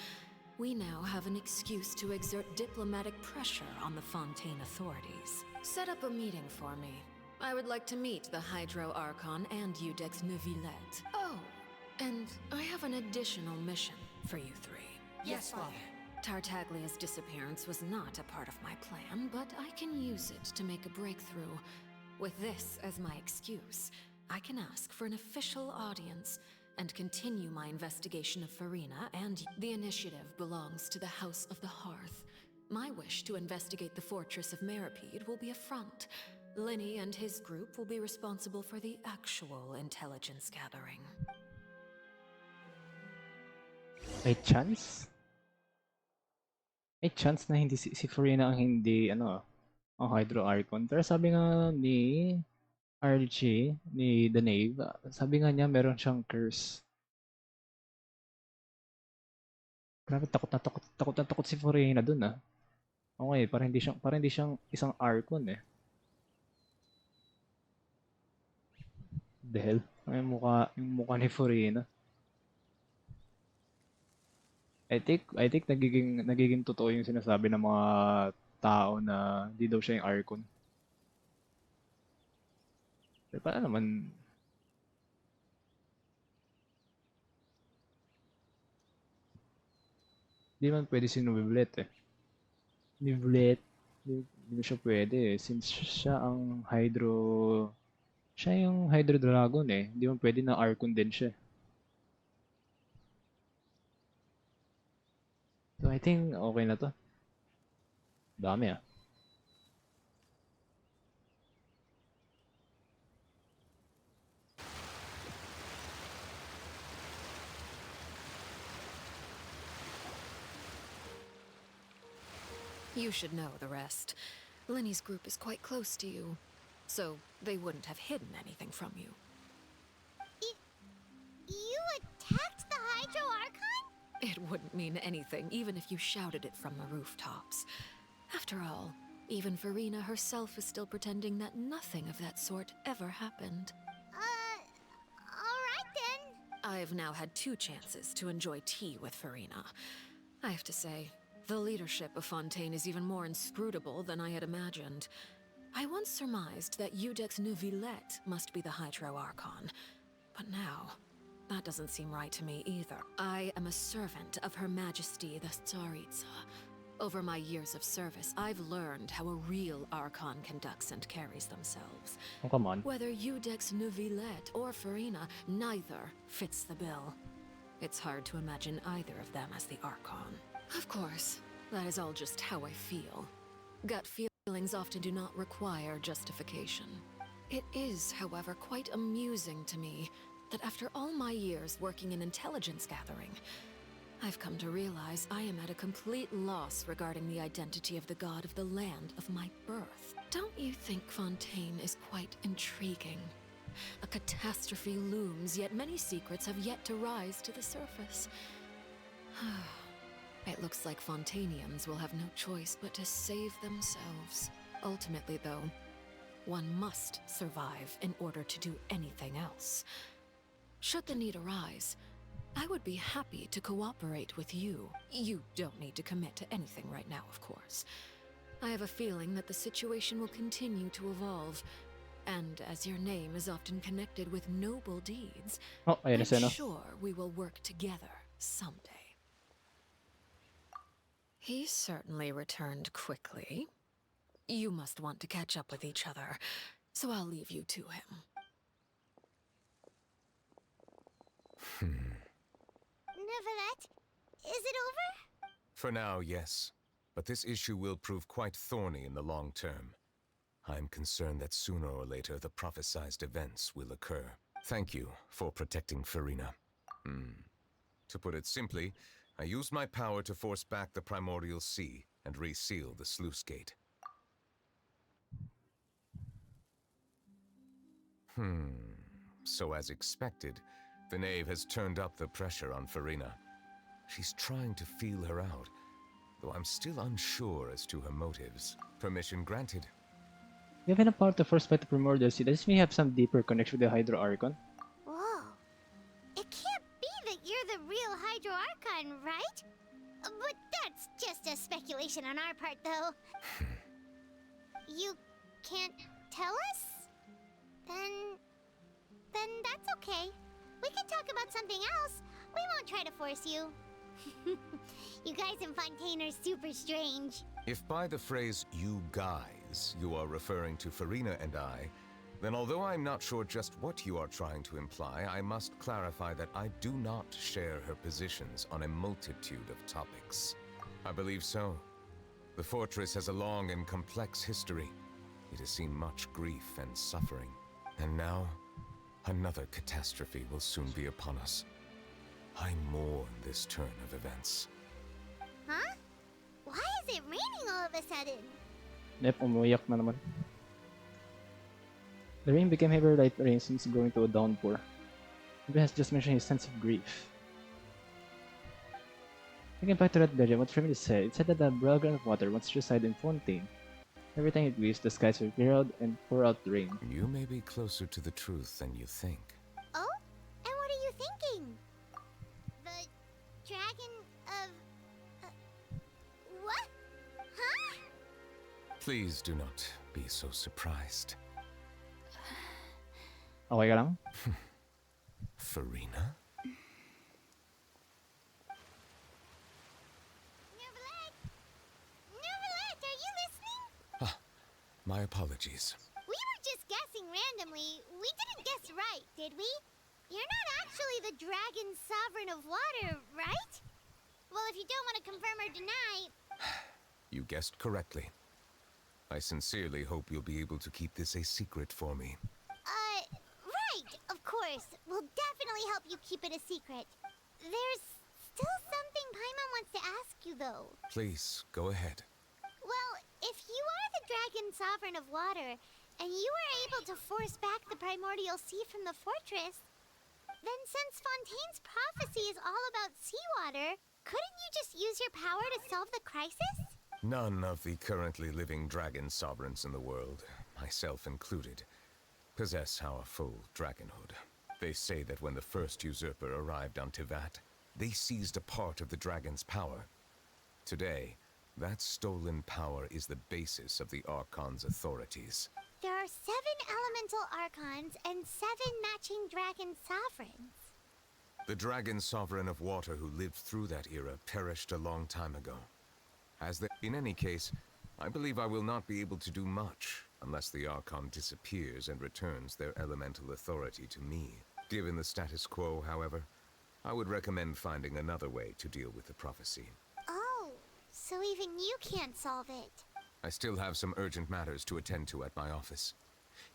We now have an excuse to exert diplomatic pressure on the Fontaine authorities. Set up a meeting for me. I would like to meet the Hydro Archon and Iudex Neuvillette. Oh, and I have an additional mission for you three. Yes, Father. Tartaglia's disappearance was not a part of my plan, but I can use it to make a breakthrough. With this as my excuse, I can ask for an official audience and continue my investigation of Furina, and the initiative belongs to the House of the Hearth. My wish to investigate the fortress of Meripede will be a front. Linny and his group will be responsible for the actual intelligence gathering. May chance? May chance na hindi si Furina ang hindi, ang Hydro Archon. Pero sabi nga ni Archie, ni The Knave, sabi nga niya meron siyang curse. Grabe, takot na takot si Furina dun Okay, parang hindi siyang isang Archon The hell? Yung mukha ni Furina. I think nagiging totoo yung sinasabi ng mga tao na di daw siya yung Archon. Pero paano naman? Di man pwede si Neuvillette Neuvillette. Hindi siya pwede since siya yung Hydro Dragon Hindi man pwede na Archon din siya. So I think okay na to. Dami You should know the rest. Linny's group is quite close to you, so they wouldn't have hidden anything from you. You attacked the Hydro Archon? It wouldn't mean anything, even if you shouted it from the rooftops. After all, even Furina herself is still pretending that nothing of that sort ever happened. Alright then. I've now had 2 chances to enjoy tea with Furina. I have to say, the leadership of Fontaine is even more inscrutable than I had imagined. I once surmised that Iudex Neuvillette must be the Hydro Archon, but now, that doesn't seem right to me either. I am a servant of Her Majesty the Tsaritsa. Over my years of service, I've learned how a real Archon conducts and carries themselves. Oh, come on. Whether Iudex Neuvillette or Furina, neither fits the bill. It's hard to imagine either of them as the Archon. Of course, that is all just how I feel. Gut feelings often do not require justification. It is, however, quite amusing to me that after all my years working in intelligence gathering, I've come to realize I am at a complete loss regarding the identity of the god of the land of my birth. Don't you think Fontaine is quite intriguing? A catastrophe looms, yet many secrets have yet to rise to the surface. It looks like Fontainians will have no choice but to save themselves. Ultimately, though, one must survive in order to do anything else. Should the need arise, I would be happy to cooperate with you. You don't need to commit to anything right now, of course. I have a feeling that the situation will continue to evolve, And as your name is often connected with noble deeds, Oh, ayan na siya, I'm no? sure we will work together someday. He certainly returned quickly. You must want to catch up with each other, so I'll leave you to him. Neverlet, is it over? For now, yes. But this issue will prove quite thorny in the long term. I'm concerned that sooner or later the prophesized events will occur. Thank you for protecting Furina. To put it simply, I used my power to force back the primordial sea and reseal the sluice gate. So as expected, the knave has turned up the pressure on Furina. She's trying to feel her out, though I'm still unsure as to her motives. Permission granted. Given a power to force back the primordial sea, does this mean you have some deeper connection with the Hydro Archon? Whoa. It can't be that you're the real Hydro Archon, right? But that's just a speculation on our part, though. You can't tell us? Then that's okay. We can talk about something else. We won't try to force you. You guys in Fontaine are super strange. If by the phrase, you guys, you are referring to Furina and I, then although I'm not sure just what you are trying to imply, I must clarify that I do not share her positions on a multitude of topics. I believe so. The fortress has a long and complex history. It has seen much grief and suffering. And now, another catastrophe will soon be upon us. I mourn this turn of events. Huh? Why is it raining all of a sudden? Nep, umuyak na naman. The rain became heavier light rain since growing to a downpour. Maybe has just mentioned his sense of grief. Thinking back to that legend, what Furina said, it said that the dragon of water wants to reside in Fontaine. Every time it weaves, the skies will clear out and pour out rain. You may be closer to the truth than you think. Oh? And what are you thinking? The dragon of... what? Huh? Please do not be so surprised. Okay ka lang? Furina? Neverlet, are you listening? My apologies. We were just guessing randomly. We didn't guess right, did we? You're not actually the dragon sovereign of water, right? Well, if you don't want to confirm or deny... You guessed correctly. I sincerely hope you'll be able to keep this a secret for me. Right, of course. We'll definitely help you keep it a secret. There's still something Paimon wants to ask you, though. Please, go ahead. Well, if you are the dragon sovereign of water, and you were able to force back the primordial sea from the fortress, then since Fontaine's prophecy is all about seawater, couldn't you just use your power to solve the crisis? None of the currently living dragon sovereigns in the world, myself included, possess our full dragonhood. They say that when the first usurper arrived on Tivat, they seized a part of the dragon's power. Today, that stolen power is the basis of the Archon's authorities. There are 7 elemental archons and 7 matching dragon sovereigns. The dragon sovereign of water who lived through that era perished a long time ago. In any case, I believe I will not be able to do much unless the Archon disappears and returns their elemental authority to me. Given the status quo, however, I would recommend finding another way to deal with the prophecy. Oh, so even you can't solve it. I still have some urgent matters to attend to at my office.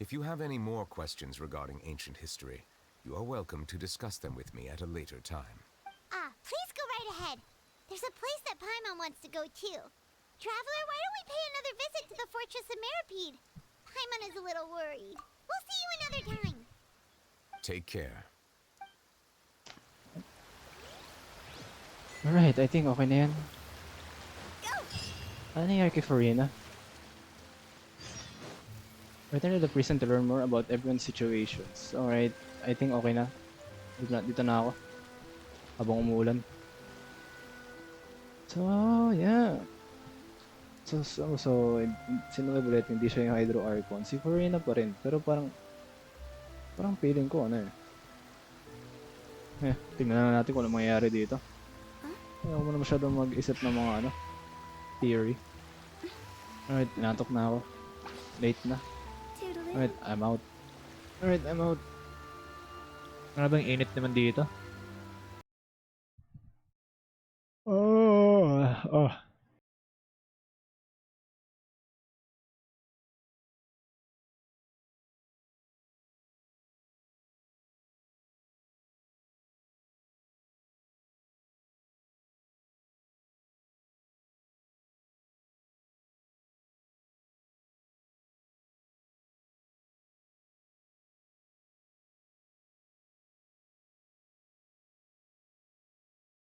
If you have any more questions regarding ancient history, you are welcome to discuss them with me at a later time. Please go right ahead. There's a place that Paimon wants to go too. Traveler, why don't we pay another visit to the Fortress of Meropide? Paimon is a little worried. We'll see you another time. Take care. Alright, I think okay na yan. Go! Ano nangyari kay Furina? Return to the prison to learn more about everyone's situations. Alright, I think okay na. Dito na ako. Habang umuulan. So, yeah. So sino ulit, hindi siya yung Hydro Archon. Si Furina pa rin, pero parang feeling ko ano tingnan na natin kung ano mangyayari dito. Ayaw mo na masyadong mag-isip ng mga theory. Alright, inaantok na ako. Late na. Alright, I'm out. Ano ba yung init naman dito?